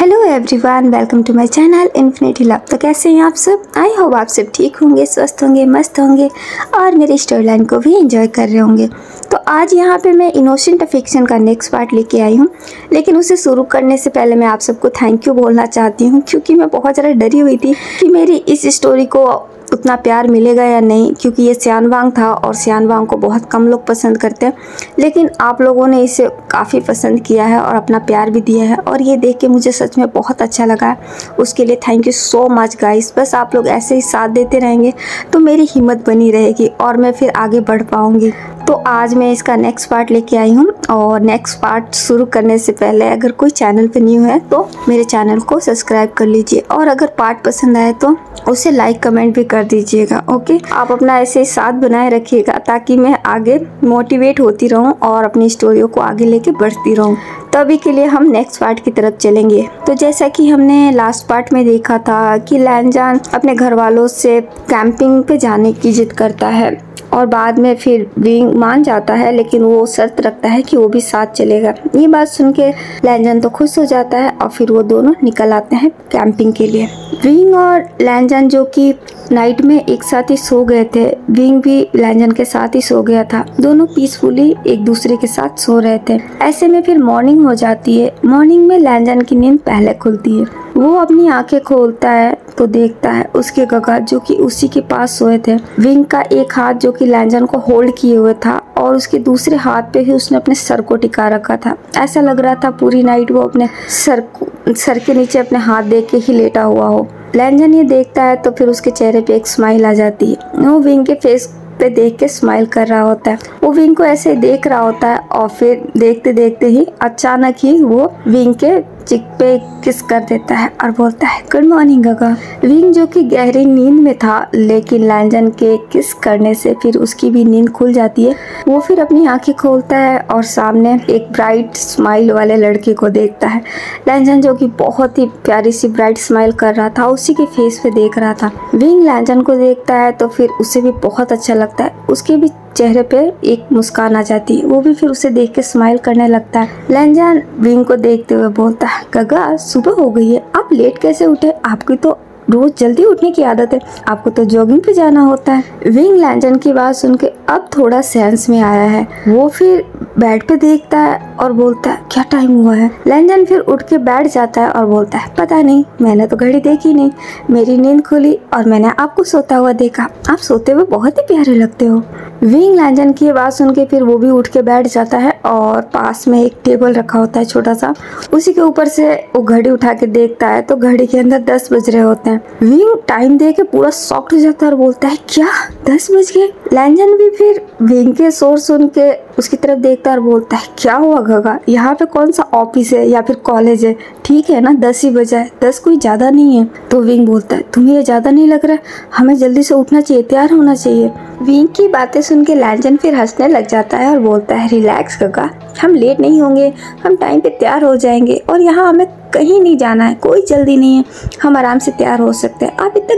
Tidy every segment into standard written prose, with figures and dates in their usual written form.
Hello everyone, welcome to my channel infinity love. तो कैसे हैं आप सब? आई होप आप सब ठीक होंगे, स्वस्थ होंगे, मस्त होंगे और मेरी स्टोरी लाइन को भी एंजॉय कर रहे होंगे। तो आज यहाँ पे मैं इनोसेंट अफेक्शन का नेक्स्ट पार्ट लेके आई हूँ, लेकिन उसे शुरू करने से पहले मैं आप सबको थैंक यू बोलना चाहती हूँ, क्योंकि मैं बहुत ज़्यादा डरी हुई थी कि मेरी इस स्टोरी को उतना प्यार मिलेगा या नहीं, क्योंकि ये सियानवांग था और सियानवांग को बहुत कम लोग पसंद करते हैं। लेकिन आप लोगों ने इसे काफ़ी पसंद किया है और अपना प्यार भी दिया है, और ये देख के मुझे सच में बहुत अच्छा लगा है। उसके लिए thank you so much guys. बस आप लोग ऐसे ही साथ देते रहेंगे तो मेरी हिम्मत बनी रहेगी और मैं फिर आगे बढ़ पाऊँगी। तो आज मैं इसका नेक्स्ट पार्ट लेके आई हूँ, और नेक्स्ट पार्ट शुरू करने से पहले अगर कोई चैनल पे न्यू है तो मेरे चैनल को सब्सक्राइब कर लीजिए, और अगर पार्ट पसंद आए तो उसे लाइक कमेंट भी कर दीजिएगा। ओके, आप अपना ऐसे ही साथ बनाए रखिएगा ताकि मैं आगे मोटिवेट होती रहूं और अपनी स्टोरियों को आगे लेके बढ़ती रहूं। तो अभी के लिए हम नेक्स्ट पार्ट की तरफ चलेंगे। तो जैसा कि हमने लास्ट पार्ट में देखा था कि लैनजान अपने घर वालों से कैंपिंग पे जाने की जिद करता है, और बाद में फिर विंग मान जाता है, लेकिन वो शर्त रखता है कि वो भी साथ चलेगा। ये बात सुन के लैनजान तो खुश हो जाता है और फिर वो दोनों निकल आते हैं कैंपिंग के लिए। विंग और लैनजान जो कि नाइट में एक साथ ही सो गए थे, विंग भी लैनजान के साथ ही सो गया था। दोनों पीसफुली एक दूसरे के साथ सो रहे थे। ऐसे में फिर मॉर्निंग हो जाती है। मॉर्निंग में लैनजान की नींद पहले खुलती है। वो अपनी आंखें खोलता है तो देखता है उसके गगा जो कि उसी के पास सोए थे। विंग का एक हाथ जो कि लैनजान को होल्ड किए हुए था, और उसके दूसरे हाथ पे ही उसने अपने सर को टिका रखा था। ऐसा लग रहा था पूरी नाइट वो अपने सर के नीचे अपने हाथ दे के ही लेटा हुआ हो। लैनजान ये देखता है तो फिर उसके चेहरे पे एक स्माइल आ जाती है। वो विंग के फेस पे देख के स्माइल कर रहा होता है। वो विंग को ऐसे देख रहा होता है, और फिर देखते देखते ही अचानक ही वो विंग के चिक पे किस कर देता है और बोलता है गुड मॉर्निंग गगा। विंग जो कि गहरी नींद में था, लेकिन लैनजान के किस करने से फिर उसकी भी नींद खुल जाती है। वो फिर अपनी आंखें खोलता है और सामने एक ब्राइट स्माइल वाले लड़के को देखता है। लैनजान जो कि बहुत ही प्यारी सी ब्राइट स्माइल कर रहा था, उसी के फेस पे देख रहा था। विंग लैनजान को देखता है तो फिर उसे भी बहुत अच्छा लगता है। उसके भी चेहरे पे एक मुस्कान आ जाती है। वो भी फिर उसे देख के स्माइल करने लगता है। लैनजान विंग को देखते हुए बोलता है गगा, सुबह हो गई है, आप लेट कैसे उठे? आपकी तो रोज जल्दी उठने की आदत है, आपको तो जॉगिंग पे जाना होता है। विंग लैनजान की बात सुन के अब थोड़ा सेंस में आया है। वो फिर बेड पे देखता है और बोलता है क्या टाइम हुआ है? लैनजान फिर उठ के बैठ जाता है और बोलता है पता नहीं, मैंने तो घड़ी देखी नहीं। मेरी नींद खुली और मैंने आपको सोता हुआ देखा। आप सोते हुए बहुत ही प्यारे लगते हो। विंग लैनजान की बात सुन के फिर वो भी उठ के बैठ जाता है, और पास में एक टेबल रखा होता है छोटा सा, उसी के ऊपर से वो घड़ी उठा के देखता है तो घड़ी के अंदर 10 बज रहे होते हैं। विंग टाइम देख के पूरा शॉक्ड हो जाता है और बोलता है क्या 10 बज गए? लैनजान भी फिर विंग के शोर सुन के उसकी तरफ देखता है और बोलता है क्या हुआ गगा, यहाँ पे कौन सा ऑफिस है या फिर कॉलेज है? ठीक है ना, 10 ही बजा है, 10 कोई ज्यादा नहीं है। तो विंग बोलता है तुम्हें ये ज्यादा नहीं लग रहा है? हमें जल्दी से उठना चाहिए, तैयार होना चाहिए। विंग की बातें सुन के लैनजान फिर हंसने लग जाता है और बोलता है रिलैक्स गगा, हम लेट नहीं होंगे, हम टाइम पे तैयार हो जाएंगे, और यहाँ हमें कहीं नहीं जाना है, कोई जल्दी नहीं है, हम आराम से तैयार हो सकते हैं। आप इतने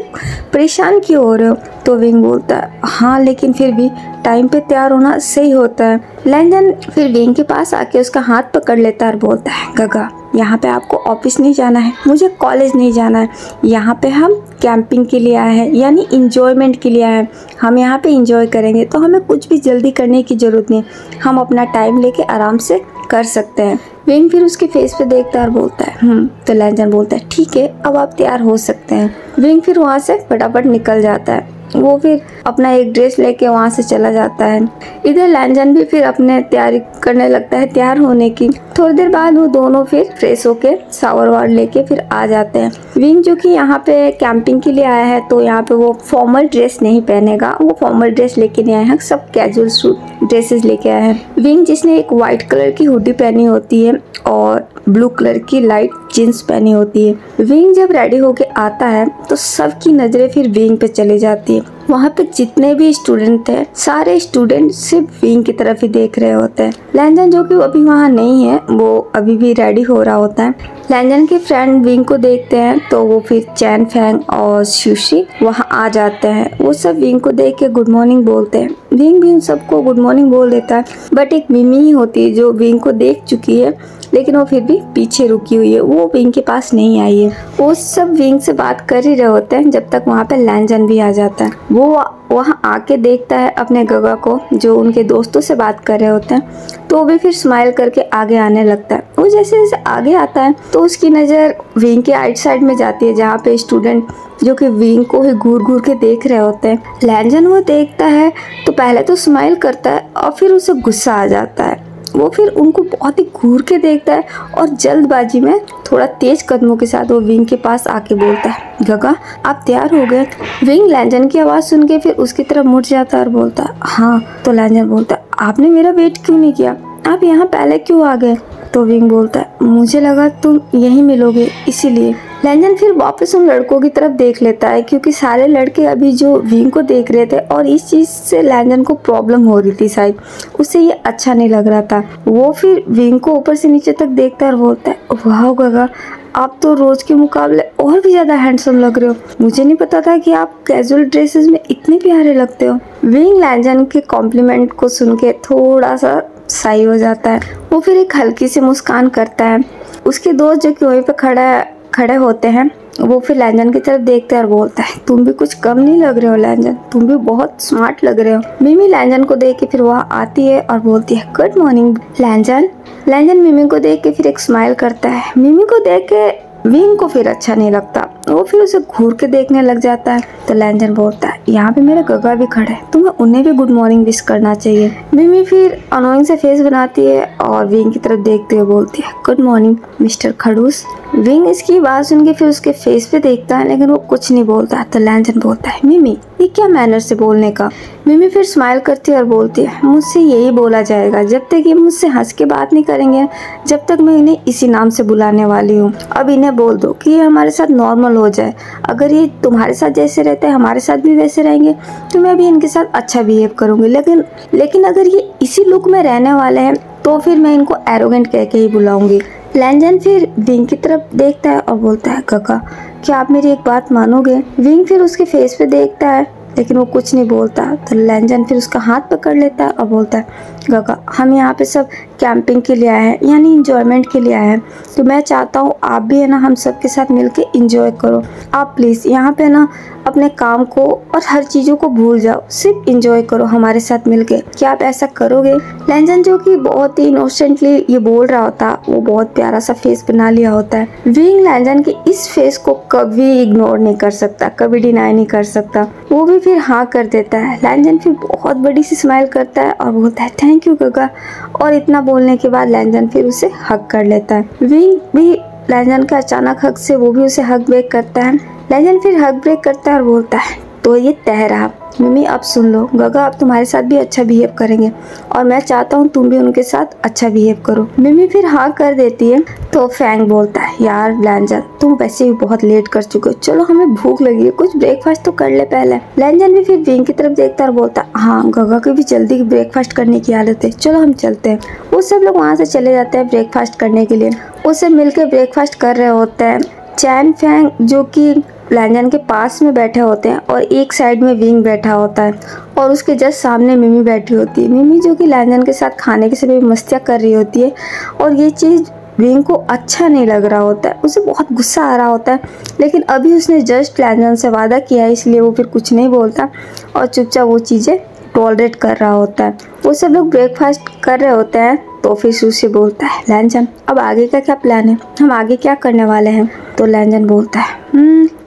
परेशान क्यों हो रहे हो? तो विंग बोलता है हाँ, लेकिन फिर भी टाइम पे तैयार होना सही होता है। लैनजान फिर विंग के पास आके उसका हाथ पकड़ लेता है और बोलता है गगा, यहाँ पे आपको ऑफिस नहीं जाना है, मुझे कॉलेज नहीं जाना है, यहाँ पे हम कैंपिंग के लिए आए हैं, यानी इंजॉयमेंट के लिए आए हैं। हम यहाँ पे इंजॉय करेंगे, तो हमें कुछ भी जल्दी करने की ज़रूरत नहीं, हम अपना टाइम लेके आराम से कर सकते हैं। विंग फिर उसके फेस पे देखता है और बोलता है तो लैनजान बोलता है ठीक है, अब आप तैयार हो सकते हैं। विंग फिर वहाँ से फटाफट निकल जाता है। वो फिर अपना एक ड्रेस लेके वहाँ से चला जाता है। इधर लैनजान भी फिर अपने तैयारी करने लगता है तैयार होने की। थोड़ी देर बाद वो दोनों फिर फ्रेश होके शावर वावर लेके फिर आ जाते हैं। विंग जो कि यहाँ पे कैंपिंग के लिए आया है, तो यहाँ पे वो फॉर्मल ड्रेस नहीं पहनेगा, वो फॉर्मल ड्रेस लेके नहीं आए हैं, सब कैजुअल सूट ड्रेसेस लेके आए हैं। विंग जिसने एक वाइट कलर की हुडी पहनी होती है और ब्लू कलर की लाइट जीन्स पहनी होती है। विंग जब रेडी होके आता है तो सबकी नजरें फिर विंग पे चली जाती है। वहाँ पे जितने भी स्टूडेंट थे, सारे स्टूडेंट सिर्फ विंग की तरफ ही देख रहे होते हैं। लैनजान जो कि अभी वहाँ नहीं है, वो अभी भी रेडी हो रहा होता है। लैनजान के फ्रेंड विंग को देखते हैं तो वो फिर चैन फैंग और सुशी वहाँ आ जाते हैं। वो सब विंग को देख के गुड मॉर्निंग बोलते हैं। विंग भी उन सबको गुड मॉर्निंग बोल देता है, बट एक मिमी होती है जो विंग को देख चुकी है, लेकिन वो फिर भी पीछे रुकी हुई है, वो विंग के पास नहीं आई है। वो सब विंग से बात कर ही रहे होते हैं जब तक वहाँ पे लैंजन भी आ जाता है। वो वहाँ आके देखता है अपने गगा को जो उनके दोस्तों से बात कर रहे होते हैं, तो वो भी फिर स्माइल करके आगे आने लगता है। वो जैसे जैसे आगे आता है तो उसकी नज़र विंग के आइट साइड में जाती है जहाँ पे स्टूडेंट जो कि विंग को ही घूर घूर के देख रहे होते हैं। लैंजन वो देखता है तो पहले तो स्माइल करता है और फिर उसे गुस्सा आ जाता है। वो फिर उनको बहुत ही घूर के देखता है और जल्दबाजी में थोड़ा तेज कदमों के साथ वो विंग के पास आके बोलता है, गगा आप तैयार हो गए? विंग लैंजन की आवाज़ सुन के फिर उसकी तरफ मुड़ जाता है और बोलता है हाँ। तो लैंजन बोलता है आपने मेरा वेट क्यों नहीं किया, आप यहाँ पहले क्यों आ गए? तो विंग बोलता है मुझे लगा तुम यहीं मिलोगे इसीलिए। लैंजन फिर वापस उन लड़कों की तरफ देख लेता है क्योंकि सारे लड़के अभी जो विंग को देख रहे थे और इस चीज़ से लैंजन को प्रॉब्लम हो रही थी, शायद उसे ये अच्छा नहीं लग रहा था। वो फिर विंग को ऊपर से नीचे तक देखता है और बोलता है वाह गगा आप तो रोज के मुकाबले और भी ज़्यादा हैंडसम लग रहे हो, मुझे नहीं पता था कि आप कैजुअल ड्रेसेस में इतने प्यारे लगते हो। विंग लैंजन के कॉम्प्लीमेंट को सुन के थोड़ा सा सही हो जाता है। वो फिर एक हल्की सी मुस्कान करता है। उसके दोस्त जो कि वहीं पे खड़े होते हैं वो फिर लैंजन की तरफ देखते हैं और बोलता है तुम भी कुछ कम नहीं लग रहे हो लैंजन, तुम भी बहुत स्मार्ट लग रहे हो। मिमी लैंजन को देख के फिर वहाँ आती है और बोलती है गुड मॉर्निंग लैंजन। लैंजन मिमी को देख के फिर एक स्माइल करता है। मिमी को देख के विंग को फिर अच्छा नहीं लगता, वो फिर उसे घूर के देखने लग जाता है। तो लैंजन बोलता है यहाँ पे मेरे गगा भी खड़े हैं, तुम्हें उन्हें भी गुड मॉर्निंग विश करना चाहिए। मिमी फिर अनोइंग से फेस बनाती है और विंग की तरफ देखते हुए बोलती है गुड मॉर्निंग मिस्टर खड़ूस। विंग इसकी बात सुन के फिर उसके फेस पे देखता है लेकिन वो कुछ नहीं बोलता। तो लैंजन बोलता है मिमी ये क्या मैनर से बोलने का। मिमी फिर स्माइल करती है और बोलती है मुझसे यही बोला जाएगा जब तक ये मुझसे हंस के बात नहीं करेंगे, जब तक मैं इन्हें इसी नाम से बुलाने वाली हूँ। अब इन्हें बोल दो कि ये हमारे साथ नॉर्मल हो जाए, अगर ये तुम्हारे साथ जैसे रहते हैं हमारे साथ भी वैसे रहेंगे तो मैं भी इनके साथ अच्छा बिहेव करूँगी, लेकिन अगर ये इसी लुक में रहने वाले हैं तो फिर मैं इनको एरोगेंट कह के ही बुलाऊंगी। लैंजन फिर विंग की तरफ देखता है और बोलता है गगा क्या आप मेरी एक बात मानोगे? विंग फिर उसके फेस पे देखता है लेकिन वो कुछ नहीं बोलता। तो लैंजन फिर उसका हाथ पकड़ लेता है और बोलता है गगा हम यहाँ पे सब कैंपिंग के लिए आए हैं, यानी इंजॉयमेंट के लिए आए हैं, तो मैं चाहता हूँ आप भी है ना हम सब के साथ मिलके इंजॉय करो। आप प्लीज़ यहाँ पे ना अपने काम को और हर चीज़ों को भूल जाओ, सिर्फ इंजॉय करो हमारे साथ मिलके। क्या आप ऐसा करोगे? लैंजन जो कि बहुत ही इनोसेंटली ये बोल रहा होता, वो बहुत प्यारा सा फेस बना लिया होता है। विंग लैंजन के इस फेस को कभी इग्नोर नहीं कर सकता, कभी डिनाई नहीं कर सकता। वो भी फिर हाँ कर देता है। लैंजन फिर बहुत बड़ी सी स्माइल करता है और बोलता है थैंक यू गगा। और इतना बोलने के बाद लैंजन फिर उसे हग कर लेता है। विंग भी लैंजन के अचानक हग से वो भी उसे हग ब्रेक करता है। लैंजन फिर हग ब्रेक करता है और बोलता है तो ये तय रहा मिमी, अब सुन लो गगा अब तुम्हारे साथ भी अच्छा बिहेव करेंगे और मैं चाहता हूँ तुम भी उनके साथ अच्छा बिहेव करो। मिमी फिर हाँ कर देती है। तो फैंग बोलता है यार लैंजन तुम वैसे भी बहुत लेट कर चुके हो, चलो हमें भूख लगी है, कुछ ब्रेकफास्ट तो कर ले पहले। लैंजन भी फिर विंग की तरफ देखता है और बोलता है हाँ गगा की भी जल्दी ब्रेकफास्ट करने की आदत है, चलो हम चलते हैं। वो सब लोग वहाँ से चले जाते हैं ब्रेकफास्ट करने के लिए। वो सब मिलकर ब्रेकफास्ट कर रहे होते हैं। चैन फैंग जो कि लैंजन के पास में बैठे होते हैं और एक साइड में विंग बैठा होता है और उसके जस्ट सामने मिमी बैठी होती है। मिमी जो कि लैंजन के साथ खाने के समय मस्तियाँ कर रही होती है और ये चीज़ विंग को अच्छा नहीं लग रहा होता है, उसे बहुत गुस्सा आ रहा होता है। लेकिन अभी उसने जस्ट लैंजन से वादा किया है इसलिए वो फिर कुछ नहीं बोलता और चुपचाप वो चीज़ें टॉलरेट कर रहा होता है। वो सब लोग ब्रेकफास्ट कर रहे होते हैं। तो फिर सुशी बोलता है लैंजन अब आगे का क्या प्लान है, हम आगे क्या करने वाले हैं? तो लैंजन बोलता है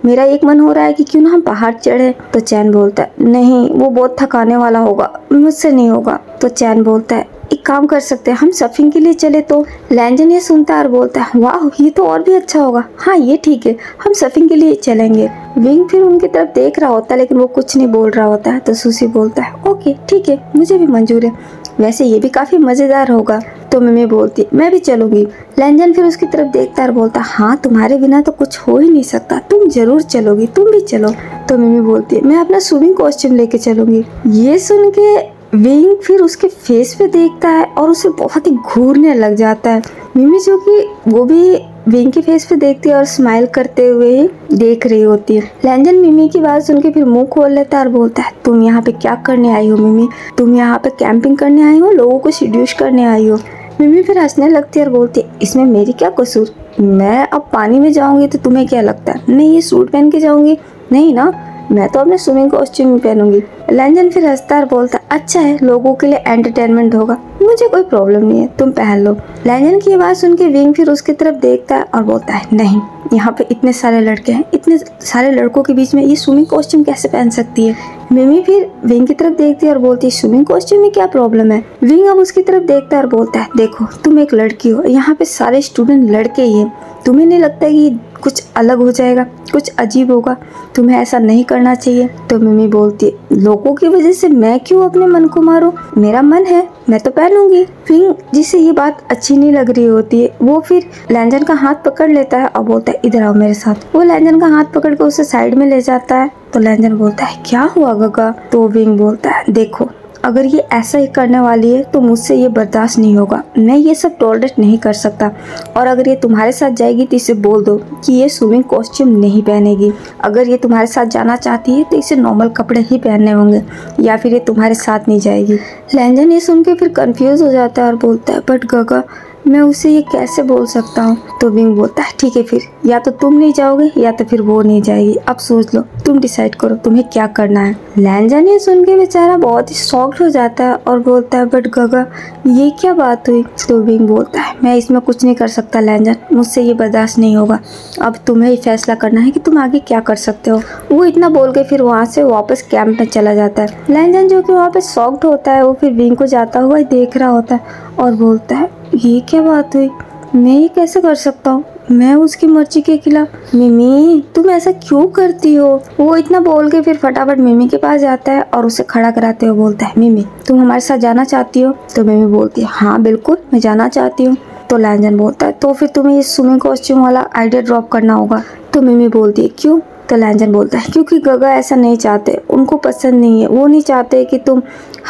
मेरा एक मन हो रहा है कि क्यों ना हम पहाड़ चढ़े। तो चैन बोलता है नहीं वो बहुत थकाने वाला होगा, मुझसे नहीं होगा। तो चैन बोलता है एक काम कर सकते हैं हम सर्फिंग के लिए चले। तो लैंजन ये सुनता है और बोलता है वाह ये तो और भी अच्छा होगा, हाँ ये ठीक है हम सर्फिंग के लिए चलेंगे। विंग फिर उनकी तरफ देख रहा होता है लेकिन वो कुछ नहीं बोल रहा होता है। तो सुशी बोलता है ओके ठीक है मुझे भी मंजूर है, वैसे ये भी काफी मजेदार होगा। तो मिमी बोलती है मैं भी चलूंगी। लैंजन फिर उसकी तरफ देखता है और बोलता है हाँ तुम्हारे बिना तो कुछ हो ही नहीं सकता, तुम जरूर चलोगी, तुम भी चलो। तो मिमी बोलती है मैं अपना स्विमिंग कॉस्ट्यूम लेके चलूंगी। ये सुन के विंग फिर उसके फेस पे देखता है और उसे बहुत ही घूरने लग जाता है। मिमी जो कि वो भी विंग के फेस पे देखती है और स्माइल करते हुए ही देख रही होती है। लैंजन मिमी की बात सुन के फिर मुंह खोल लेता है और बोलता है तुम यहाँ पे क्या करने आई हो मिमी? तुम यहाँ पे कैंपिंग करने आई हो, लोगों को सीड्यूस करने आई हो? मिमी फिर हंसने लगती है और बोलती है इसमें मेरी क्या कसूर, मैं अब पानी में जाऊंगी तो तुम्हें क्या लगता है, नहीं ये सूट पहन के जाऊंगी, नहीं ना, मैं तो अपने स्विमिंग कॉस्ट्यूम ही पहनूंगी। लैंजन फिर हंसता और बोलता अच्छा है, लोगों के लिए एंटरटेनमेंट होगा, मुझे कोई प्रॉब्लम नहीं है, तुम पहन लो। लैंजन की बात सुन के विंग फिर उसकी तरफ देखता है और बोलता है नहीं, यहाँ पे इतने सारे लड़के हैं, इतने सारे लड़कों के बीच में ये स्विमिंग कॉस्ट्यूम कैसे पहन सकती है। मिमी फिर विंग की तरफ देखती है और बोलती है स्विमिंग कॉस्ट्यूम में क्या प्रॉब्लम है। विंग अब उसकी तरफ देखता है और बोलता है देखो तुम एक लड़की हो, यहाँ पे सारे स्टूडेंट लड़के ही हैं, तुम्हें नहीं लगता कि कुछ अलग हो जाएगा, कुछ अजीब होगा, तुम्हें ऐसा नहीं करना चाहिए। तो मिमी बोलती है लोगों की वजह से मैं क्यों अपने मन को मारूं, मेरा मन है मैं तो पहनूंगी। विंग जिसे ये बात अच्छी नहीं लग रही होती है वो फिर लैंजन का हाथ पकड़ लेता है और बोलता है इधर आओ मेरे साथ। वो लैंजन का हाथ पकड़ कर उसे साइड में ले जाता है। तो लैंजन बोलता है क्या हुआ गगा। तो विंग बोलता है देखो अगर ये ऐसा ही करने वाली है तो मुझसे ये बर्दाश्त नहीं होगा, मैं ये सब टॉलरेट नहीं कर सकता, और अगर ये तुम्हारे साथ जाएगी तो इसे बोल दो कि ये स्विमिंग कॉस्ट्यूम नहीं पहनेगी। अगर ये तुम्हारे साथ जाना चाहती है तो इसे नॉर्मल कपड़े ही पहनने होंगे, या फिर ये तुम्हारे साथ नहीं जाएगी। लैंजन ये सुन के फिर कंफ्यूज हो जाता है और बोलता है बट गगा मैं उसे ये कैसे बोल सकता हूँ। तो विंग बोलता है ठीक है फिर या तो तुम नहीं जाओगे या तो फिर वो नहीं जाएगी, अब सोच लो, तुम डिसाइड करो तुम्हें क्या करना है। लैंजन ये सुन के बेचारा बहुत ही शॉक्ड हो जाता है और बोलता है बट गगा ये क्या बात हुई। तो विंग बोलता है मैं इसमें कुछ नहीं कर सकता लैंजन, मुझसे ये बर्दाश्त नहीं होगा, अब तुम्हें ही फैसला करना है कि तुम आगे क्या कर सकते हो। वो इतना बोल के फिर वहाँ से वापस कैंप में चला जाता है। लैंजन जो कि वहाँ पे शॉक्ड होता है वो फिर विंग को जाता हुआ देख रहा होता है और बोलता है ये क्या बात हुई, मैं ये कैसे कर सकता हूँ, मैं उसकी मर्जी के खिलाफ। मिमी तुम ऐसा क्यों करती हो। वो इतना बोल के फिर फटाफट मिमी के पास जाता है और उसे खड़ा कराते हुए बोलता है मिमी तुम हमारे साथ जाना चाहती हो। तो मिमी बोलती है हाँ बिल्कुल मैं जाना चाहती हूँ। तो लैंजन बोलता है तो फिर तुम्हें ये स्विमिंग कॉस्ट्यूम वाला आइडिया ड्रॉप करना होगा। तो मिमी बोलती है क्यों। तो लैंजन बोलता है क्योंकि गगा ऐसा नहीं चाहते, उनको पसंद नहीं है, वो नहीं चाहते कि तुम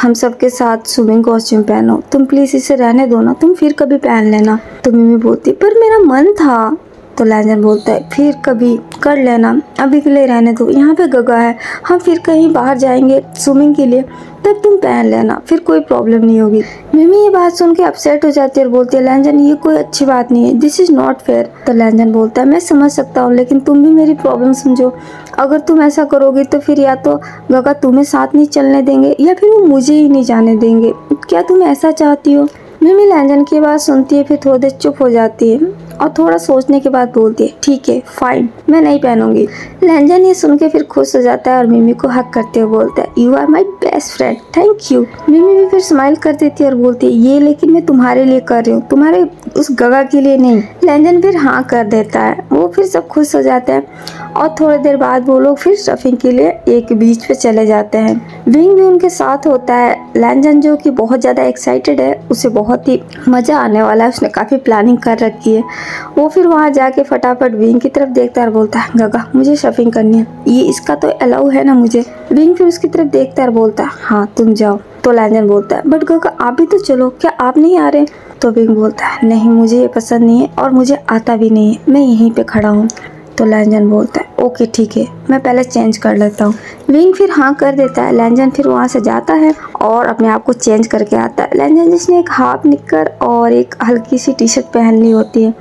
हम सब के साथ स्विमिंग कॉस्ट्यूम पहनो, तुम प्लीज इसे रहने दो ना, तुम फिर कभी पहन लेना। तो मिमी बोलती पर मेरा मन था। तो लैंजन बोलता है फिर कभी कर लेना, अभी के लिए रहने दो, यहाँ पे गगा है, हम फिर कहीं बाहर जाएंगे स्विमिंग के लिए तब तुम पहन लेना, फिर कोई प्रॉब्लम नहीं होगी। मिमी ये बात सुन के अपसेट हो जाती है और बोलती है लैंजन ये कोई अच्छी बात नहीं है, दिस इज नॉट फेयर। तो लैंजन बोलता है मैं समझ सकता हूँ लेकिन तुम भी मेरी प्रॉब्लम समझो, अगर तुम ऐसा करोगी तो फिर या तो गगा तुम्हें साथ नहीं चलने देंगे या फिर वो मुझे ही नहीं जाने देंगे, क्या तुम ऐसा चाहती हो। मिमी लैंजन की बात सुनती है, फिर थोड़ी देर चुप हो जाती है और थोड़ा सोचने के बाद बोलती है ठीक है फाइन मैं नहीं पहनूंगी। लैंजन ये सुन के फिर खुश हो जाता है और मिमी को हक करते हुए बोलता है you are my best friend, thank you. मिमी भी फिर स्माइल कर देती है और बोलती है ये लेकिन मैं तुम्हारे लिए कर रही हूँ, तुम्हारे उस गगा के लिए नहीं। लैंजन फिर हाँ कर देता है, वो फिर सब खुश हो जाते हैं और थोड़ी देर बाद वो लोग फिर सर्फिंग के लिए एक बीच पे चले जाते हैं। विंग भी उनके साथ होता है। लैंजन जो कि बहुत ज़्यादा एक्साइटेड है, उसे बहुत ही मज़ा आने वाला है, उसने काफ़ी प्लानिंग कर रखी है। वो फिर वहाँ जाके फटाफट विंग की तरफ देखता है और बोलता है गगा मुझे सर्फिंग करनी है, ये इसका तो अलाउ है ना मुझे। विंग फिर उसकी तरफ देखता है और बोलता है हाँ तुम जाओ। तो लैंजन बोलता है बट गगा आप भी तो चलो, क्या आप नहीं आ रहे। तो विंग बोलता है नहीं मुझे ये पसंद नहीं है और मुझे आता भी नहीं है, मैं यहीं पे खड़ा हूँ। तो लैंजन बोलता है ओके ठीक है मैं पहले चेंज कर लेता हूँ। विंग फिर हाँ कर देता है। लैंजन फिर वहाँ से जाता है और अपने आप को चेंज करके आता है। लैंजन जिसने एक हाफ निक्कर और एक हल्की सी टी शर्ट पहन ली होती है,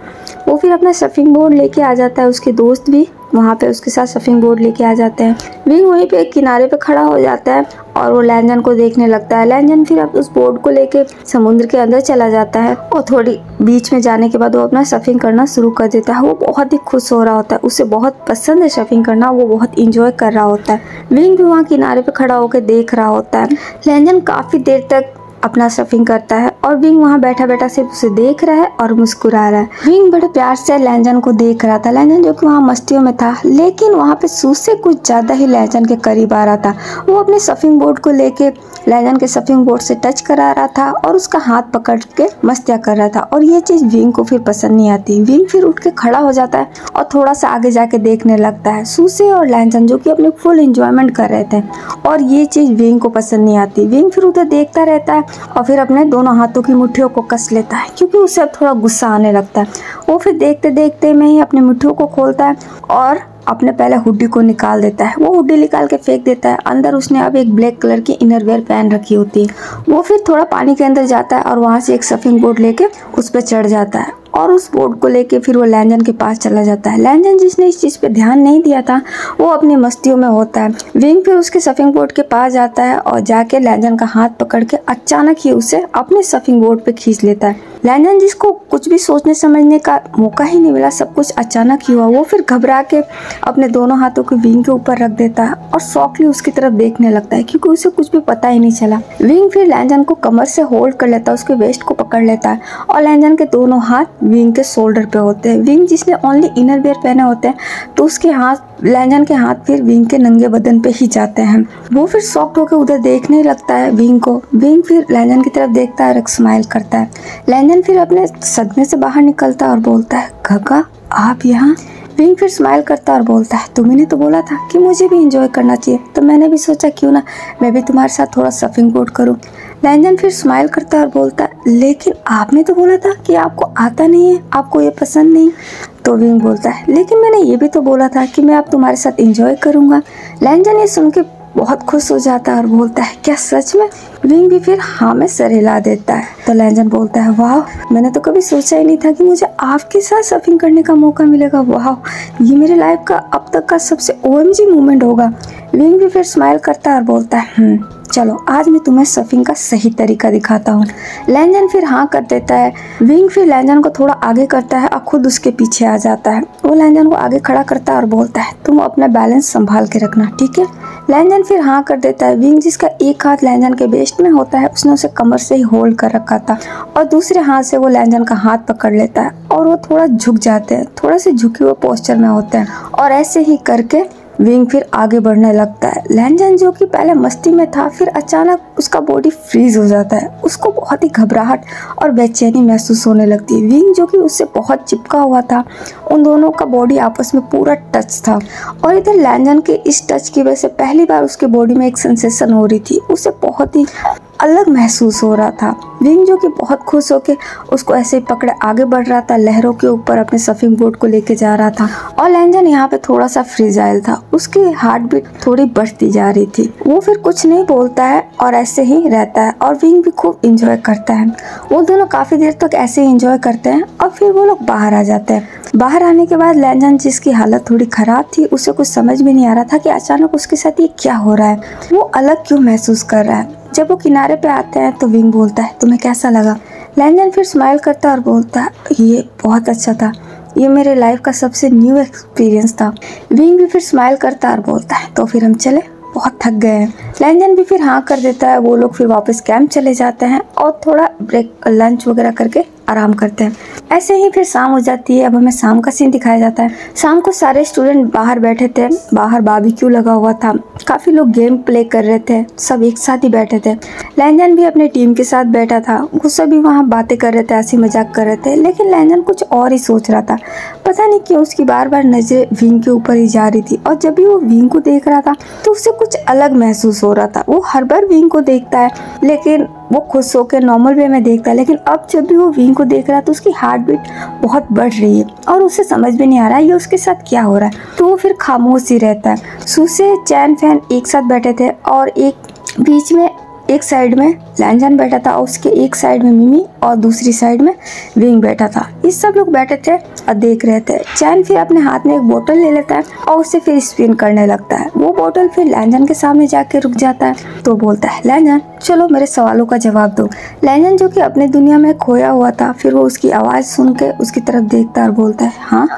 वो फिर अपना सर्फिंग बोर्ड लेके आ जाता है। उसके दोस्त भी वहाँ पे उसके साथ सर्फिंग बोर्ड लेके आ जाते हैं। विंग वहीं पे एक किनारे पे खड़ा हो जाता है और वो लैंजन को देखने लगता है। लैंजन फिर अब उस बोर्ड को लेके समुद्र के अंदर चला जाता है और थोड़ी बीच में जाने के बाद वो अपना सर्फिंग करना शुरू कर देता है। वो बहुत ही खुश हो रहा होता है, उसे बहुत पसंद है सर्फिंग करना, वो बहुत इंजॉय कर रहा होता है। विंग भी वहाँ किनारे पे खड़ा होकर देख रहा होता है। लैंजन काफी देर तक अपना सर्फिंग करता है और विंग वहाँ बैठा बैठा सिर्फ उसे देख रहा है और मुस्कुरा रहा है। विंग बड़े प्यार से लैंजन को देख रहा था। लैंजन जो कि वहाँ मस्तियों में था, लेकिन वहाँ पे सू से कुछ ज्यादा ही लैंजन के करीब आ रहा था। वो अपने सर्फिंग बोर्ड को लेके लैंजन के सर्फिंग बोर्ड से टच करा रहा था और उसका हाथ पकड़ के मस्तियाँ कर रहा था और ये चीज विंग को फिर पसंद नहीं आती। विंग फिर उठ के खड़ा हो जाता है और थोड़ा सा आगे जाके देखने लगता है। सूसे और लैंजन जो कि अपने फुल एंजॉयमेंट कर रहे थे और ये चीज विंग को पसंद नहीं आती। विंग फिर उधर देखता रहता है और फिर अपने दोनों हाथों की मुट्ठियों को कस लेता है क्योंकि उसे अब थोड़ा गुस्सा आने लगता है। वो फिर देखते देखते में ही अपनी मुट्ठियों को खोलता है और अपने पहले हुडी को निकाल देता है। वो हुडी निकाल के फेंक देता है। अंदर उसने अब एक ब्लैक कलर की इनरवेयर पहन रखी होती है। वो फिर थोड़ा पानी के अंदर जाता है और वहाँ से एक सर्फिंग बोर्ड लेके उस पर चढ़ जाता है और उस बोर्ड को लेके फिर वो लैंजन के पास चला जाता है। लैंजन जिसने इस चीज़ पे ध्यान नहीं दिया था वो अपनी मस्तियों में होता है। विंग फिर उसके सर्फिंग बोर्ड के पास जाता है और जाके लैंजन का हाथ पकड़ के अचानक ही उसे अपने सर्फिंग बोर्ड पे खींच लेता है। लैंजन जिसको कुछ भी सोचने समझने का मौका ही नहीं मिला, सब कुछ अचानक ही हुआ, वो फिर घबरा के अपने दोनों हाथों को विंग के ऊपर रख देता है और सॉफ्टली उसकी तरफ देखने लगता है क्योंकि उसे कुछ भी पता ही नहीं चला। विंग फिर लैंजन को कमर से होल्ड कर लेता है, उसके वेस्ट को पकड़ लेता है और लैंजन के दोनों हाथ विंग के शोल्डर पे होते हैं। विंग जिसने ओनली इनर वेयर पहने होते हैं तो उसके हाथ, लैंजन के हाथ फिर विंग के नंगे बदन पे ही जाते हैं। वो फिर शॉक्ड होकर उधर देखने लगता है विंग को। विंग फिर लैंजन की तरफ देखता है और एक स्माइल करता है। लैंजन फिर अपने सदमे से बाहर निकलता है और बोलता है, काका आप यहाँ? विंग फिर स्माइल करता है और बोलता है, तुम्ही ने तो बोला था कि मुझे भी एंजॉय करना चाहिए, तो मैंने भी सोचा क्यों ना मैं भी तुम्हारे साथ थोड़ा सर्फिंग बोर्ड करूँ। लैंजन फिर स्माइल करता है और बोलता है, लेकिन आपने तो बोला था कि आपको आता नहीं है, आपको ये पसंद नहीं। तो विंग बोलता है, लेकिन मैंने ये भी तो बोला था कि मैं अब तुम्हारे साथ एंजॉय करूँगा। लैंजन ये सुन के बहुत खुश हो जाता है और बोलता है, क्या सच में? विंग भी फिर हाँ में सर हिला देता है। तो लैंजन बोलता है, वाह, मैंने तो कभी सोचा ही नहीं था कि मुझे आपके साथ सर्फिंग करने का मौका मिलेगा। वाह, ये मेरे लाइफ का अब तक का सबसे OMG मोमेंट होगा। विंग भी फिर स्माइल करता है और बोलता है, चलो आज मैं तुम्हें सर्फिंग का सही तरीका दिखाता हूँ। लैंजन फिर हाँ कर देता है। विंग फिर लैंजन को थोड़ा आगे करता है और खुद उसके पीछे आ जाता है। वो लैंजन को आगे खड़ा करता है और बोलता है, तुम अपना बैलेंस संभाल के रखना, ठीक है? लैंजन फिर हाँ कर देता है। विंग जिसका एक हाथ लैंजन के वेस्ट में होता है, उसने उसे कमर से ही होल्ड कर रखा था और दूसरे हाथ से वो लैंजन का हाथ पकड़ लेता है और वो थोड़ा झुक जाते हैं, थोड़ा से झुके हुए पोस्चर में होते हैं और ऐसे ही करके विंग फिर आगे बढ़ने लगता है। लैंजन जो कि पहले मस्ती में था, फिर अचानक उसका बॉडी फ्रीज हो जाता है। उसको बहुत ही घबराहट और बेचैनी महसूस होने लगती है। विंग जो कि उससे बहुत चिपका हुआ था, उन दोनों का बॉडी आपस में पूरा टच था और इधर लैंजन के इस टच की वजह से पहली बार उसके बॉडी में एक सेंसेशन हो रही थी। उसे बहुत ही अलग महसूस हो रहा था। विंग जो कि बहुत खुश होके उसको ऐसे ही पकड़े आगे बढ़ रहा था, लहरों के ऊपर अपने सर्फिंग बोर्ड को लेके जा रहा था और लैंजन यहाँ पे थोड़ा सा फ्रीजाइल था। उसकी हार्ट बीट थोड़ी बढ़ती जा रही थी। वो फिर कुछ नहीं बोलता है और ऐसे ही रहता है और विंग भी खूब इंजॉय करता है। वो दोनों काफी देर तक ऐसे ही इंजॉय करते हैं और फिर वो लोग बाहर आ जाते हैं। बाहर आने के बाद लैंजन जिसकी हालत थोड़ी खराब थी, उसे कुछ समझ में नहीं आ रहा था कि अचानक उसके साथ ये क्या हो रहा है, वो अलग क्यों महसूस कर रहा है। जब वो किनारे पे आते हैं तो विंग बोलता है, तुम्हें कैसा लगा? लैंजन फिर स्माइल करता है और बोलता है, ये बहुत अच्छा था, ये मेरे लाइफ का सबसे न्यू एक्सपीरियंस था। विंग भी फिर स्माइल करता है और बोलता है, तो फिर हम चले, बहुत थक गए हैं। लैंजन भी फिर हाँ कर देता है। वो लोग फिर वापस कैंप चले जाते हैं और थोड़ा ब्रेक, लंच वगैरह करके आराम करते हैं। ऐसे ही फिर शाम हो जाती है। अब हमें शाम का सीन दिखाया जाता है। शाम को सारे स्टूडेंट बाहर बैठे थे, बाहर बारबेक्यू लगा हुआ था, काफी लोग गेम प्ले कर रहे थे, सब एक साथ ही बैठे थे। लैंजन भी अपने टीम के साथ बैठा था, वो सभी वहाँ बातें कर रहे थे, हंसी मजाक कर रहे थे, लेकिन लैंजन कुछ और ही सोच रहा था। पता नहीं क्यों उसकी बार बार नजरें विंग के ऊपर ही जा रही थी और जब भी वो विंग को देख रहा था तो उसे कुछ अलग महसूस हो रहा था। वो हर बार विंग को देखता है लेकिन वो खुश होकर नॉर्मल वे में देखता है, लेकिन अब जब भी वो विंग को देख रहा है तो उसकी हार्ट बीट बहुत बढ़ रही है और उसे समझ में नहीं आ रहा है ये उसके साथ क्या हो रहा है। तो वो फिर खामोश ही रहता है। सूसे, चैन, फैन एक साथ बैठे थे और एक बीच में एक साइड में लैंजन बैठा था, उसके एक साइड में मिमी और दूसरी साइड में विंग बैठा था। ये सब लोग बैठे थे और देख रहे थे। चैन फिर अपने हाथ में एक बोतल ले लेता है और उसे फिर स्पिन करने लगता है। वो बोतल फिर लैंजन के सामने जाके रुक जाता है तो बोलता है, लैंजन चलो मेरे सवालों का जवाब दो। लैंजन जो कि अपने दुनिया में खोया हुआ था, फिर वो उसकी आवाज़ सुन के उसकी तरफ देखता है और बोलता है, हाँ।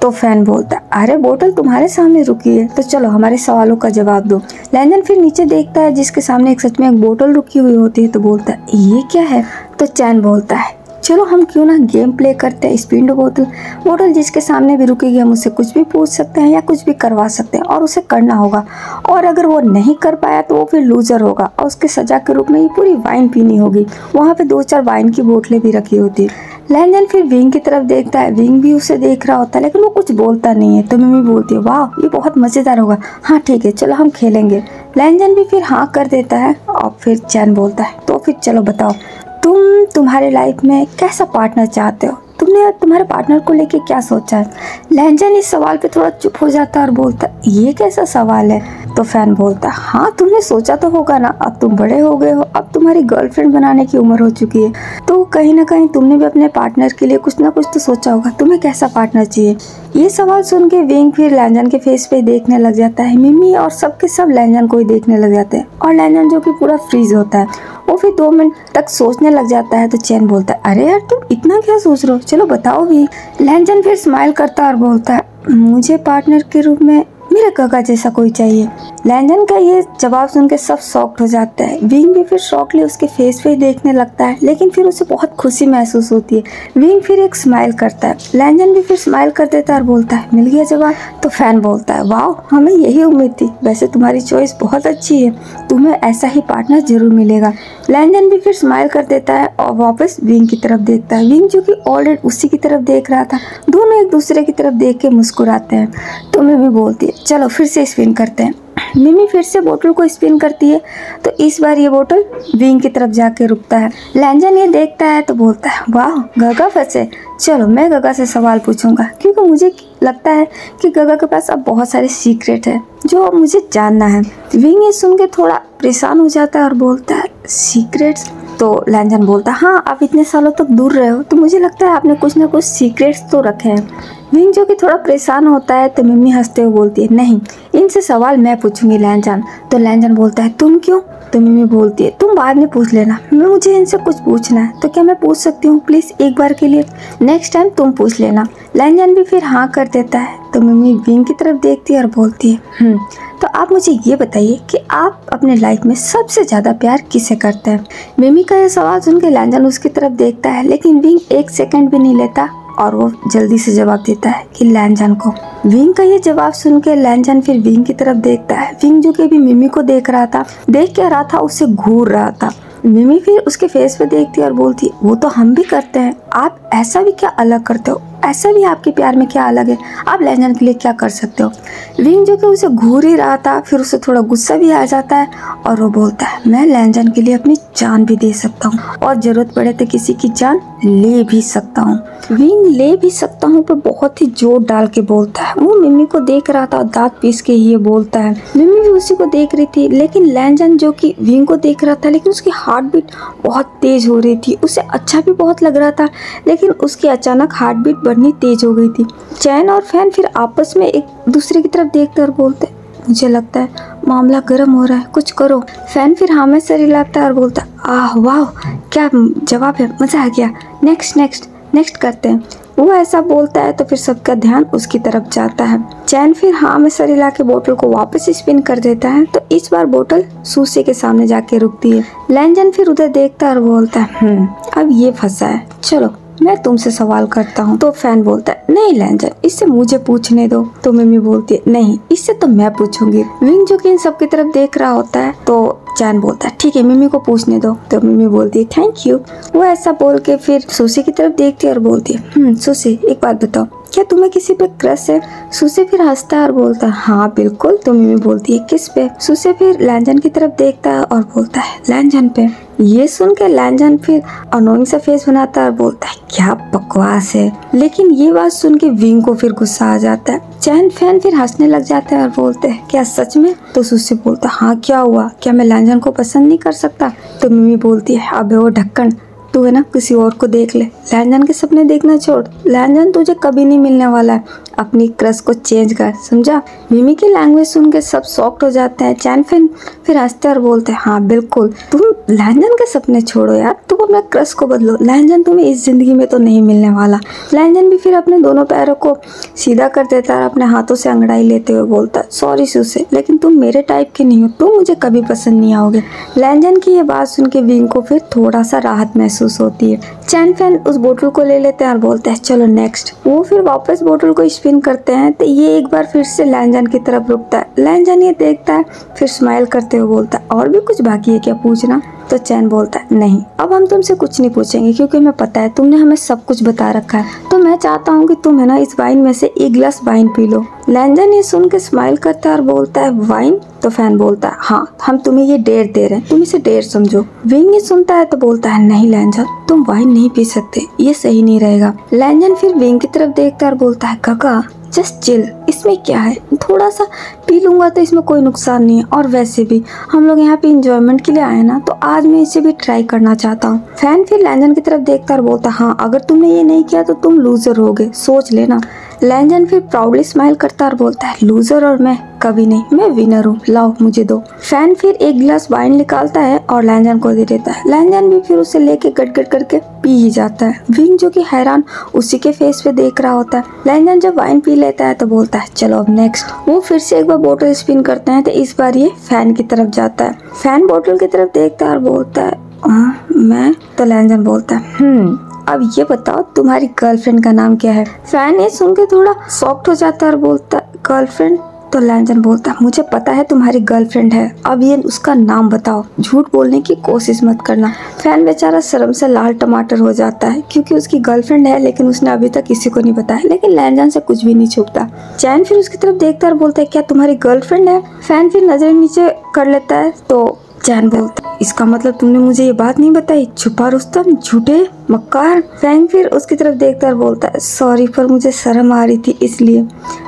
तो फैन बोलता है, अरे बोतल तुम्हारे सामने रुकी है, तो चलो हमारे सवालों का जवाब दो। लैंजन फिर नीचे देखता है जिसके सामने एक सच में एक बोतल रुकी हुई होती है तो बोलता है, ये क्या है? तो चैन बोलता है, चलो हम क्यों ना गेम प्ले करते हैं, स्पिन द बोतल। बोतल जिसके सामने भी रुकेगी हम उससे कुछ भी पूछ सकते हैं या कुछ भी करवा सकते हैं और उसे करना होगा, और अगर वो नहीं कर पाया तो वो फिर लूजर होगा और उसके सजा के रूप में ये पूरी वाइन पीनी होगी। वहाँ पे 2-4 वाइन की बोतलें भी रखी होती है। लैंजन फिर विंग की तरफ देखता है, विंग भी उसे देख रहा होता है लेकिन वो कुछ बोलता नहीं है। तो मिमी बोलती है, वाह ये बहुत मजेदार होगा, हाँ ठीक है चलो हम खेलेंगे। लैंजन भी फिर हाँ कर देता है और फिर चैन बोलता है, तो फिर चलो बताओ तुम्हारे लाइफ में कैसा पार्टनर चाहते हो? तुमने तुम्हारे पार्टनर को लेके क्या सोचा है? लैंजन इस सवाल पे थोड़ा चुप हो जाता है और बोलता है ये कैसा सवाल है? तो फैन बोलता है हाँ तुमने सोचा तो होगा ना, अब तुम बड़े हो गए हो, अब तुम्हारी गर्लफ्रेंड बनाने की उम्र हो चुकी है, तो कहीं ना कहीं तुमने भी अपने पार्टनर के लिए कुछ ना कुछ तो सोचा होगा, तुम्हें कैसा पार्टनर चाहिए? ये सवाल सुन के विंग फिर लैंजन के फेस पे देखने लग जाता है। मिमी और सबके सब लैंजन को ही देखने लग जाते हैं और लैंजन जो कि पूरा फ्रीज होता है वो फिर 2 मिनट तक सोचने लग जाता है। तो चैन बोलता है अरे यार तुम इतना क्या सोच रहे हो, चलो बताओ भी। लैंजन फिर स्माइल करता है और बोलता है मुझे पार्टनर के रूप में मेरे काका जैसा कोई चाहिए। लैंजन का ये जवाब सुन के सब शॉक्ड हो जाता है। विंग भी फिर शॉकली उसके फेस पे ही देखने लगता है, लेकिन फिर उसे बहुत खुशी महसूस होती है। विंग फिर एक स्माइल करता है, लैंजन भी फिर स्माइल कर देता है और बोलता है मिल गया जवाब। तो फैन बोलता है वाह हमें यही उम्मीद थी, वैसे तुम्हारी चॉइस बहुत अच्छी है, तुम्हें ऐसा ही पार्टनर जरूर मिलेगा। लैंजन भी फिर स्माइल कर देता है और वापस विंग की तरफ देखता है। विंग जो कि ऑलरेडी उसी की तरफ देख रहा था, दोनों एक दूसरे की तरफ देख के मुस्कुराते हैं। तो मिमी बोलती है चलो फिर से स्पिन करते हैं। मिमी फिर से बोतल को स्पिन करती है, तो इस बार ये बोतल विंग की तरफ जाके रुकता है। लैंजन ये देखता है तो बोलता है वाह गगा फंसे, चलो मैं गगा से सवाल पूछूंगा, क्योंकि मुझे लगता है कि गगा के पास अब बहुत सारे सीक्रेट है जो मुझे जानना है। विंग ये सुन के थोड़ा परेशान हो जाता है और बोलता है सीक्रेट्स? तो लैंजन बोलता है हाँ आप इतने सालों तक दूर रहे हो तो मुझे लगता है आपने कुछ ना कुछ सीक्रेट्स तो रखे हैं। विंग जो कि थोड़ा परेशान होता है तो मिमी हंसते हुए बोलती है नहीं इनसे सवाल मैं पूछूंगी लैंजन। तो लैंजन बोलता है तुम क्यों? तो मिमी बोलती है तुम बाद में पूछ लेना, मुझे इनसे कुछ पूछना है। तो क्या मैं पूछ सकती हूँ प्लीज एक बार के लिए? नेक्स्ट टाइम तुम पूछ लेना। लैंजन भी फिर हाँ कर देता है। तो मिमी विंग की तरफ देखती है और बोलती है तो आप मुझे ये बताइए कि आप अपने लाइफ में सबसे ज्यादा प्यार किसे करते हैं? मिमी का ये सवाल सुन के लैंजन उसकी तरफ देखता है, लेकिन विंग 1 सेकंड भी नहीं लेता और वो जल्दी से जवाब देता है कि लैंजन को। विंग का ये जवाब सुन के लैंजन फिर विंग की तरफ देखता है। विंग जो कि अभी मिमी को देख क्या रहा था, उससे घूर रहा था। मिमी फिर उसके फेस पे देखती है और बोलती है वो तो हम भी करते हैं, आप ऐसा भी क्या अलग करते हो, ऐसा भी आपके प्यार में क्या अलग है, आप लैंजन के लिए क्या कर सकते हो? विंग जो कि उसे घूर ही रहा था, फिर उसे थोड़ा गुस्सा भी आ जाता है और वो बोलता है मैं लैंजन के लिए अपनी जान भी दे सकता हूँ और जरूरत पड़े तो किसी की जान ले भी सकता हूँ। विंग ले भी सकता हूँ पर बहुत ही जोर डाल के बोलता है। वो मिमी को देख रहा था और दांत पीस के ये बोलता है। मिमी भी उसी को देख रही थी, लेकिन लैंजन जो कि विंग को देख रहा था, लेकिन उसकी हार्ट बीट बहुत तेज हो रही थी। उसे अच्छा भी बहुत लग रहा था, लेकिन उसकी अचानक हार्ट बीट बढ़नी तेज हो गई थी। चैन और फैन फिर आपस में एक दूसरे की तरफ देखते और बोलते मुझे लगता है मामला गर्म हो रहा है, कुछ करो। फैन फिर हाँ में सर हिलाता है और बोलता आह वाह क्या जवाब है, मजा आ गया, नेक्स्ट करते हैं। वो ऐसा बोलता है तो फिर सबका ध्यान उसकी तरफ जाता है। चैन फिर हाँ में सर हिला के बोतल को वापस स्पिन कर देता है, तो इस बार बोतल शीशे के सामने जाके रुकती है। लैंजन फिर उधर देखता है और बोलता है अब ये फंसा है, चलो मैं तुमसे सवाल करता हूँ। तो फैन बोलता है नहीं लैंजन, इससे मुझे पूछने दो। तो मिमी बोलती है नहीं, इससे तो मैं पूछूंगी। विंग जो कि इन सब की तरफ देख रहा होता है, तो चैन बोलता है ठीक है मिमी को पूछने दो। तो मिमी बोलती है थैंक यू। वो ऐसा बोल के फिर सुशी की तरफ देखती है और बोलती है सुशी एक बात बताओ, क्या तुम्हें किसी पे क्रश है? सुशी फिर हंसता है और बोलता है हाँ बिल्कुल। तो मिमी बोलती है किस पे? सुशी फिर लैंजन की तरफ देखता है और बोलता है लैंजन पे। ये सुन के लैंजन फिर अनोइंग सा फेस बनाता है और बोलता है क्या बकवास है। लेकिन ये बात सुन के विंग को फिर गुस्सा आ जाता है। चैन फैन फिर हंसने लग जाते हैं और बोलते हैं क्या सच में? तो सुशी बोलता है हाँ क्या हुआ, क्या मैं लैंजन को पसंद नहीं कर सकता? तो मिमी बोलती है अबे वो ढक्कन, तू है ना किसी और को देख ले, लैंजन के सपने देखना छोड़, लैंजन तुझे कभी नहीं मिलने वाला है, अपनी क्रश को चेंज कर, समझा? मिमी की लैंग्वेज सुन के सब शॉक्ड हो जाते हैं। चैन फैन फिर हंसते और बोलते हैं हाँ बिल्कुल, तुम लैंजन के सपने छोड़ो यार, तुम अपने क्रश को बदलो, लैंजन तुम्हें इस जिंदगी में तो नहीं मिलने वाला। लैंजन भी फिर अपने दोनों पैरों को सीधा कर देता है और अपने हाथों से अंगड़ाई लेते हुए बोलता है सॉरी सुसे, लेकिन तुम मेरे टाइप के नहीं हो, तुम मुझे कभी पसंद नहीं आओगे। लैंजन की ये बात सुन के विंग को फिर थोड़ा सा राहत महसूस होती है। चैन फैन उस बोतल को ले लेते हैं और बोलते हैं चलो नेक्स्ट। वो फिर वापस बोतल को स्पिन करते हैं, तो ये एक बार फिर से लैंजन की तरफ रुकता है। लैंजन ये देखता है, फिर स्माइल करते हुए बोलता है और भी कुछ बाकी है क्या पूछना? तो चैन बोलता है नहीं, अब हम तुमसे कुछ नहीं पूछेंगे क्योंकि हमें पता है तुमने हमें सब कुछ बता रखा है। तो मैं चाहता हूँ कि तुम है ना इस वाइन में से एक गिलास वाइन पी लो। लैंजन ये सुन के स्माइल करता है और बोलता है वाइन? तो फैन बोलता है हाँ, हम तुम्हें ये डेयर दे रहे हैं, तुम इसे डेयर समझो। विंग ये सुनता है तो बोलता है नहीं लैंजन, तुम वाइन नहीं पी सकते, ये सही नहीं रहेगा। लैंजन फिर विंग की तरफ देखता है और बोलता है काका जस्ट चिल, इसमें क्या है, थोड़ा सा पी लूंगा तो इसमें कोई नुकसान नहीं है, और वैसे भी हम लोग यहाँ पे इंजॉयमेंट के लिए आए ना, तो आज मैं इसे भी ट्राई करना चाहता हूँ। फैन फिर लैंजन की तरफ देखता और बोलता हाँ, अगर तुमने ये नहीं किया तो तुम लूजर होगे, सोच लेना। लैंजन फिर प्राउडली स्माइल करता और बोलता है लूजर और मैं कभी नहीं, मैं विनर हूँ, लाओ मुझे दो। फैन फिर एक गिलास वाइन निकालता है और लैंजन को दे देता है। लैंजन भी फिर उसे लेके गट करके पी ही जाता है। विंग जो कि हैरान उसी के फेस पे देख रहा होता है। लैंजन जब वाइन पी लेता है तो बोलता है चलो अब नेक्स्ट। वो फिर से एक बार बोतल स्पिन करते हैं तो इस बार ये फैन की तरफ जाता है। फैन बोतल की तरफ देखता है और बोलता है मैं? तो लैंजन बोलता है अब ये बताओ तुम्हारी गर्लफ्रेंड का नाम क्या है? फैन ये सुन के थोड़ा शॉक्ड हो जाता है और बोलता है गर्लफ्रेंड? तो लैंजन बोलता है मुझे पता है तुम्हारी गर्लफ्रेंड है, अब ये उसका नाम बताओ, झूठ बोलने की कोशिश मत करना। फैन बेचारा शर्म से लाल टमाटर हो जाता है क्योंकि उसकी गर्लफ्रेंड है लेकिन उसने अभी तक किसी को नहीं बताया, लेकिन लैंजन से कुछ भी नहीं छुपता। चैन फिर उसकी तरफ देखता है और बोलता है क्या तुम्हारी गर्लफ्रेंड है? फैन फिर नजर नीचे कर लेता है तो चैन बोलता है इसका मतलब तुमने मुझे ये बात नहीं बताई, छुपा रुस्तम, झूठे मक्कार। फैंग फिर उसकी तरफ देखता और बोलता है सॉरी पर मुझे शर्म आ रही थी इसलिए।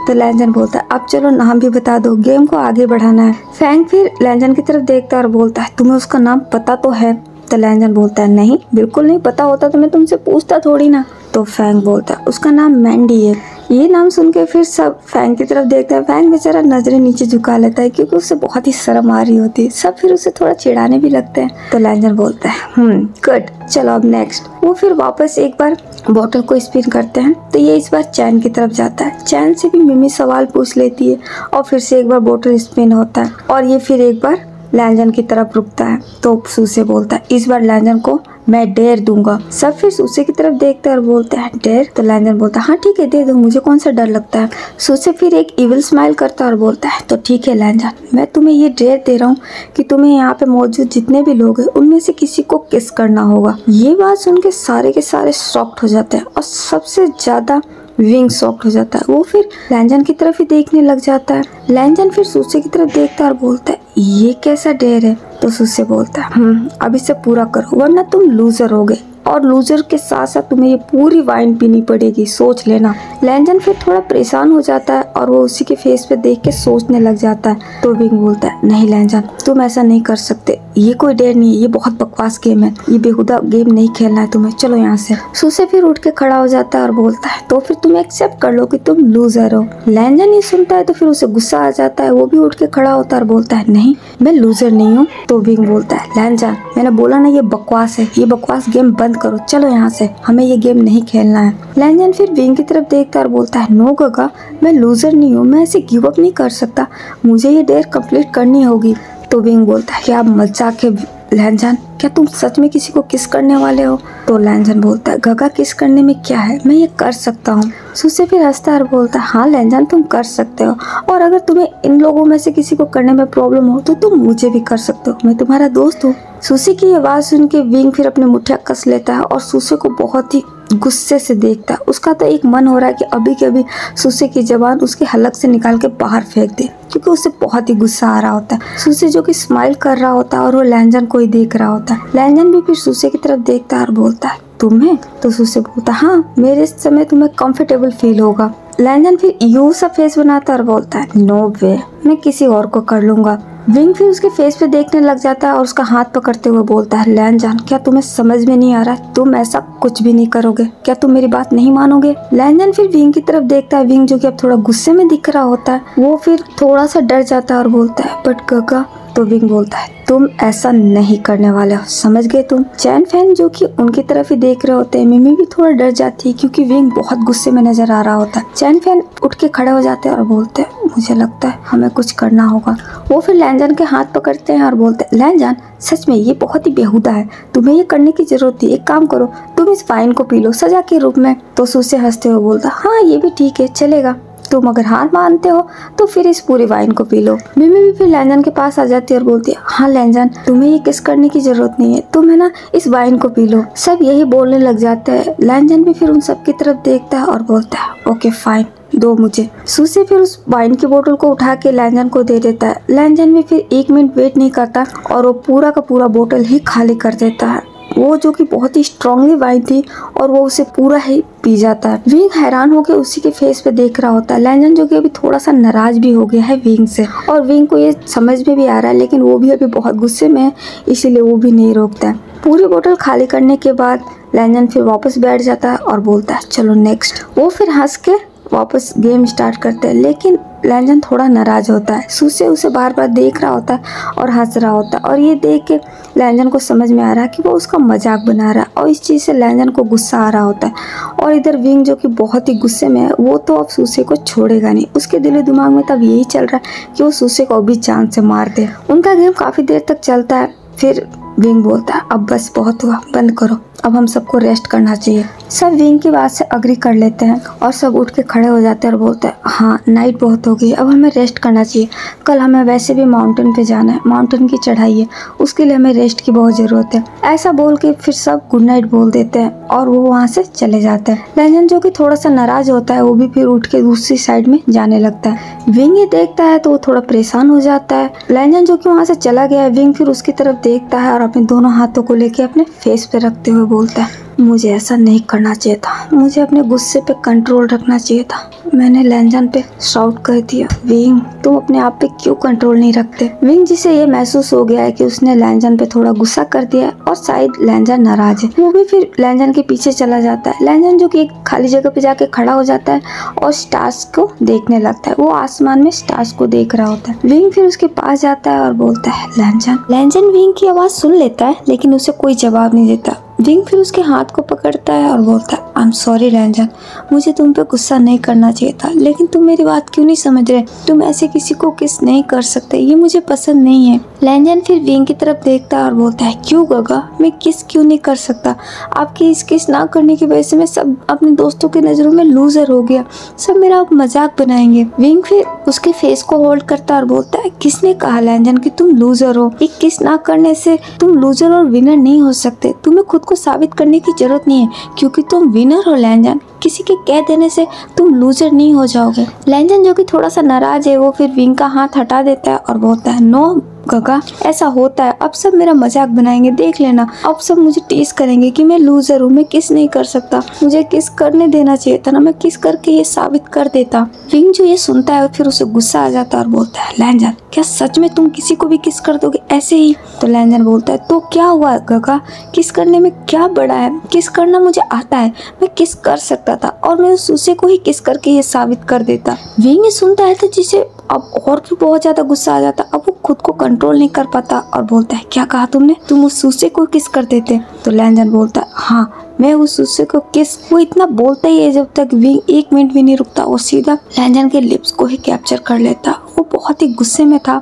तो लैंजन बोलता है अब चलो नाम भी बता दो, गेम को आगे बढ़ाना है। फैंग फिर लैंजन की तरफ देखता और बोलता है तुम्हें उसका नाम पता तो है? तो लैंजन बोलता है नहीं, बिल्कुल नहीं, पता होता तो मैं तुमसे पूछता थोड़ी ना। तो फैंग बोलता है उसका नाम मैंडी है। ये नाम सुन के फिर सब फैंग की तरफ देखता है। फैंग बेचारा नजरें नीचे झुका लेता है क्योंकि उसे बहुत ही शर्म आ रही होती है। सब फिर उसे थोड़ा चिढ़ाने भी लगते हैं। तो लैंजन बोलता है गुड, चलो अब नेक्स्ट। वो फिर वापस एक बार बोतल को स्पिन करते हैं तो ये इस बार चैन की तरफ जाता है। चैन से भी मिमी सवाल पूछ लेती है और फिर से एक बार बोतल स्पिन होता है और ये फिर एक बार लैंजन की तरफ रुकता है। तो सूसे बोलता है इस बार लैंजन को मैं डेयर दूंगा। सब फिर सूसे की तरफ देखते हैं और बोलते हैं डेयर? तो लैंजन बोलता है हाँ ठीक है दे दो, मुझे कौन सा डर लगता है। सूसे फिर एक इविल स्माइल करता है और बोलता है तो ठीक है लैंजन, मैं तुम्हें ये डेयर दे रहा हूँ कि तुम्हें यहाँ पे मौजूद जितने भी लोग हैं उनमें से किसी को किस करना होगा। ये बात सुन के सारे शॉक्ड हो जाते हैं और सबसे ज्यादा विंग शॉक्ड हो जाता है। वो फिर लैंजन की तरफ ही देखने लग जाता है। लैंजन फिर सूसे की तरफ देखता है और बोलता है ये कैसा डेयर है? तो सूसे बोलता है अब इसे पूरा करो वरना तुम लूजर होगे, और लूजर के साथ साथ तुम्हें ये पूरी वाइन पीनी पड़ेगी, सोच लेना। लैंजन फिर थोड़ा परेशान हो जाता है और वो उसी के फेस पे देख के सोचने लग जाता है। तो विंग बोलता है नहीं लैंजन, तुम ऐसा नहीं कर सकते, ये कोई डेयर नहीं है, ये बहुत बकवास गेम है, ये बेहुदा गेम नहीं खेलना है तुम्हें, चलो यहाँ से। सूसे फिर उठ के खड़ा हो जाता है और बोलता है तो फिर तुम एक्सेप्ट कर लो कि तुम लूजर हो। लैंजन ये सुनता है तो फिर उसे गुस्सा आ जाता है। वो भी उठ के खड़ा होता है और बोलता है नहीं, मैं लूजर नहीं हूँ। तो विंग बोलता है लैंजन, मैंने बोला ना ये बकवास है, ये बकवास गेम बंद करो, चलो यहाँ से, हमें ये गेम नहीं खेलना है। लैंजन फिर विंग की तरफ देखता और बोलता है नो गगा, मैं लूजर नहीं हूँ, मैं ऐसे गिव अप नहीं कर सकता, मुझे ये डेयर कंप्लीट करनी होगी। तो विंग बोलता है क्या मजाक है लैंजन, क्या तुम सच में किसी को किस करने वाले हो? तो लैंजन बोलता है गगा किस करने में क्या है, मैं ये कर सकता हूँ। सूसे फिर हंसता और बोलता है हाँ लैंजन तुम कर सकते हो, और अगर तुम्हें इन लोगों में से किसी को करने में प्रॉब्लम हो तो तुम मुझे भी कर सकते हो, मैं तुम्हारा दोस्त हूँ। सूसे की आवाज सुन के विंग फिर अपने मुठिया कस लेता है और सूसे को बहुत ही गुस्से से देखता है। उसका तो एक मन हो रहा है कि अभी के अभी सूसे की जबान उसके हलक से निकाल के बाहर फेंक दे, क्योंकि उसे बहुत ही गुस्सा आ रहा होता है। सूसे जो कि स्माइल कर रहा होता है और वो लैंजन को ही देख रहा होता है। लैंजन भी फिर सूसे की तरफ देखता है और बोलता है तुम्हें? तो सूसे बोलता है हाँ, मेरे समय तुम्हें कंफर्टेबल फील होगा। लैंजन फिर यूं सा फेस बनाता है और बोलता है नो वे, मैं किसी और को कर लूंगा। विंग फिर उसके फेस पे देखने लग जाता है और उसका हाथ पकड़ते हुए बोलता है लैंजन, क्या तुम्हें समझ में नहीं आ रहा, तुम ऐसा कुछ भी नहीं करोगे, क्या तुम मेरी बात नहीं मानोगे? लैंजन फिर विंग की तरफ देखता है। विंग जो कि अब थोड़ा गुस्से में दिख रहा होता है, वो फिर थोड़ा सा डर जाता है और बोलता है बट गगा। तो विंग बोलता है तुम ऐसा नहीं करने वाले हो, समझ गए तुम? चैन फैन जो कि उनकी तरफ ही देख रहे होते हैं, मिमी भी थोड़ा डर जाती है क्योंकि विंग बहुत गुस्से में नजर आ रहा होता है। चैन फैन उठ के खड़े हो जाते हैं और बोलते हैं मुझे लगता है हमें कुछ करना होगा। वो फिर लैंजन के हाथ पकड़ते हैं और बोलते हैं लैंजन सच में ये बहुत ही बेहुदा है, तुम्हें ये करने की जरूरत थी, एक काम करो तुम इस वाइन को पी लो सजा के रूप में। तो सूसे हंसते हुए बोलता हाँ ये भी ठीक है, चलेगा। तुम अगर हार मानते हो तो फिर इस पूरी वाइन को पी लो। मिमी भी फिर लैंजन के पास आ जाती है और बोलती है, हाँ लैंजन, तुम्हें ये किस करने की जरूरत नहीं है, तुम है ना इस वाइन को पी लो। सब यही बोलने लग जाते हैं। लैंजन भी फिर उन सब की तरफ देखता है और बोलता है, ओके फाइन, दो मुझे। सूसे फिर उस वाइन की बोतल को उठा के लैंजन को दे देता है। लैंजन भी फिर 1 मिनट वेट नहीं करता और वो पूरा का पूरा बोतल ही खाली कर देता है। वो जो कि बहुत ही स्ट्रांगली वाइन थी और वो उसे पूरा ही पी जाता है। विंग हैरान होकर उसी के फेस पे देख रहा होता है। लैंजन जो कि अभी थोड़ा सा नाराज भी हो गया है विंग से, और विंग को ये समझ में भी आ रहा है, लेकिन वो भी अभी बहुत गुस्से में है, इसीलिए वो भी नहीं रोकता है। पूरी बोतल खाली करने के बाद लैंजन फिर वापस बैठ जाता है और बोलता है, चलो नेक्स्ट। वो फिर हंस के वापस गेम स्टार्ट करते हैं, लेकिन लैंजन थोड़ा नाराज होता है। सूसे उसे बार बार देख रहा होता है और हंस रहा होता है, और ये देख के लैंजन को समझ में आ रहा है कि वो उसका मजाक बना रहा है, और इस चीज़ से लैंजन को गुस्सा आ रहा होता है। और इधर विंग जो कि बहुत ही गुस्से में है, वो तो अब सूसे को छोड़ेगा नहीं। उसके दिलो दिमाग में तब यही चल रहा है कि वो सूसे को अभी जान से मार दे। उनका गेम काफ़ी देर तक चलता है। फिर विंग बोलता है, अब बस बहुत हुआ, बंद करो, अब हम सबको रेस्ट करना चाहिए। सब विंग की बात से अग्री कर लेते हैं और सब उठ के खड़े हो जाते हैं और बोलते हैं, हाँ नाइट बहुत हो गई, अब हमें रेस्ट करना चाहिए। कल हमें वैसे भी माउंटेन पे जाना है, माउंटेन की चढ़ाई है, उसके लिए हमें रेस्ट की बहुत ज़रूरत है। ऐसा बोल के फिर सब गुड नाइट बोल देते हैं और वो वहाँ से चले जाते हैं। लैंजन जो कि थोड़ा सा नाराज होता है, वो भी फिर उठ के दूसरी साइड में जाने लगता है। विंग ये देखता है तो वो थोड़ा परेशान हो जाता है। लैंजन जो कि वहाँ से चला गया है, विंग फिर उसकी तरफ देखता है और अपने दोनों हाथों को लेके अपने फेस पे रखते हुए बोलता है, मुझे ऐसा नहीं करना चाहिए था, मुझे अपने गुस्से पे कंट्रोल रखना चाहिए था। मैंने लैंजन पे शाउट कर दिया। विंग, तुम अपने आप पे क्यों कंट्रोल नहीं रखते? विंग जिसे ये महसूस हो गया है कि उसने लैंजन पे थोड़ा गुस्सा कर दिया है और शायद लैंजन नाराज है, वो भी फिर लैंजन के पीछे चला जाता है। लैंजन जो कि एक खाली जगह पे जाके खड़ा हो जाता है और स्टार्स को देखने लगता है। वो आसमान में स्टार्स को देख रहा होता है। विंग फिर उसके पास जाता है और बोलता है, लैंजन। लैंजन विंग की आवाज़ सुन लेता है, लेकिन उसे कोई जवाब नहीं देता। विंग फिर उसके हाथ को पकड़ता है और बोलता है, आई एम सॉरी लैंजन, मुझे तुम पे गुस्सा नहीं करना चाहिए था, लेकिन तुम मेरी बात क्यों नहीं समझ रहे? तुम ऐसे किसी को किस नहीं कर सकते, ये मुझे पसंद नहीं है। लैंजन फिर विंग की तरफ देखता है और बोलता है, क्यों गगा, मैं किस क्यों नहीं कर सकता? आपकी इस किस ना करने की वजह से मैं सब अपने दोस्तों की नज़रों में लूजर हो गया, सब मेरा अब मजाक बनाएंगे। विंग फिर उसके फेस को होल्ड करता है और बोलता है, किसने कहा लैंजन कि तुम लूजर हो? एक किस ना करने से तुम लूजर और विनर नहीं हो सकते। तुम्हें खुद को साबित करने की जरूरत नहीं है, क्योंकि तुम विनर हो लैंजन। किसी के कह देने से तुम लूजर नहीं हो जाओगे। लैंजन जो कि थोड़ा सा नाराज है, वो फिर विंग का हाथ हटा देता है और बोलता है, नो गगा, ऐसा होता है, अब सब मेरा मजाक बनाएंगे, देख लेना, अब सब मुझे टीज करेंगे कि मैं लूजर हूँ, मैं किस नहीं कर सकता, मुझे किस करने देना चाहिए था ना, मैं किस करके ये साबित कर देता। विंग जो ये सुनता है फिर उसे गुस्सा आ जाता है और बोलता है, लैंजन, क्या सच में तुम किसी को भी किस कर दोगे ऐसे ही? तो लैंजन बोलता है, तो क्या हुआ गगा, किस करने में क्या बड़ा है? किस करना मुझे आता है, मैं किस कर सकता था और मैं उस सूसे को ही किस करके ये साबित कर देता। विंग ये सुनता है तो जिसे अब और भी बहुत ज्यादा गुस्सा आ जाता। अब वो खुद को कंट्रोल नहीं कर पाता और बोलता है, क्या कहा तुमने? तुम उस सूसे को किस कर देते? तो लैंजन बोलता है, हाँ मैं उस सूसे को किस। वो इतना बोलता ही है जब तक विंग 1 मिनट भी नहीं रुकता, वो सीधा लैंजन के लिप्स को ही कैप्चर कर लेता। वो बहुत ही गुस्से में था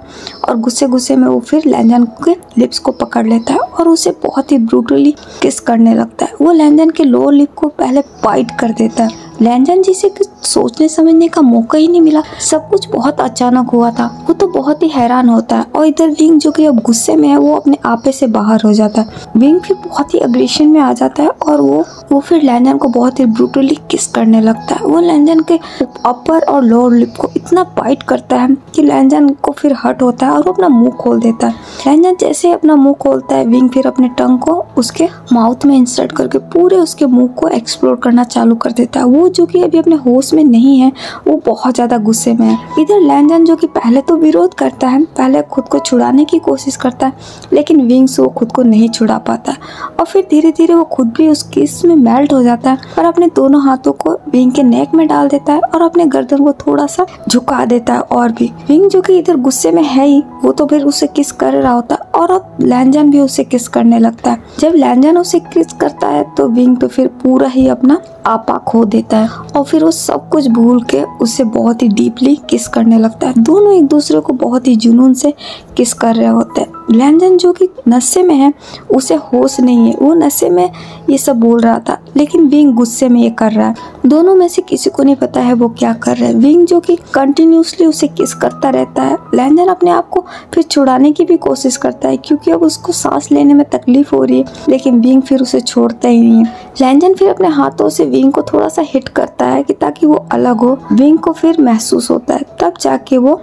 और गुस्से में वो फिर लैंजन के लिप्स को पकड़ लेता है और उसे बहुत ही ब्रूटली किस करने लगता है। वो लैंजन के लोअर लिप को पहले बाइट कर देता है। लैंजन जिसे कुछ सोचने समझने का मौका ही नहीं मिला, सब कुछ बहुत अचानक हुआ था। वो तो बहुत ही हैरान होता है और इधर विंग जो कि अब गुस्से में है, वो अपने आपे से बाहर हो जाता है। विंग फिर बहुत ही अग्रेशन में आ जाता है और वो फिर लैंजन को बहुत ही ब्रूटली किस करने लगता है। वो लैंजन के अपर और लोअर लिप को इतना बाइट करता है कि लैंजन को फिर हर्ट होता है और वो अपना मुंह खोल देता है। लैंजन जैसे ही अपना मुंह खोलता है, विंग फिर अपने टंग को उसके माउथ में इंसर्ट करके पूरे उसके मुंह को एक्सप्लोर करना चालू कर देता है। वो जो कि अभी अपने होश में नहीं है, वो बहुत ज्यादा गुस्से में है। इधर लैंजन जो कि पहले तो विरोध करता है, पहले खुद को छुड़ाने की कोशिश करता है, लेकिन विंग से वो खुद को नहीं छुड़ा पाता और फिर धीरे धीरे वो खुद भी उस किस में मेल्ट हो जाता है और अपने दोनों हाथों को विंग के नेक में डाल देता है और अपने गर्दन को थोड़ा सा झुका देता है। और भी विंग जो कि इधर गुस्से में है ही, वो तो फिर उसे किस कर रहा होता है और अब लैंजन भी उसे किस करने लगता है। जब लैंजन उसे किस करता है तो विंग तो फिर पूरा ही अपना आपा खो देता है और फिर वो सब कुछ भूल के उससे बहुत ही डीपली किस करने लगता है। दोनों एक दूसरे को बहुत ही जुनून से किस कर रहे होते हैं। लैंजन जो कि नशे में है उसे होश नहीं है, वो नशे में ये सब बोल रहा था, लेकिन विंग गुस्से में ये कर रहा है। दोनों में से किसी को नहीं पता है वो क्या कर रहा है। विंग जो कि कंटिन्यूसली उसे किस करता रहता है। लैंजन अपने आप को फिर छुड़ाने की भी कोशिश करता है क्योंकि अब उसको सांस लेने में तकलीफ हो रही है, लेकिन विंग फिर उसे छोड़ता ही नहीं है। लैंजन फिर अपने हाथों से विंग को थोड़ा सा हिट करता है कि ताकि वो अलग हो। विंग को फिर महसूस होता है, तब जाके वो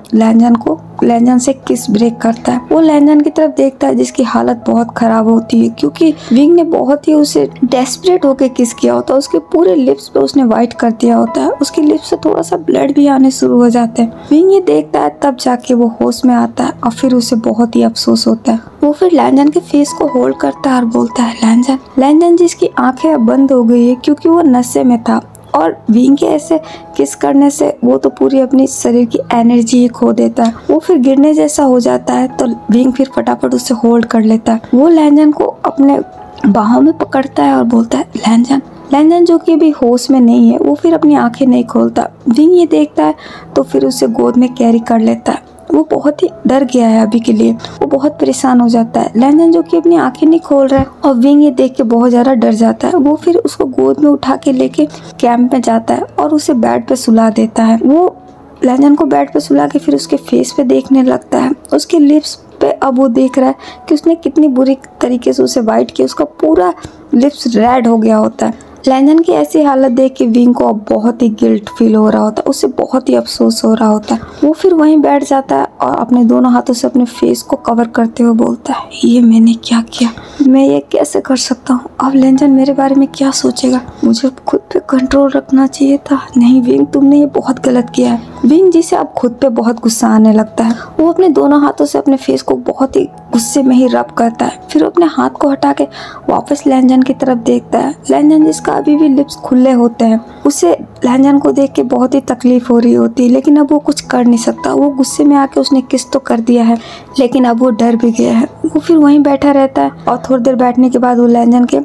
लैंजन से किस ब्रेक करता है। वो लैंजन की तरफ देखता है जिसकी हालत बहुत खराब होती है क्योंकि विंग ने बहुत ही उसे डेस्परेट होकर किस किया होता है। उसके पूरे लिप्स पे उसने वाइट कर दिया होता है, उसके लिप्स से थोड़ा सा ब्लड भी आने शुरू हो जाते हैं। विंग ये देखता है, तब जाके वो होश में आता है और फिर उसे बहुत ही अफसोस होता है। वो फिर लैंजन के फेस को होल्ड करता है और बोलता है लैंजन जिसकी आंखें अब बंद हो गई है क्योंकि वो नशे में था, और विंग के ऐसे किस करने से वो तो पूरी अपनी शरीर की एनर्जी ही खो देता है। वो फिर गिरने जैसा हो जाता है, तो विंग फिर फटाफट उसे होल्ड कर लेता है। वो लैंजन को अपने बाहों में पकड़ता है और बोलता है लैंजन जो कि अभी होश में नहीं है, वो फिर अपनी आंखें नहीं खोलता। विंग ये देखता है तो फिर उसे गोद में कैरी कर लेता है। वो बहुत ही डर गया है अभी के लिए, वो बहुत परेशान हो जाता है। लैंजन जो कि अपनी आंखें नहीं खोल रहा है और विंग ये देख के बहुत ज़्यादा डर जाता है। वो फिर उसको गोद में उठा के लेके कैंप में जाता है और उसे बेड पे सुला देता है। वो लैंजन को बेड पे सुला के फिर उसके फेस पे देखने लगता है। उसके लिप्स पे अब वो देख रहा है कि उसने कितनी बुरी तरीके से उसे वाइट किया, उसका पूरा लिप्स रेड हो गया होता है। लैंजन की ऐसी हालत देख के विंग को अब बहुत ही गिल्ट फील हो रहा होता है, उसे बहुत ही अफसोस हो रहा होता है। वो फिर वहीं बैठ जाता है और अपने दोनों हाथों से अपने फेस को कवर करते हुए बोलता है, ये मैंने क्या किया, मैं ये कैसे कर सकता हूँ। अब लैंजन मेरे बारे में क्या सोचेगा, मुझे खुद पे कंट्रोल रखना चाहिए था। नहीं विंग, तुमने ये बहुत गलत किया है। विंग जिसे अब खुद पे बहुत गुस्सा आने लगता है। वो अपने दोनों हाथों से अपने फेस को बहुत ही गुस्से में ही रब करता है, फिर अपने हाथ को हटा के वापस लैंजन की तरफ देखता है। लैंजन जिसका अभी भी लिप्स खुले होते हैं, उसे लैंजन को देख के बहुत ही तकलीफ हो रही होती है, लेकिन अब वो कुछ कर नहीं सकता। वो गुस्से में आके उसने किस तो कर दिया है, लेकिन अब वो डर भी गया है। वो फिर वहीं बैठा रहता है और थोड़ी देर बैठने के बाद वो लैंजन के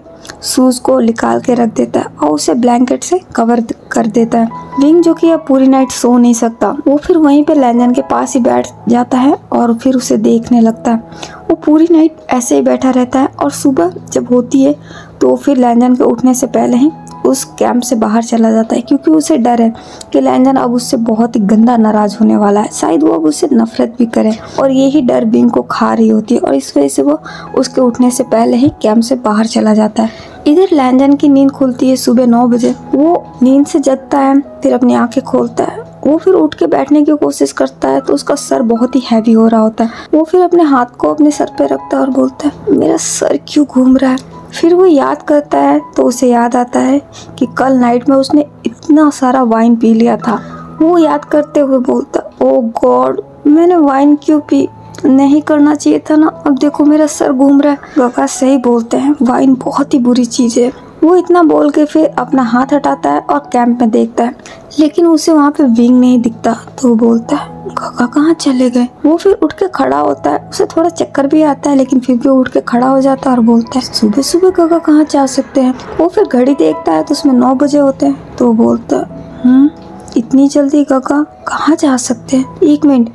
शूज को निकाल के रख देता है और उसे ब्लैंकेट से कवर कर देता है। विंग जो कि अब पूरी नाइट सो नहीं सकता, वो फिर वहीं पे लैंजन के पास ही बैठ जाता है और फिर उसे देखने लगता है। वो पूरी नाइट ऐसे ही बैठा रहता है और सुबह जब होती है तो फिर लैंजन के उठने से पहले ही उस कैंप से बाहर चला जाता है क्योंकि उसे डर है कि लैंजन अब उससे बहुत ही गंदा नाराज होने वाला है। शायद वो अब उससे नफरत भी करे और यही डर विंग को खा रही होती है और इस वजह से वो उसके उठने से पहले ही कैंप से बाहर चला जाता है। इधर लैंजन की नींद खुलती है सुबह 9 बजे। वो नींद से जगता है, फिर अपनी आंखें खोलता है। वो फिर उठ के बैठने की कोशिश करता है तो उसका सर बहुत ही हैवी हो रहा होता है। वो फिर अपने हाथ को अपने सर पे रखता है और बोलता है, मेरा सर क्यों घूम रहा है। फिर वो याद करता है तो उसे याद आता है कि कल नाइट में उसने इतना सारा वाइन पी लिया था। वो याद करते हुए बोलता, ओ गॉड, मैंने वाइन क्यों पी, नहीं करना चाहिए था ना। अब देखो मेरा सर घूम रहा है। गगा सही बोलते हैं, वाइन बहुत ही बुरी चीज है। वो इतना बोल के फिर अपना हाथ हटाता है और कैंप में देखता है, लेकिन उसे वहाँ पे विंग नहीं दिखता। तो वो बोलता है, गगा कहाँ चले गए। वो फिर उठ के खड़ा होता है, उसे थोड़ा चक्कर भी आता है, लेकिन फिर भी उठ के खड़ा हो जाता है और बोलता है, सुबह सुबह गगा कहाँ जा सकते हैं। वो फिर घड़ी देखता है तो उसमें 9 बजे होते हैं। तो वो बोलता है, इतनी जल्दी गगा कहाँ जा सकते हैं। 1 मिनट,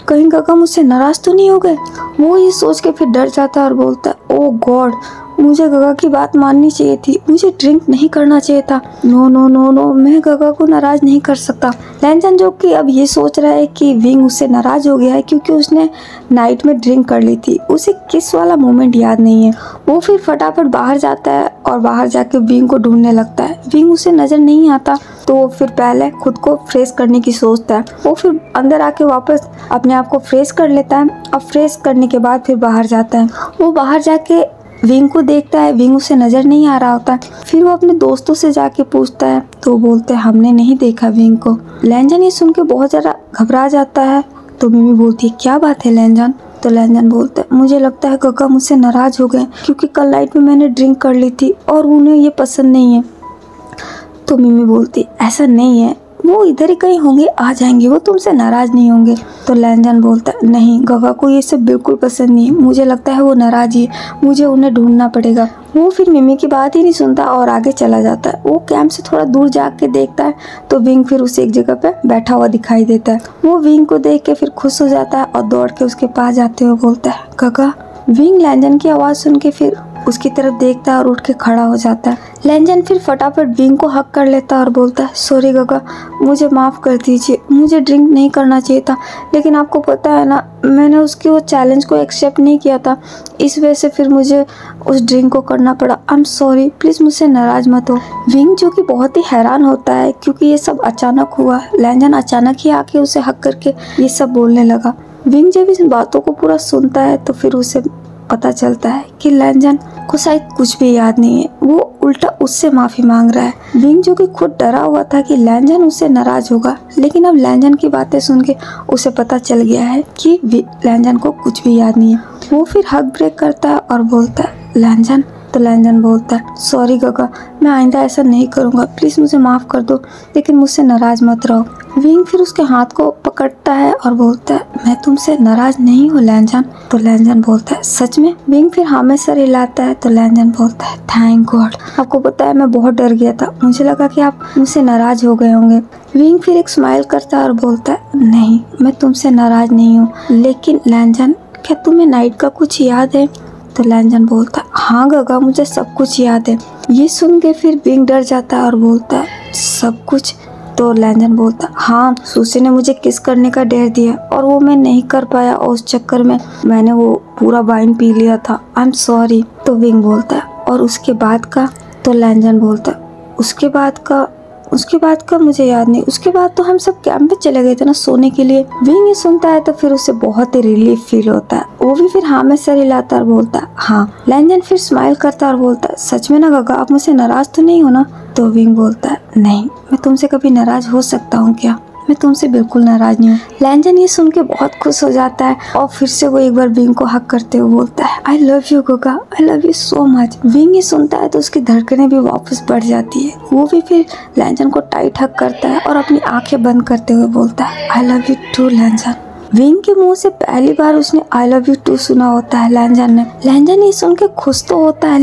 कहीं गगा मुझसे नाराज तो नहीं हो गए। वो ये सोच के फिर डर जाता है और बोलता है, ओ गॉड, मुझे गगा की बात माननी चाहिए थी, मुझे ड्रिंक नहीं करना चाहिए था। नो नो नो नो, मैं गगा को नाराज नहीं कर सकता। लैंजन जो कि अब ये सोच रहा है कि विंग उससे नाराज हो गया है क्योंकि उसने नाइट में ड्रिंक कर ली थी। उसे किस वाला मोमेंट याद नहीं है। वो फिर फटाफट बाहर जाता है और बाहर जाके विंग को ढूंढने लगता है। विंग उसे नजर नहीं आता तो वो फिर पहले खुद को फ्रेश करने की सोचता है। वो फिर अंदर आके वापस अपने आप को फ्रेश कर लेता है और फ्रेश करने के बाद फिर बाहर जाता है। वो बाहर जाके विंग को देखता है, विंग उसे नजर नहीं आ रहा होता। फिर वो अपने दोस्तों से जाके पूछता है तो वो बोलते हैं, हमने नहीं देखा विंग को। लैंजन ये सुन के बहुत ज़्यादा घबरा जाता है। तो मिमी बोलती है, क्या बात है लैंजन। तो लैंजन बोलता है, मुझे लगता है गगा मुझसे नाराज हो गए क्योंकि कल नाइट में मैंने ड्रिंक कर ली थी और उन्हें ये पसंद नहीं है। तो मिमी बोलती, ऐसा नहीं है, वो इधर ही कहीं होंगे, आ जाएंगे, वो तुमसे नाराज नहीं होंगे। तो लैंजन बोलता है, नहीं, गगा को ये सब बिल्कुल पसंद नहीं है, मुझे लगता है वो नाराज ही है, मुझे उन्हें ढूंढना पड़ेगा। वो फिर मिमी की बात ही नहीं सुनता और आगे चला जाता है। वो कैंप से थोड़ा दूर जाके देखता है तो विंग फिर उसे एक जगह पे बैठा हुआ दिखाई देता है। वो विंग को देख के फिर खुश हो जाता है और दौड़ के उसके पास जाते हुए बोलता है, गगा विंग लैंजन की आवाज़ सुन के फिर उसकी तरफ देखता है और उठ के खड़ा हो जाता है। लैंजन फिर फटाफट विंग को हक कर लेता है और बोलता है, सॉरी गगा, मुझे माफ़ कर दीजिए, मुझे ड्रिंक नहीं करना चाहिए था, लेकिन आपको पता है ना, मैंने उसकी वो चैलेंज को एक्सेप्ट नहीं किया था, इस वजह से फिर मुझे उस ड्रिंक को करना पड़ा। आई एम सॉरी, प्लीज़ मुझसे नाराज़ मत हो। विंग जो कि बहुत ही हैरान होता है क्योंकि ये सब अचानक हुआ। लैंजन अचानक ही आके उसे हक करके ये सब बोलने लगा। विंग जब इस बातों को पूरा सुनता है तो फिर उसे पता चलता है कि लैंजन को शायद कुछ भी याद नहीं है, वो उल्टा उससे माफ़ी मांग रहा है। विंग जो कि खुद डरा हुआ था कि लैंजन उससे नाराज़ होगा, लेकिन अब लैंजन की बातें सुन के उसे पता चल गया है कि लैंजन को कुछ भी याद नहीं है। वो फिर हक ब्रेक करता है और बोलता है, लैंजन। तो लैंजन बोलता है, सॉरी गगा, मैं आइंदा ऐसा नहीं करूँगा, प्लीज़ मुझे माफ़ कर दो, लेकिन मुझसे नाराज़ मत रहो। विंग फिर उसके हाथ को पकड़ता है और बोलता है, मैं तुमसे नाराज़ नहीं हूँ लैंजन। तो लैंजन बोलता है, सच में? विंग फिर हाँ में सर हिलाता है। तो लैंजन बोलता है, थैंक गॉड, आपको पता है मैं बहुत डर गया था, मुझे लगा कि आप मुझसे नाराज़ हो गए होंगे। विंग फिर एक स्माइल करता है और बोलता है, नहीं, मैं तुमसे नाराज़ नहीं हूँ, लेकिन लैंजन, क्या तुम्हें नाइट का कुछ याद है? तो लैंजन बोलता है, हाँ गगा, मुझे सब कुछ याद है। ये सुन के फिर विंग डर जाता है और बोलता है, सब कुछ? तो लैंजन बोलता है, हाँ, सुसी ने मुझे किस करने का डेयर दिया और वो मैं नहीं कर पाया और उस चक्कर में मैंने वो पूरा वाइन पी लिया था, आई एम सॉरी। तो विंग बोलता है, और उसके बाद का? तो लैंजन बोलता है, उसके बाद का मुझे याद नहीं, उसके बाद तो हम सब कैंप पे चले गए थे ना सोने के लिए। विंग ये सुनता है तो फिर उसे बहुत ही रिलीफ फील होता है। वो भी फिर हाँ में सर हिलाता और बोलता है, हाँ। लैंजन फिर स्माइल करता और बोलता है, सच में ना गगा, आप मुझसे नाराज तो नहीं हो ना? तो विंग बोलता है, नहीं, मैं तुमसे कभी नाराज हो सकता हूँ क्या? मैं तुमसे बिल्कुल नाराज नहीं हूँ। लैंजन ये सुन के बहुत खुश हो जाता है और फिर से वो एक बार विंग को हक करते हुए बोलता है, आई लव यू गगा, आई love you so much. Wing ये सुनता है तो उसकी धड़कनें भी वापस बढ़ जाती है। वो भी फिर लैंजन को टाइट हक करता है और अपनी आंखें बंद करते हुए बोलता है, आई लव यू टू लैंजन। विंग के मुंह से पहली बार उसने आई लव यू टू सुना होता है लैंजन ने। लैंजन ये सुन के खुश तो होता है,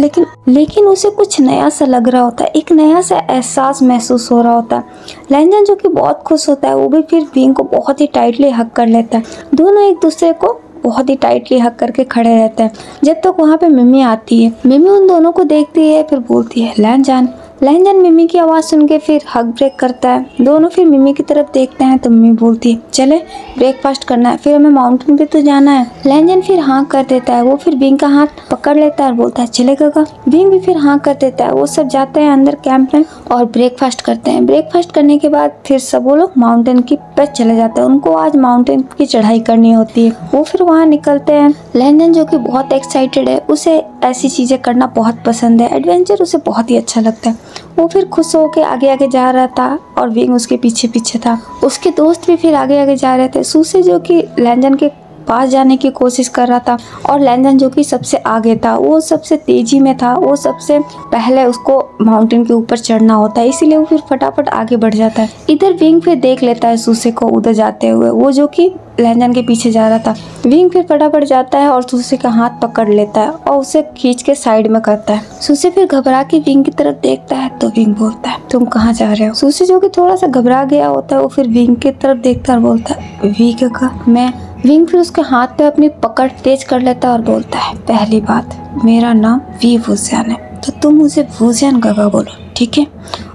लेकिन उसे कुछ नया सा लग रहा होता है, एक नया सा एहसास महसूस हो रहा होता है। लैंजन जो कि बहुत खुश होता है, वो भी फिर विंग को बहुत ही टाइटली हक कर लेता है। दोनों एक दूसरे को बहुत ही टाइटली हक करके खड़े रहते हैं जब तक वहाँ पे मिमी आती है। मिमी उन दोनों को देखती है, फिर बोलती है, लैंजन। लैंजन मिमी की आवाज़ सुन के फिर हक ब्रेक करता है। दोनों फिर मिमी की तरफ देखते हैं तो मिमी बोलती है, चले ब्रेकफास्ट करना है, फिर हमें माउंटेन पे तो जाना है। लैंजन फिर हाँ कर देता है। वो फिर विंग का हाथ पकड़ लेता है और बोलता है, चले गगा। विंग भी फिर हाँ कर देता है। वो सब जाते हैं अंदर कैंप में और ब्रेकफास्ट करते हैं। ब्रेकफास्ट करने के बाद फिर सब वो लोग माउंटेन की पे चले जाते हैं। उनको आज माउंटेन की चढ़ाई करनी होती है। वो फिर वहाँ निकलते हैं। लैंजन जो कि बहुत एक्साइटेड है, उसे ऐसी चीज़ें करना बहुत पसंद है, एडवेंचर उसे बहुत ही अच्छा लगता है। वो फिर खुश होकर आगे आगे जा रहा था और विंग उसके पीछे पीछे था। उसके दोस्त भी फिर आगे आगे जा रहे थे। सुसे जो कि लैंजन के पास जाने की कोशिश कर रहा था और लैंजन जो कि सबसे आगे था, वो सबसे तेजी में था, वो सबसे पहले उसको माउंटेन के ऊपर चढ़ना होता है, इसीलिए वो फिर फटाफट आगे बढ़ जाता है। इधर विंग फिर देख लेता है सुसे को उधर जाते हुए, वो जो कि लैंजन के पीछे जा रहा था। विंग फिर फटाफट जाता है और सुसे का हाथ पकड़ लेता है और उसे खींच के साइड में करता है। सुसे फिर घबरा के विंग की तरफ देखता है तो विंग बोलता है, तुम कहाँ जा रहे हो? सुसे जो कि थोड़ा सा घबरा गया होता है, वो फिर विंग की तरफ देखता है और बोलता है, विंग का मैं। विंग फिर उसके हाथ पे अपनी पकड़ तेज कर लेता है और बोलता है, पहली बात, मेरा नाम वी वुजियान है, तो तुम मुझे वुजियान गगा बोलो, ठीक है?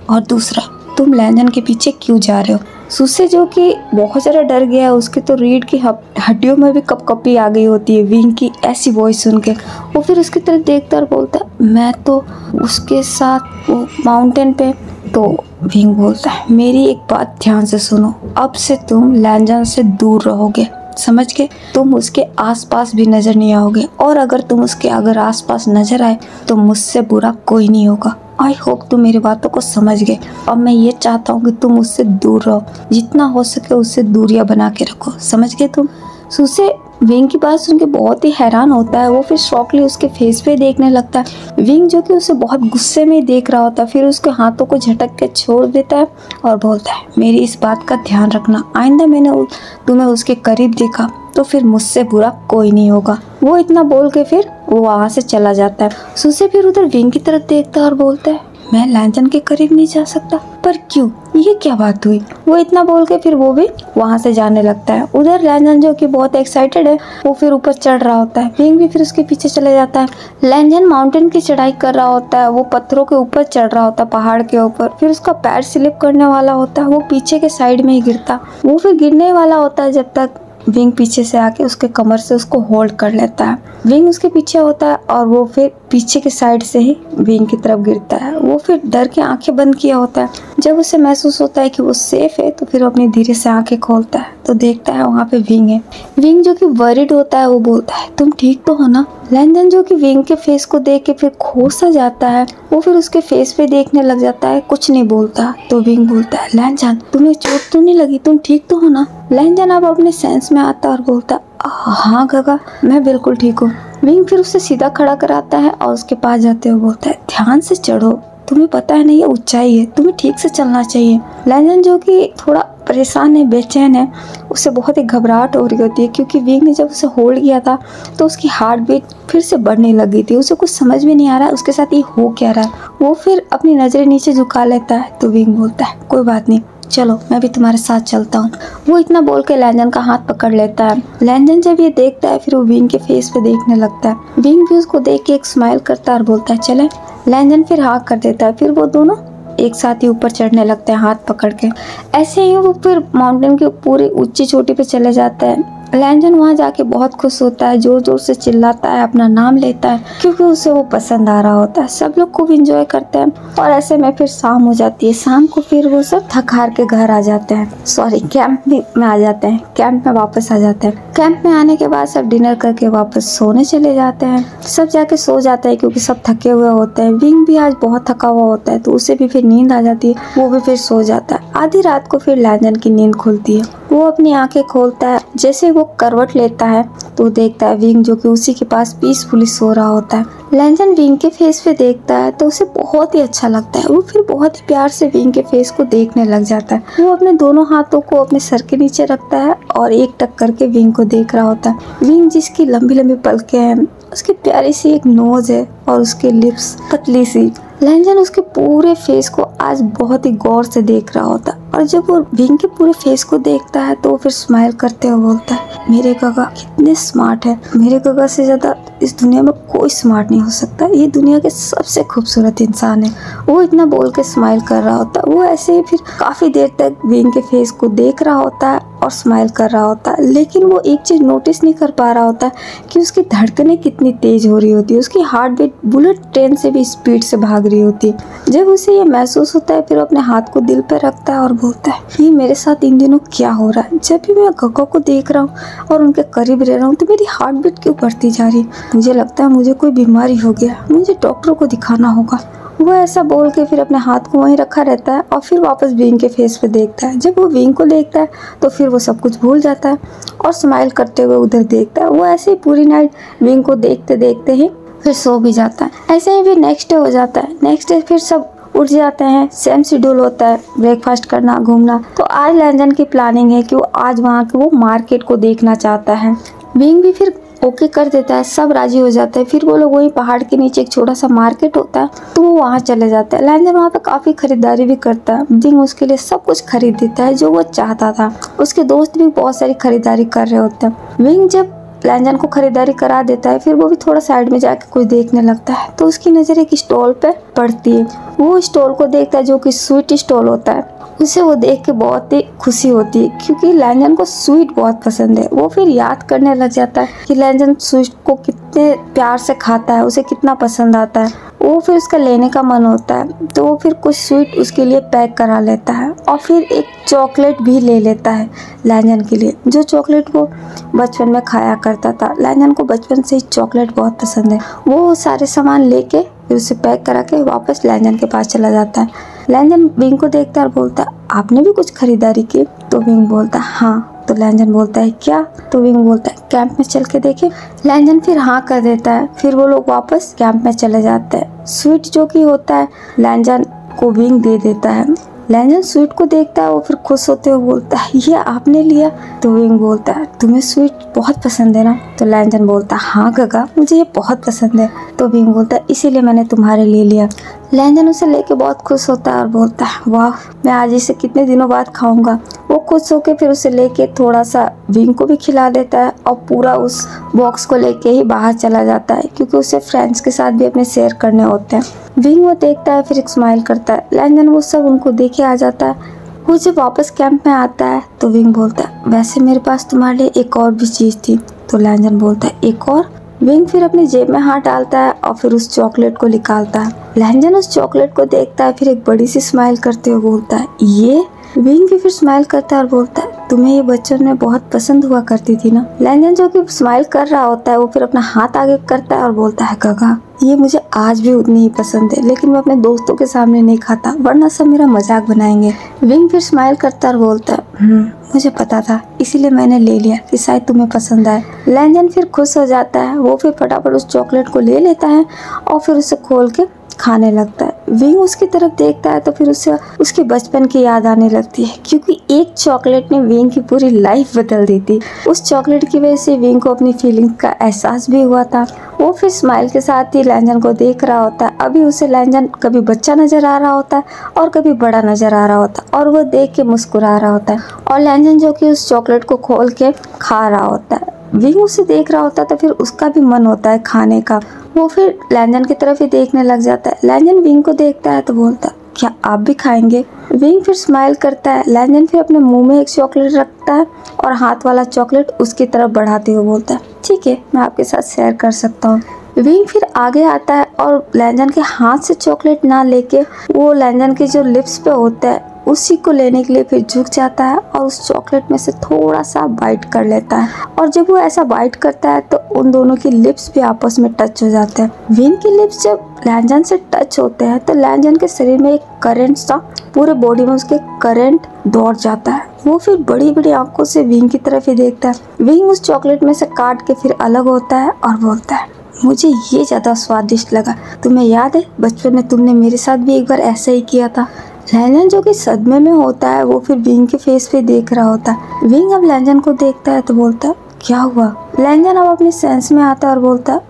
और दूसरा, तुम लैंजन के पीछे क्यों जा रहे हो? सुसे जो कि बहुत ज़्यादा डर गया है, उसके तो रीढ़ की हड्डियों में भी कपकपी आ गई होती है विंग की ऐसी वॉइस सुन के। वो फिर उसकी तरफ देखता और बोलता है, मैं तो उसके साथ वो माउंटेन पे। तो विंग बोलता है, मेरी एक बात ध्यान से सुनो, अब से तुम लैंजन से दूर रहोगे, समझ के? तुम उसके आसपास भी नजर नहीं आओगे और अगर तुम उसके आसपास नजर आए तो मुझसे बुरा कोई नहीं होगा। आई होप तुम मेरी बातों को समझ गए और मैं ये चाहता हूँ कि तुम उससे दूर रहो, जितना हो सके उससे दूरियां बना के रखो, समझ गए तुम? सुसे विंग की बात सुन के बहुत ही हैरान होता है। वो फिर शॉकली उसके फेस पे देखने लगता है। विंग जो कि उसे बहुत गुस्से में देख रहा होता है, फिर उसके हाथों को झटक के छोड़ देता है और बोलता है, मेरी इस बात का ध्यान रखना, आइंदा मैंने तुम्हें उसके करीब देखा तो फिर मुझसे बुरा कोई नहीं होगा। वो इतना बोल के फिर वो वहाँ से चला जाता है। सुसे फिर उधर विंग की तरफ देखता है और बोलता है, मैं लैंजन के करीब नहीं जा सकता, पर क्यों, ये क्या बात हुई? वो इतना बोल के फिर वो भी वहाँ से जाने लगता है। उधर लैंजन जो कि बहुत एक्साइटेड है वो फिर ऊपर चढ़ रहा होता है। विंग भी फिर उसके पीछे चले जाता है। लैंजन माउंटेन की चढ़ाई कर रहा होता है, वो पत्थरों के ऊपर चढ़ रहा होता है, पहाड़ के ऊपर। फिर उसका पैर स्लिप करने वाला होता है, वो पीछे के साइड में ही गिरता। वो फिर गिरने वाला होता है जब तक विंग पीछे से आके उसके कमर से उसको होल्ड कर लेता है। विंग उसके पीछे होता है और वो फिर पीछे के साइड से ही विंग की तरफ गिरता है। वो फिर डर के आंखें बंद किया होता है। जब उसे महसूस होता है कि वो सेफ है तो फिर वो अपनी धीरे से आंखें खोलता है तो देखता है वहाँ पे विंग है। विंग जो कि वरिड होता है वो बोलता है, तुम ठीक तो हो ना? लैंजन जो कि विंग के फेस को देख के फिर खो सा जाता है। वो फिर उसके फेस पे देखने लग जाता है, कुछ नहीं बोलता। तो विंग बोलता है, लैंजन तुम्हें चोट तो नहीं लगी, तुम ठीक तो हो ना? लैंजन अब अपने सेंस में आता है और बोलता है, हाँ गगा, मैं बिल्कुल ठीक हूँ। विंग फिर उसे सीधा खड़ा कराता है और उसके पास जाते हुए बोलता है, ध्यान से चढ़ो, तुम्हें पता है ना ये ऊंचाई है, तुम्हें ठीक से चलना चाहिए। लैंजन जो कि थोड़ा परेशान है, बेचैन है, उसे बहुत ही घबराहट हो रही होती है क्योंकि विंग ने जब उसे होल्ड किया था तो उसकी हार्ट बीट फिर से बढ़ने लगी थी। उसे कुछ समझ में नहीं आ रहा है उसके साथ ये हो क्या रहा है। वो फिर अपनी नजरें नीचे झुका लेता है तो विंग बोलता है, कोई बात नहीं, चलो मैं भी तुम्हारे साथ चलता हूँ। वो इतना बोल के लैंजन का हाथ पकड़ लेता है। लैंजन जब ये देखता है फिर वो विंग के फेस पे देखने लगता है। विंग भी उसको देख के एक स्माइल करता है और बोलता है, चले। लैंजन फिर हाँ कर देता है। फिर वो दोनों एक साथ ही ऊपर चढ़ने लगते हैं हाथ पकड़ के। ऐसे ही वो फिर माउंटेन के पूरे ऊंची चोटी पे चले जाता है। लैंजन वहाँ जाके बहुत खुश होता है, जोर जोर से चिल्लाता है, अपना नाम लेता है क्योंकि उसे वो पसंद आ रहा होता है। सब लोग खूब इंजॉय करते हैं और ऐसे में फिर शाम हो जाती है। शाम को फिर वो सब थक हार के घर आ जाते हैं, सॉरी कैंप में आ जाते हैं, कैंप में वापस आ जाते हैं। कैंप में आने के बाद सब डिनर करके वापस सोने चले जाते हैं। सब जाके सो जाते हैं क्योंकि सब थके हुए होते हैं। विंग भी आज बहुत थका हुआ होता है तो उसे भी फिर नींद आ जाती है, वो भी फिर सो जाता है। आधी रात को फिर लैंजन की नींद खुलती है। वो अपनी आंखें खोलता है, जैसे वो करवट लेता है तो देखता है विंग जो कि उसी के पास पीसफुली सो रहा होता है। लैंजन विंग के फेस पे देखता है तो उसे बहुत ही अच्छा लगता है। वो फिर बहुत ही प्यार से विंग के फेस को देखने लग जाता है। वो अपने दोनों हाथों को अपने सर के नीचे रखता है और एक टक करके विंग को देख रहा होता है। विंग जिसकी लंबी लंबी पलकें हैं, उसकी प्यारी सी एक नोज है और उसके लिप्स पतली सी। लैंजन उसके पूरे फेस को आज बहुत ही गौर से देख रहा होता है और जब वो विंग के पूरे फेस को देखता है तो वो फिर स्माइल करते हुए बोलता है, मेरे गगा कितने स्मार्ट है, मेरे गगा से ज्यादा इस दुनिया में कोई स्मार्ट नहीं हो सकता, ये दुनिया के सबसे खूबसूरत इंसान है। वो इतना बोल के स्माइल कर रहा होता है। वो ऐसे ही फिर काफी देर तक विंग के फेस को देख रहा होता है और स्माइल कर रहा होता है, लेकिन वो एक चीज नोटिस नहीं कर पा रहा होता कि उसकी धड़कनें कितनी तेज हो रही होती है। उसकी हार्ट बीट बुलेट ट्रेन से भी स्पीड से भाग रही होती है। जब उसे ये महसूस होता है फिर अपने हाथ को दिल पे रखता है और बोलता है, ये मेरे साथ इन दिनों क्या हो रहा है? जब भी मैं गगा को देख रहा हूँ और उनके करीब रह रहा हूँ तो मेरी हार्ट बीट क्यों बढ़ती जा रही है? मुझे लगता है मुझे कोई बीमारी हो गया, मुझे डॉक्टर को दिखाना होगा। वो ऐसा बोल के फिर अपने हाथ को वहीं रखा रहता है और फिर वापस विंग के फेस पे देखता है। जब वो विंग को देखता है तो फिर वो सब कुछ भूल जाता है और स्माइल करते हुए उधर देखता है। वो ऐसे ही पूरी नाइट विंग को देखते देखते ही फिर सो भी जाता है। ऐसे ही फिर नेक्स्ट डे हो जाता है। नेक्स्ट डे फिर सब उठ जाते हैं, सेम शेड्यूल होता है, ब्रेकफास्ट करना, घूमना। तो आज लैंजन की प्लानिंग है कि वो आज वहाँ के वो मार्केट को देखना चाहता है। विंग भी फिर ओके कर देता है, सब राजी हो जाते हैं। फिर वो लोग वही पहाड़ के नीचे एक छोटा सा मार्केट होता है तो वो वहाँ चले जाते हैं। लैंजन वहाँ पे काफी खरीदारी भी करता है। विंग उसके लिए सब कुछ खरीद देता है जो वो चाहता था। उसके दोस्त भी बहुत सारी खरीदारी कर रहे होते हैं। विंग जब लैंजन को खरीदारी करा देता है फिर वो भी थोड़ा साइड में जाके कुछ देखने लगता है तो उसकी नजर एक स्टॉल पे पड़ती है। वो स्टॉल को देखता है जो कि स्वीट स्टॉल होता है। उसे वो देख के बहुत ही खुशी होती है क्योंकि लैंजन को स्वीट बहुत पसंद है। वो फिर याद करने लग जाता है कि लैंजन स्वीट को कितने प्यार से खाता है, उसे कितना पसंद आता है। वो फिर उसका लेने का मन होता है तो वो फिर कुछ स्वीट उसके लिए पैक करा लेता है और फिर एक चॉकलेट भी ले लेता है लैंजन के लिए, जो चॉकलेट वो बचपन में खाया करता था। लैंजन को बचपन से ही चॉकलेट बहुत पसंद है। वो सारे सामान लेके फिर उसे पैक करा के वापस लैंजन के पास चला जाता है। लैंजन विंग को देखता है और बोलता है, आपने भी कुछ खरीदारी की? तो विंग बोलता है हाँ। तो लैंजन बोलता है क्या? तो विंग बोलता है कैंप में चल के देखे। लैंजन फिर हाँ कर देता है। फिर वो लोग वापस कैंप में चले जाते हैं। स्वीट जो कि होता है लैंजन को विंग दे देता है। लैंजन स्वीट को देखता है, वो फिर खुश होते हुए बोलता है ये आपने लिया? तो विंग बोलता है तुम्हें स्वीट बहुत पसंद है ना? तो लैंजन बोलता है हाँ गगा मुझे ये बहुत पसंद है। तो विंग बोलता है इसीलिए मैंने तुम्हारे लिए लिया। लैंजन उसे लेके बहुत खुश होता है और बोलता है वाह, मैं आज इसे कितने दिनों बाद खाऊंगा। वो खुश होके फिर उसे लेके थोड़ा सा विंग को भी खिला देता है और पूरा उस बॉक्स को लेके ही बाहर चला जाता है, क्योंकि उसे फ्रेंड्स के साथ भी अपने शेयर करने होते हैं। विंग वो देखता है, फिर एक स्माइल करता है। लैंजन वो सब उनको देखे आ जाता है। वो जब वापस कैंप में आता है तो विंग बोलता है वैसे मेरे पास तुम्हारे लिए एक और भी चीज थी। तो लैंजन बोलता है एक और? विंग फिर अपनी जेब में हाथ डालता है और फिर उस चॉकलेट को निकालता है। लैंजन उस चॉकलेट को देखता है, फिर एक बड़ी सी स्माइल करते हुए बोलता है ये? विंग भी फिर स्माइल करता है और बोलता है तुम्हें ये बचपन में बहुत पसंद हुआ करती थी ना। लैंजन जो कि स्माइल कर रहा होता है वो फिर अपना हाथ आगे करता है और बोलता है गगा, ये मुझे आज भी उतनी ही पसंद है, लेकिन मैं अपने दोस्तों के सामने नहीं खाता वरना सब मेरा मजाक बनाएंगे। विंग फिर स्माइल करता है और बोलता है मुझे पता था, इसीलिए मैंने ले लिया कि शायद तुम्हें पसंद आए। लैंजन फिर खुश हो जाता है। वो फिर फटाफट उस चॉकलेट को ले लेता है और फिर उसे खोल के खाने लगता है। विंग उसकी तरफ देखता है तो फिर उसे उसके बचपन की याद आने लगती है, क्योंकि एक चॉकलेट ने विंग की पूरी लाइफ बदल दी थी। उस चॉकलेट की वजह से विंग को अपनी फीलिंग्स का एहसास भी हुआ था। वो फिर स्माइल के साथ ही लैंजन को देख रहा होता है। अभी उसे लैंजन कभी बच्चा नजर आ रहा होता है और कभी बड़ा नजर आ रहा होता है, और वो देख के मुस्कुरा रहा होता है। और लैंजन जो कि उस चॉकलेट को खोल के खा रहा होता है। विंग उसे देख रहा होता है तो फिर उसका भी मन होता है खाने का। वो फिर लैंजन की तरफ ही देखने लग जाता है। लैंजन विंग को देखता है तो बोलता है क्या आप भी खाएंगे? विंग फिर स्माइल करता है। लैंजन फिर अपने मुंह में एक चॉकलेट रखता है और हाथ वाला चॉकलेट उसकी तरफ बढ़ाते हुए बोलता है ठीक है, मैं आपके साथ शेयर कर सकता हूँ। विंग फिर आगे आता है और लैंजन के हाथ से चॉकलेट ना लेके वो लैंजन के जो लिप्स पे होता है उसी को लेने के लिए फिर झुक जाता है और उस चॉकलेट में से थोड़ा सा बाइट कर लेता है। और जब वो ऐसा बाइट करता है तो उन दोनों की लिप्स भी आपस में टच हो जाते हैं। विंग की लिप्स जब लैंजन से टच होते हैं तो लैंजन के शरीर में एक करंट सा, पूरे बॉडी में उसके करंट दौड़ जाता है। वो फिर बड़ी बड़ी आंखों से विंग की तरफ ही देखता है। विंग उस चॉकलेट में से काट के फिर अलग होता है और बोलता है मुझे ये ज्यादा स्वादिष्ट लगा। तुम्हें याद है बचपन में तुमने मेरे साथ भी एक बार ऐसा ही किया था। लैंजन जो कि सदमे में होता है वो फिर विंग के फेस पे देख रहा होता है। विंग अब लैंजन को देखता है तो बोलता है क्या हुआ? लैंजन अब अपने सेंस में आता है और बोलता है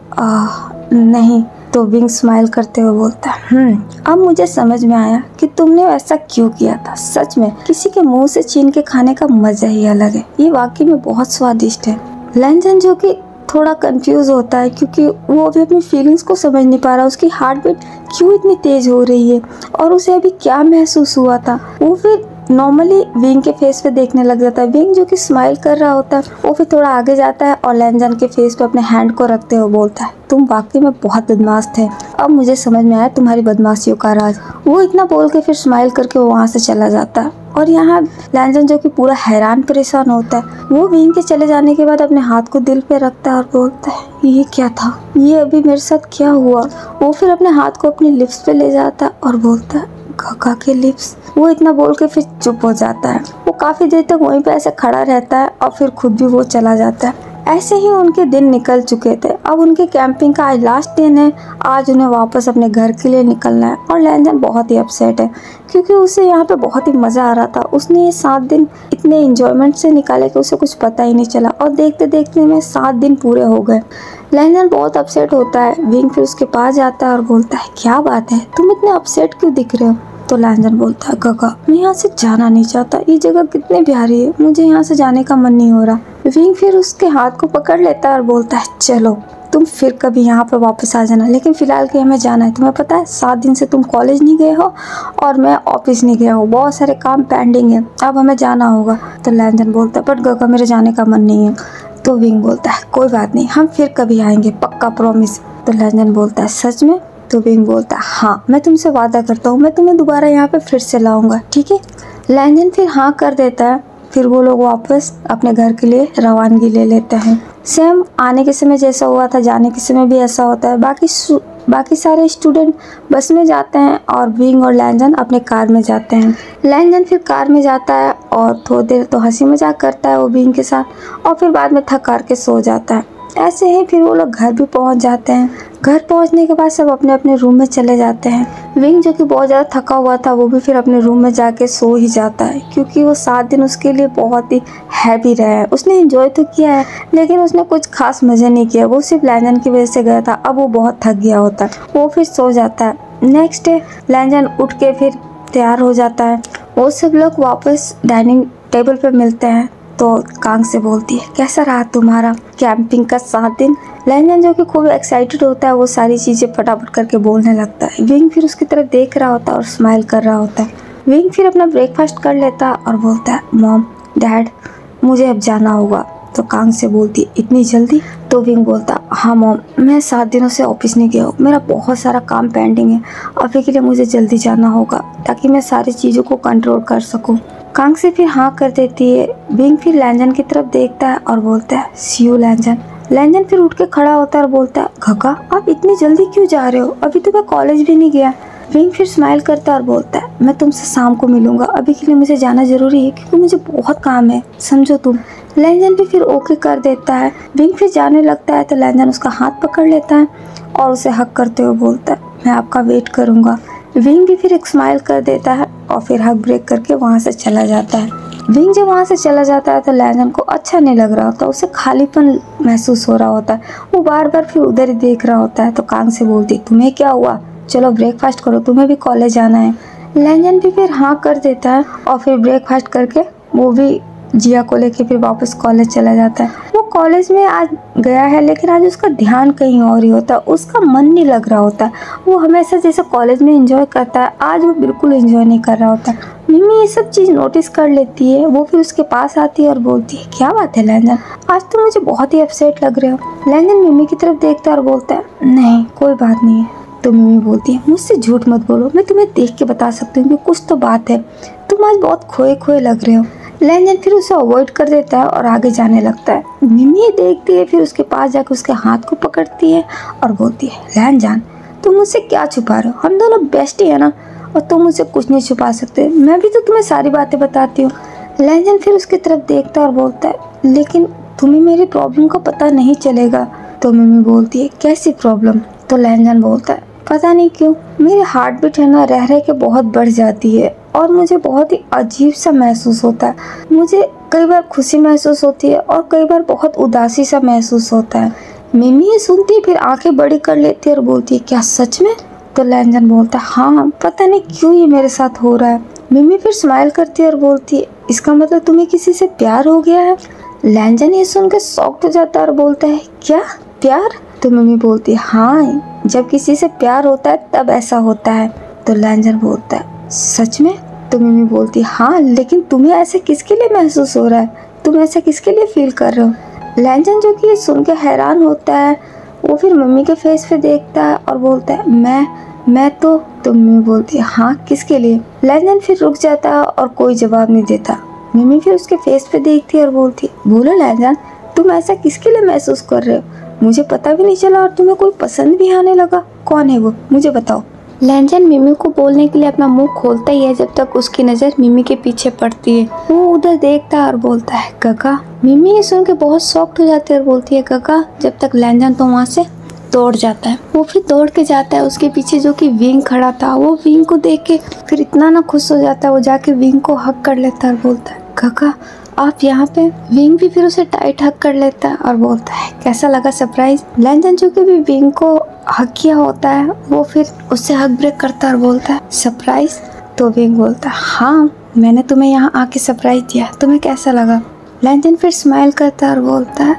नहीं। तो विंग स्माइल करते हुए बोलता है अब मुझे समझ में आया कि तुमने वैसा क्यों किया था। सच में किसी के मुंह से छीन के खाने का मजा ही अलग है। ये वाकई में बहुत स्वादिष्ट है। लैंजन जो कि थोड़ा कंफ्यूज होता है क्योंकि वो अभी अपनी फीलिंग्स को समझ नहीं पा रहा। उसकी हार्ट बीट क्यों इतनी तेज हो रही है और उसे अभी क्या महसूस हुआ था। वो फिर नॉर्मली विंग के फेस पे देखने लग जाता है। विंग जो कि स्माइल कर रहा होता है वो फिर थोड़ा आगे जाता है और लैंजन के फेस पे अपने हैंड को रखते हुए बोलता है तुम वाकई में बहुत बदमाश थे। अब मुझे समझ में आया तुम्हारी बदमाशियों का राज। वो इतना बोल के फिर स्माइल करके वो वहाँ से चला जाता है। और यहाँ लैंजन जो कि पूरा हैरान परेशान होता है वो विंग के चले जाने के बाद अपने हाथ को दिल पे रखता है और बोलता है ये क्या था, ये अभी मेरे साथ क्या हुआ। वो फिर अपने हाथ को अपने लिप्स पे ले जाता है और बोलता है काका के लिप्स। वो इतना बोल के फिर चुप हो जाता है। वो काफी देर तक वहीं पे ऐसे खड़ा रहता है और फिर खुद भी वो चला जाता है। ऐसे ही उनके दिन निकल चुके थे। अब उनके कैंपिंग का आज लास्ट दिन है। आज उन्हें वापस अपने घर के लिए निकलना है और लैंजन बहुत ही अपसेट है क्योंकि उसे यहाँ पे बहुत ही मजा आ रहा था। उसने ये 7 दिन इतने एंजॉयमेंट से निकाले कि उसे कुछ पता ही नहीं चला और देखते देखते में 7 दिन पूरे हो गए। लैंजन बहुत अपसेट होता है। विंग फिर उसके पास जाता है और बोलता है क्या बात है, तुम इतने अपसेट क्यों दिख रहे हो? तो लैंजन बोलता है काका मैं यहाँ से जाना नहीं चाहता, ये जगह कितनी प्यारी है, मुझे यहाँ से जाने का मन नहीं हो रहा। विंग फिर उसके हाथ को पकड़ लेता है और बोलता है चलो तुम फिर कभी यहाँ पर वापस आ जाना, लेकिन फिलहाल के हमें जाना है। तुम्हें पता है 7 दिन से तुम कॉलेज नहीं गए हो और मैं ऑफिस नहीं गया हूँ, बहुत सारे काम पेंडिंग है, अब हमें जाना होगा। तो लैंजन बोलता है बट काका मेरे जाने का मन नहीं है। तो विंग बोलता है कोई बात नहीं, हम फिर कभी आएंगे पक्का, प्रॉमिस। तो लैंजन बोलता है सच में? तो विंग बोलता है हाँ मैं तुमसे वादा करता हूँ, मैं तुम्हें दोबारा यहाँ पे फिर से लाऊंगा, ठीक है। लैंजन फिर हाँ कर देता है। फिर वो लोग वापस अपने घर के लिए रवानगी ले लेते हैं। सेम आने के समय जैसा हुआ था जाने के समय भी ऐसा होता है। बाकी सारे स्टूडेंट बस में जाते हैं और विंग और लैंजन अपने कार में जाते हैं। लैंजन फिर कार में जाता है और थोड़ी देर तो हंसी मजाक करता है वो विंग के साथ और फिर बाद में थक कर के सो जाता है। ऐसे ही फिर वो लोग घर भी पहुंच जाते हैं। घर पहुंचने के बाद सब अपने अपने रूम में चले जाते हैं। विंग जो कि बहुत ज़्यादा थका हुआ था वो भी फिर अपने रूम में जाके सो ही जाता है क्योंकि वो 7 दिन उसके लिए बहुत ही हैवी रहा है। उसने एंजॉय तो किया है लेकिन उसने कुछ खास मज़े नहीं किया। वो सिर्फ लैंजन की वजह से गया था। अब वो बहुत थक गया होता है। वो फिर सो जाता है। नेक्स्ट डे लैंजन उठ के फिर तैयार हो जाता है। वो सब लोग वापस डाइनिंग टेबल पे मिलते हैं तो कांग से बोलती है, कैसा रहा तुम्हारा कैंपिंग का 7 दिन। लैंजन जो कि खूब एक्साइटेड होता है वो सारी चीज़ें फटाफट करके बोलने लगता है। विंग फिर उसकी तरफ देख रहा होता है और स्माइल कर रहा होता है। विंग फिर अपना ब्रेकफास्ट कर लेता है और बोलता है, मॉम डैड मुझे अब जाना होगा। तो कांग से बोलती है, इतनी जल्दी? तो विंग बोलता, हाँ मॉम, मैं 7 दिनों से ऑफिस नहीं गया हूँ, मेरा बहुत सारा काम पेंडिंग है, अभी के लिए मुझे जल्दी जाना होगा ताकि मैं सारी चीज़ों को कंट्रोल कर सकूँ। कांग से फिर हाँ कर देती है। विंग फिर लैंजन की तरफ देखता है और बोलता है, सी यू लैंजन। लैंजन फिर उठ के खड़ा होता है और बोलता है, घका आप इतनी जल्दी क्यों जा रहे हो, अभी तो मैं कॉलेज भी नहीं गया। विंग फिर स्माइल करता है और बोलता है, मैं तुमसे शाम को मिलूंगा, अभी के लिए मुझे जाना जरूरी है क्योंकि मुझे बहुत काम है, समझो तुम। लैंजन भी फिर ओके कर देता है। विंग फिर जाने लगता है तो लैंजन उसका हाथ पकड़ लेता है और उसे हक करते हुए बोलता है, मैं आपका वेट करूंगा। विंग भी फिर एक स्माइल कर देता है और फिर हक ब्रेक करके वहाँ से चला जाता है। विंग जब वहाँ से चला जाता है तो लैंजन को अच्छा नहीं लग रहा होता, उसे खालीपन महसूस हो रहा होता है। वो बार बार फिर उधर ही देख रहा होता है। तो कांग से बोलती, तुम्हें क्या हुआ, चलो ब्रेकफास्ट करो, तुम्हें भी कॉलेज जाना है। लैंजन भी फिर हाँ कर देता है और फिर ब्रेकफास्ट करके वो भी जिया को लेके फिर वापस कॉलेज चला जाता है। वो कॉलेज में आज गया है लेकिन आज उसका ध्यान कहीं और ही होता है, उसका मन नहीं लग रहा होता। वो हमेशा जैसे कॉलेज में एंजॉय करता है, आज वो बिल्कुल एंजॉय नहीं कर रहा होता। मिमी ये सब चीज़ नोटिस कर लेती है। वो फिर उसके पास आती है और बोलती है, क्या बात है लैंजन, आज तो मुझे बहुत ही अपसेट लग रहे हो। लैंजन मिमी की तरफ देखता है और बोलता है, नहीं कोई बात नहीं है। तो मिमी बोलती है, मुझसे झूठ मत बोलो, मैं तुम्हें देख के बता सकती हूँ कि कुछ तो बात है, तुम आज बहुत खोए खोए लग रहे हो। लैंजन फिर उसे अवॉइड कर देता है और आगे जाने लगता है। मिमी ये देखती है, फिर उसके पास जाकर उसके हाथ को पकड़ती है और बोलती है, लैंजन तुम मुझसे क्या छुपा रहे हो, हम दोनों बेस्ट ही है ना, और तुम मुझसे कुछ नहीं छुपा सकते, मैं भी तो तुम्हें सारी बातें बताती हूँ। लैंजन फिर उसकी तरफ देखता है और बोलता है, लेकिन तुम्हें मेरी प्रॉब्लम का पता नहीं चलेगा। तो मिमी बोलती है, कैसी प्रॉब्लम? तो लैंजन बोलता है, पता नहीं क्यों मेरी हार्ट बीट है ना रह रह के बहुत बढ़ जाती है और मुझे बहुत ही अजीब सा महसूस होता है। मुझे कई बार खुशी महसूस होती है और कई बार बहुत उदासी सा महसूस होता है। मिमी ये सुनती है, फिर आंखें बड़ी कर लेती है और बोलती है, क्या सच में? तो लैंजन बोलता है, हाँ पता नहीं क्यों ये मेरे साथ हो रहा है। मिमी फिर स्माइल करती है और बोलती है, इसका मतलब तुम्हें किसी से प्यार हो गया है? लैंजन ये सुनकर शॉक्ड हो जाता है और बोलता है, क्या प्यार? तो मिमी बोलती है, हाँ जब किसी से प्यार होता है तब ऐसा होता है। तो लैंजन बोलता है, सच में? तो मिमी बोलती है, हाँ लेकिन तुम्हें ऐसे किसके लिए महसूस हो रहा है, तुम ऐसा किसके लिए फील कर रहे हो? लैंजन जो कि ये सुन के हैरान होता है, वो फिर मम्मी के फेस पे देखता है और बोलता है, मैं तो मम्मी बोलती है, हाँ किसके लिए? लैंजन फिर रुक जाता है और कोई जवाब नहीं देता। मम्मी फिर उसके फेस पे देखती है और बोलती है, बोलो लैंजन तुम ऐसा किसके लिए महसूस कर रहे हो? मुझे पता भी नहीं चला और तुम्हें कोई पसंद भी आने लगा, कौन है वो, मुझे बताओ। लैंजन मिमी को बोलने के लिए अपना मुंह खोलता ही है जब तक उसकी नज़र मिमी के पीछे पड़ती है। वो उधर देखता है और बोलता है, गगा। मिमी ये सुन के बहुत शॉक्ड हो जाती है और बोलती है, गगा। जब तक लैंजन तो वहाँ से दौड़ जाता है। वो फिर दौड़ के जाता है, उसके पीछे जो कि विंग खड़ा था, वो विंग को देख के फिर इतना ना खुश हो जाता है, वो जाके विंग को हक कर लेता है और बोलता है, गगा आप यहाँ पे? विंग भी फिर उसे टाइट हक कर लेता है और बोलता है, कैसा लगा सरप्राइज? लैंजन जो कि भी विंग को हक किया होता है, वो फिर उससे हक ब्रेक करता है और बोलता है, सरप्राइज? तो विंग बोलता है, हाँ मैंने तुम्हें यहाँ आके सरप्राइज दिया, तुम्हें कैसा लगा? लैंजन फिर स्माइल करता है और बोलता है,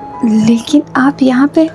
लेकिन आप यहाँ पे?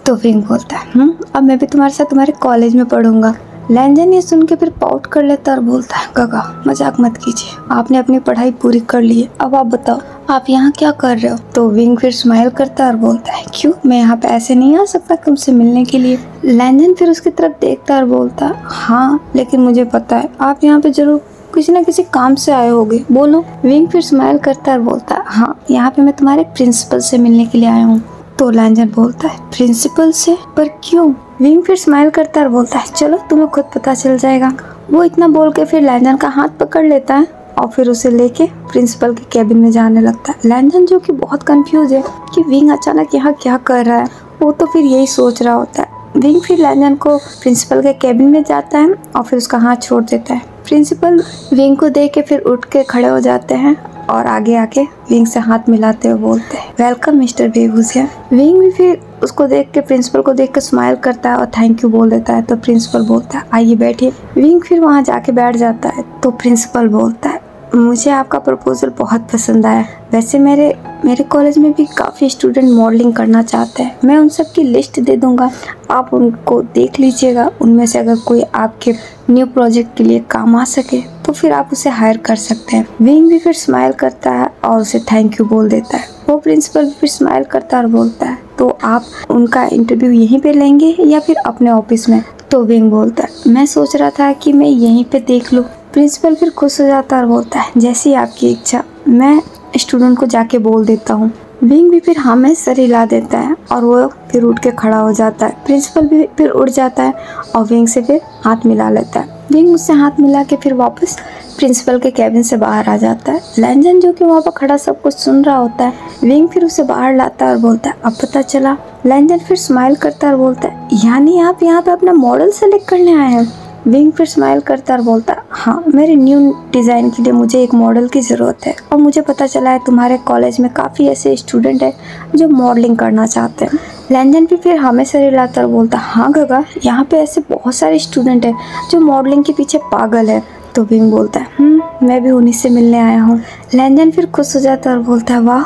तो विंग बोलता है, अब मैं भी तुम्हारे साथ तुम्हारे कॉलेज में पढ़ूंगा। लैंजन ये सुन के फिर पाउट कर लेता और बोलता है, गगा मजाक मत कीजिए, आपने अपनी पढ़ाई पूरी कर ली है, अब आप बताओ आप यहाँ क्या कर रहे हो? तो विंग फिर स्माइल करता है और बोलता है, क्यों, मैं यहाँ पे ऐसे नहीं आ सकता तुमसे मिलने के लिए? लैंजन फिर उसकी तरफ देखता है और बोलता है, हाँ लेकिन मुझे पता है आप यहाँ पे जरूर किसी न किसी काम से आए होगे, बोलो। विंग फिर स्माइल करता है और बोलता है, हाँ यहाँ पे मैं तुम्हारे प्रिंसिपल से मिलने के लिए आया हूँ। तो लैंजन बोलता है, प्रिंसिपल से? पर क्यों? विंग फिर स्माइल करता है और बोलता है, चलो तुम्हें खुद पता चल जाएगा। वो इतना बोल के फिर लैंजन का हाथ पकड़ लेता है और फिर उसे लेके प्रिंसिपल के केबिन में जाने लगता है। लैंजन जो कि बहुत कंफ्यूज है कि विंग अचानक यहाँ क्या कर रहा है, वो तो फिर यही सोच रहा होता है। विंग फिर लैंजन को प्रिंसिपल के केबिन में जाता है और फिर उसका हाथ छोड़ देता है। प्रिंसिपल विंग को देख के फिर उठ के खड़े हो जाते हैं और आगे आके विंग से हाथ मिलाते हुए बोलते हैं वेलकम मिस्टर बेबूसिया। विंग भी फिर उसको देख के, प्रिंसिपल को देख के स्माइल करता है और थैंक यू बोल देता है। तो प्रिंसिपल बोलता है आइए बैठिए। विंग फिर वहाँ जाके बैठ जाता है। तो प्रिंसिपल बोलता है मुझे आपका प्रपोजल बहुत पसंद आया। वैसे मेरे कॉलेज में भी काफ़ी स्टूडेंट मॉडलिंग करना चाहते हैं। मैं उन सब की लिस्ट दे दूंगा, आप उनको देख लीजिएगा। उनमें से अगर कोई आपके न्यू प्रोजेक्ट के लिए काम आ सके तो फिर आप उसे हायर कर सकते हैं। विंग भी फिर स्माइल करता है और उसे थैंक यू बोल देता है। वो प्रिंसिपल भी फिर स्माइल करता है और बोलता है तो आप उनका इंटरव्यू यहीं पे लेंगे या फिर अपने ऑफिस में? तो विंग बोलता है मैं सोच रहा था कि मैं यहीं पे देख लूँ। प्रिंसिपल फिर खुश हो जाता है और बोलता है जैसी आपकी इच्छा, मैं स्टूडेंट को जाके बोल देता हूँ। विंग भी फिर हाँ में सर हिला देता है और वो फिर उठ के खड़ा हो जाता है। प्रिंसिपल भी फिर उठ जाता है और विंग से फिर हाथ मिला लेता है। विंग उससे हाथ मिला के फिर वापस प्रिंसिपल के कैबिन से बाहर आ जाता है। लैंजन जो कि वहाँ पर खड़ा सब कुछ सुन रहा होता है। विंग फिर उसे बाहर लाता है और बोलता है अब पता चला। लैंजन फिर स्माइल करता है और बोलता है यानी आप यहाँ पे अपना मॉडल सेलेक्ट करने आए हैं? विंग फिर स्माइल करता है और बोलता है हाँ, मेरे न्यू डिज़ाइन के लिए मुझे एक मॉडल की ज़रूरत है और मुझे पता चला है तुम्हारे कॉलेज में काफ़ी ऐसे स्टूडेंट हैं जो मॉडलिंग करना चाहते हैं। लैंजन भी फिर हमें सर हिलाता और बोलता है हाँ गगा, यहाँ पे ऐसे बहुत सारे स्टूडेंट हैं जो मॉडलिंग के पीछे पागल है। तो विंग बोलता है मैं भी उन्हीं से मिलने आया हूँ। लैंजन फिर खुश हो जाता है और बोलता है वाह,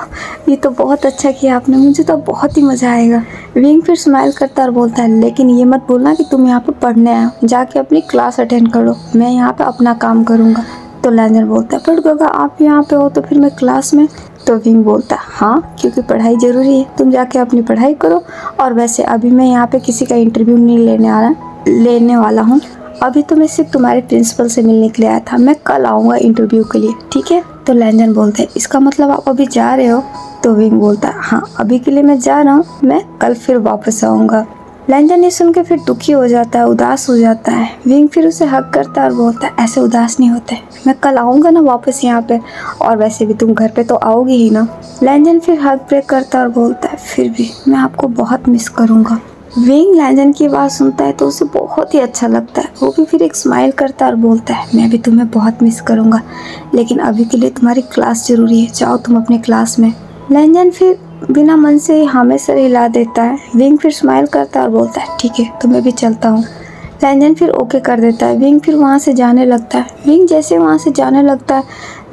ये तो बहुत अच्छा किया आपने, मुझे तो बहुत ही मज़ा आएगा। विंग फिर स्माइल करता है और बोलता है लेकिन ये मत बोलना कि तुम यहाँ पे पढ़ने आए हो, जाके अपनी क्लास अटेंड करो, मैं यहाँ पे अपना काम करूँगा। तो लैंजन बोलता है पर गगा आप यहाँ पे हो तो फिर मैं क्लास में? तो विंग बोलता है हाँ, क्योंकि पढ़ाई ज़रूरी है, तुम जाके अपनी पढ़ाई करो। और वैसे अभी मैं यहाँ पे किसी का इंटरव्यू नहीं लेने वाला हूँ, अभी तो मैं सिर्फ तुम्हारे प्रिंसिपल से मिलने के लिए आया था, मैं कल आऊँगा इंटरव्यू के लिए, ठीक है? तो लैंजन बोलते हैं इसका मतलब आप अभी जा रहे हो? तो विंग बोलता है हाँ, अभी के लिए मैं जा रहा हूँ, मैं कल फिर वापस आऊँगा। लैंजन ये सुन के फिर दुखी हो जाता है, उदास हो जाता है। विंग फिर उसे हक करता है और बोलता है ऐसे उदास नहीं होते, मैं कल आऊँगा ना वापस यहाँ पे, और वैसे भी तुम घर पे तो आओगी ही ना। लैंजन फिर हक ब्रेक करता है और बोलता है फिर भी मैं आपको बहुत मिस करूँगा। विंग लैंजन की बात सुनता है तो उसे बहुत ही अच्छा लगता है। वो भी फिर एक स्माइल करता है और बोलता है मैं भी तुम्हें बहुत मिस करूँगा, लेकिन अभी के लिए तुम्हारी क्लास ज़रूरी है, जाओ तुम अपने क्लास में। लैंजन फिर बिना मन से हमें सर हिला देता है। विंग फिर स्माइल करता है और बोलता है ठीक है, तो मैं भी चलता हूँ। लैंजन फिर ओके कर देता है। विंग फिर वहाँ से जाने लगता है। विंग जैसे वहाँ से जाने लगता है,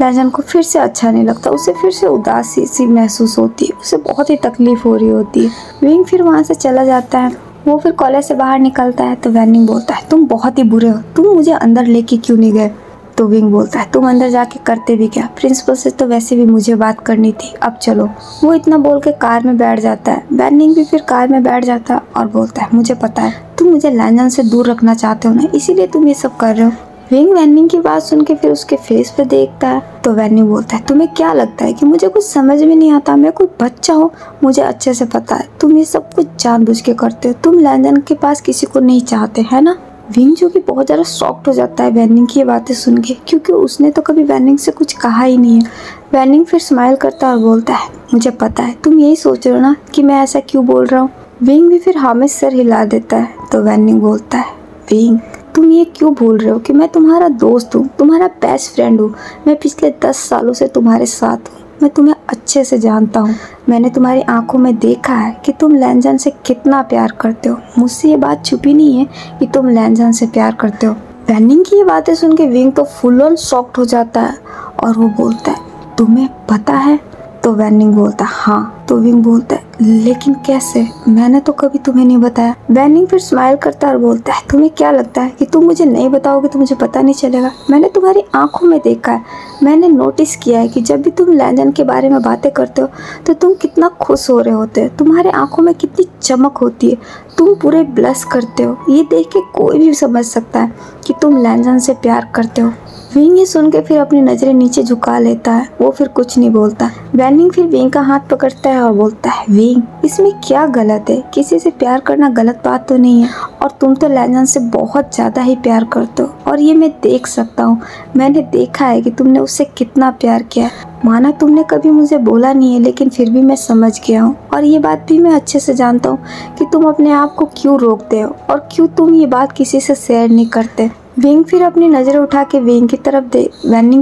लैंजन को फिर से अच्छा नहीं लगता, उसे फिर से उदासी सी महसूस होती है, उसे बहुत ही तकलीफ हो रही होती है। विंग फिर वहाँ से चला जाता है। वो फिर कॉलेज से बाहर निकलता है तो वैनिंग बोलता है तुम बहुत ही बुरे हो, तुम मुझे अंदर लेके क्यों नहीं गए? तो विंग बोलता है तुम अंदर जाके करते भी क्या, प्रिंसिपल से तो वैसे भी मुझे बात करनी थी, अब चलो। वो इतना बोल के कार में बैठ जाता है। वैनिंग भी फिर कार में बैठ जाता है और बोलता है मुझे पता है तुम मुझे लैंजन से दूर रखना चाहते हो ना, इसीलिए तुम ये सब कर रहे हो। विंग वैनिंग की बात सुन के फिर उसके फेस पे देखता है तो वैनिंग बोलता है तुम्हें क्या लगता है कि मुझे कुछ समझ में नहीं आता, मैं कोई बच्चा हूँ? मुझे अच्छे से पता है तुम ये सब कुछ जानबूझ के करते हो, तुम लैंजन के पास किसी को नहीं चाहते है ना। विंग जो कि बहुत ज़्यादा शॉक्ड हो जाता है वैनिंग की ये बातें सुन के, क्योंकि उसने तो कभी वैनिंग से कुछ कहा ही नहीं है। वैनिंग फिर स्माइल करता है और बोलता है मुझे पता है तुम यही सोच रहे हो ना कि मैं ऐसा क्यों बोल रहा हूँ। विंग भी फिर हमें सर हिला देता है। तो वैनिंग बोलता है विंग तुम ये क्यों भूल रहे हो कि मैं तुम्हारा दोस्त हूँ, तुम्हारा बेस्ट फ्रेंड हूँ, मैं पिछले 10 सालों से तुम्हारे साथ हूँ, मैं तुम्हें अच्छे से जानता हूँ। मैंने तुम्हारी आंखों में देखा है कि तुम लैंजन से कितना प्यार करते हो, मुझसे ये बात छुपी नहीं है कि तुम लैंजन से प्यार करते हो। वैनिंग की ये बातें सुन के विंग तो फुल ऑन शॉक्ड हो जाता है और वो बोलता है तुम्हें पता है? तो वैनिंग बोलता है हाँ। तो विंग बोलता है लेकिन कैसे, मैंने तो कभी तुम्हें नहीं बताया। वैनिंग फिर स्माइल करता है और बोलता है तुम्हें क्या लगता है कि तुम मुझे नहीं बताओगे तो मुझे पता नहीं चलेगा? मैंने तुम्हारी आंखों में देखा है, मैंने नोटिस किया है कि जब भी तुम लैंजन के बारे में बातें करते हो तो तुम कितना खुश हो रहे होते हो, तुम्हारे आंखों में कितनी चमक होती है, तुम पूरे ब्लश करते हो। ये देख के कोई भी समझ सकता है कि तुम लैंजन से प्यार करते हो। विंग ये सुन के फिर अपनी नज़रें नीचे झुका लेता है, वो फिर कुछ नहीं बोलता। वैनिंग फिर विंग का हाथ पकड़ता है और बोलता है विंग इसमें क्या गलत है, किसी से प्यार करना गलत बात तो नहीं है, और तुम तो लैंजन से बहुत ज़्यादा ही प्यार करते हो और ये मैं देख सकता हूँ, मैंने देखा है कि तुमने उससे कितना प्यार किया। माना तुमने कभी मुझे बोला नहीं है, लेकिन फिर भी मैं समझ गया हूँ, और ये बात भी मैं अच्छे से जानता हूँ कि तुम अपने आप को क्यों रोकते हो और क्यों तुम ये बात किसी से शेयर नहीं करते। विंग फिर अपनी नज़रें उठा के वैनिंग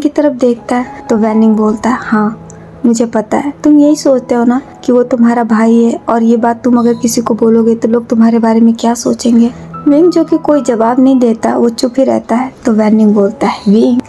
की तरफ देखता है तो वैनिंग बोलता है, हाँ मुझे पता है, तुम यही सोचते हो ना कि वो तुम्हारा भाई है और ये बात तुम अगर किसी को बोलोगे तो लोग तुम्हारे बारे में क्या सोचेंगे। विंग जो कि कोई जवाब नहीं देता, वो चुप ही रहता है। तो वैनिंग बोलता है, विंग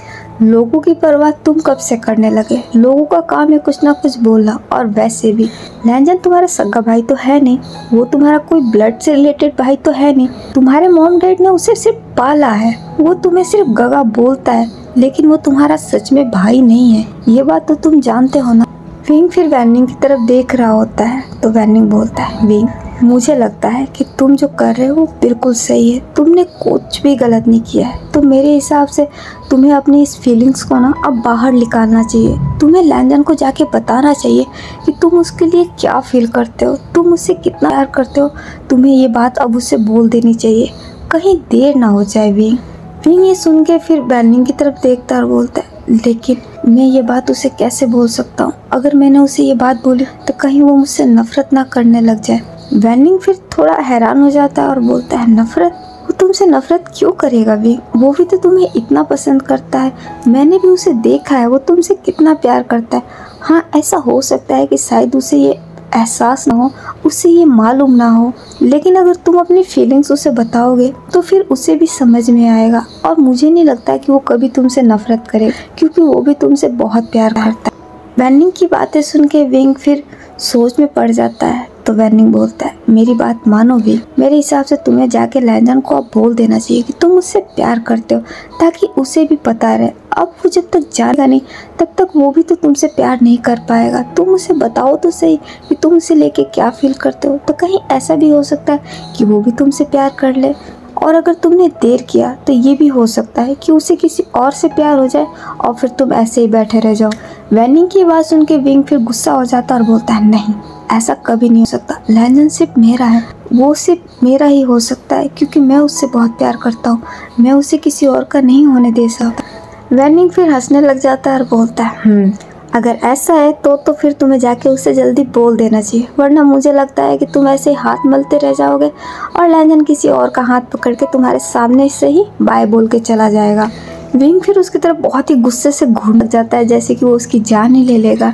लोगों की परवाह तुम कब से करने लगे? लोगों का काम है कुछ ना कुछ बोलना, और वैसे भी लैंजन तुम्हारा सगा भाई तो है नहीं, वो तुम्हारा कोई ब्लड से रिलेटेड भाई तो है नहीं। तुम्हारे मॉम डैड ने उसे सिर्फ पाला है, वो तुम्हें सिर्फ गगा बोलता है, लेकिन वो तुम्हारा सच में भाई नहीं है, ये बात तो तुम जानते हो ना। विंग फिर वैनिंग की तरफ देख रहा होता है तो वैनिंग बोलता है, विंग मुझे लगता है कि तुम जो कर रहे हो वो बिल्कुल सही है, तुमने कुछ भी गलत नहीं किया है। तो मेरे हिसाब से तुम्हें अपनी इस फीलिंग्स को ना अब बाहर निकालना चाहिए। तुम्हें लैंजन को जाके बताना चाहिए कि तुम उसके लिए क्या फील करते हो, तुम उससे कितना प्यार करते हो। तुम्हें ये बात अब उससे बोल देनी चाहिए, कहीं देर ना हो जाए। विंग ये सुन के फिर वैनिंग की तरफ देखता और बोलता है, लेकिन मैं ये बात उसे कैसे बोल सकता हूँ? अगर मैंने उसे ये बात बोली तो कहीं वो मुझसे नफरत ना करने लग जाए। वैनिंग फिर थोड़ा हैरान हो जाता है और बोलता है, नफरत? वो तुमसे नफरत क्यों करेगा विंग? वो भी तो तुम्हें इतना पसंद करता है, मैंने भी उसे देखा है, वो तुमसे कितना प्यार करता है। हाँ ऐसा हो सकता है कि शायद उसे ये एहसास ना हो, उसे ये मालूम ना हो, लेकिन अगर तुम अपनी फीलिंग्स उसे बताओगे तो फिर उसे भी समझ में आएगा। और मुझे नहीं लगता कि वो कभी तुमसे नफरत करे, क्योंकि वो भी तुमसे बहुत प्यार करता है। वैनिंग की बातें सुन के विंग फिर सोच में पड़ जाता है। तो वैनिंग बोलता है, मेरी बात मानो विंग, मेरे हिसाब से तुम्हें जाके लैंजन को अब बोल देना चाहिए कि तुम उससे प्यार करते हो, ताकि उसे भी पता रहे। अब वो जब तक जानेगा नहीं तब तक वो भी तो तुमसे प्यार नहीं कर पाएगा। तुम उसे बताओ तो सही कि तुम उसे लेके क्या फील करते हो, तो कहीं ऐसा भी हो सकता है कि वो भी तुमसे प्यार कर ले। और अगर तुमने देर किया तो ये भी हो सकता है कि उसे किसी और से प्यार हो जाए और फिर तुम ऐसे ही बैठे रह जाओ। वैनिंग की बात सुन के विंग फिर गुस्सा हो जाता और बोलता है, नहीं ऐसा कभी नहीं हो सकता, लैंजन सिर्फ मेरा है, वो सिर्फ मेरा ही हो सकता है, क्योंकि मैं उससे बहुत प्यार करता हूँ, मैं उसे किसी और का नहीं होने दे सकता। वैनिंग फिर हंसने लग जाता है और बोलता है, अगर ऐसा है तो फिर तुम्हें जाके उसे जल्दी बोल देना चाहिए, वरना मुझे लगता है कि तुम ऐसे हाथ मलते रह जाओगे और लैंजन किसी और का हाथ पकड़ के तुम्हारे सामने से ही बाय बोल के चला जाएगा। विंग फिर उसकी तरफ बहुत ही गुस्से से घूर जाता है, जैसे कि वो उसकी जान ही ले लेगा।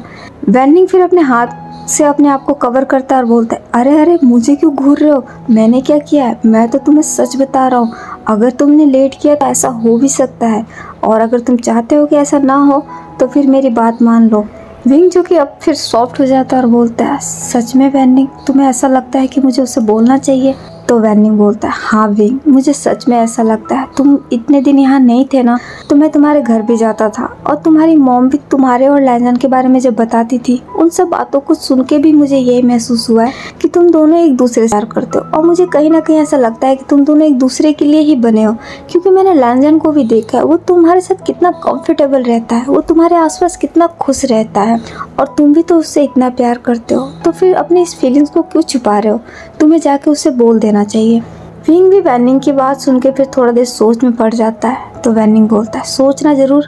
वैनिंग फिर अपने हाथ से अपने आप को कवर करता है और बोलता है, अरे अरे मुझे क्यों घूर रहे हो, मैंने क्या किया है? मैं तो तुम्हें सच बता रहा हूँ, अगर तुमने लेट किया तो ऐसा हो भी सकता है, और अगर तुम चाहते हो कि ऐसा ना हो तो फिर मेरी बात मान लो। विंग जो कि अब फिर सॉफ्ट हो जाता है और बोलता है, सच में वैनिंग तुम्हें ऐसा लगता है कि मुझे उससे बोलना चाहिए? तो वैनिंग बोलता है, हाँ विंग मुझे सच में ऐसा लगता है, तुम इतने दिन यहाँ नहीं थे ना, तो मैं तुम्हारे घर भी जाता था, और तुम्हारी मॉम भी तुम्हारे और लैंजन के बारे में जब बताती थी, उन सब बातों को सुन के भी मुझे यही महसूस हुआ है कि तुम दोनों एक दूसरे से प्यार करते हो। और मुझे कहीं ना कहीं ऐसा लगता है कि तुम दोनों एक दूसरे के लिए ही बने हो, क्योंकि मैंने लैंजन को भी देखा है, वो तुम्हारे साथ कितना कंफर्टेबल रहता है, वो तुम्हारे आसपास कितना खुश रहता है, और तुम भी तो उससे इतना प्यार करते हो, तो फिर अपनी इस फीलिंग्स को क्यों छुपा रहे हो? तुम्हें जाके उसे बोल देना चाहिए। विंग भी वैनिंग की बात सुन के फिर थोड़ा देर सोच में पड़ जाता है। तो वैनिंग बोलता है, सोचना जरूर,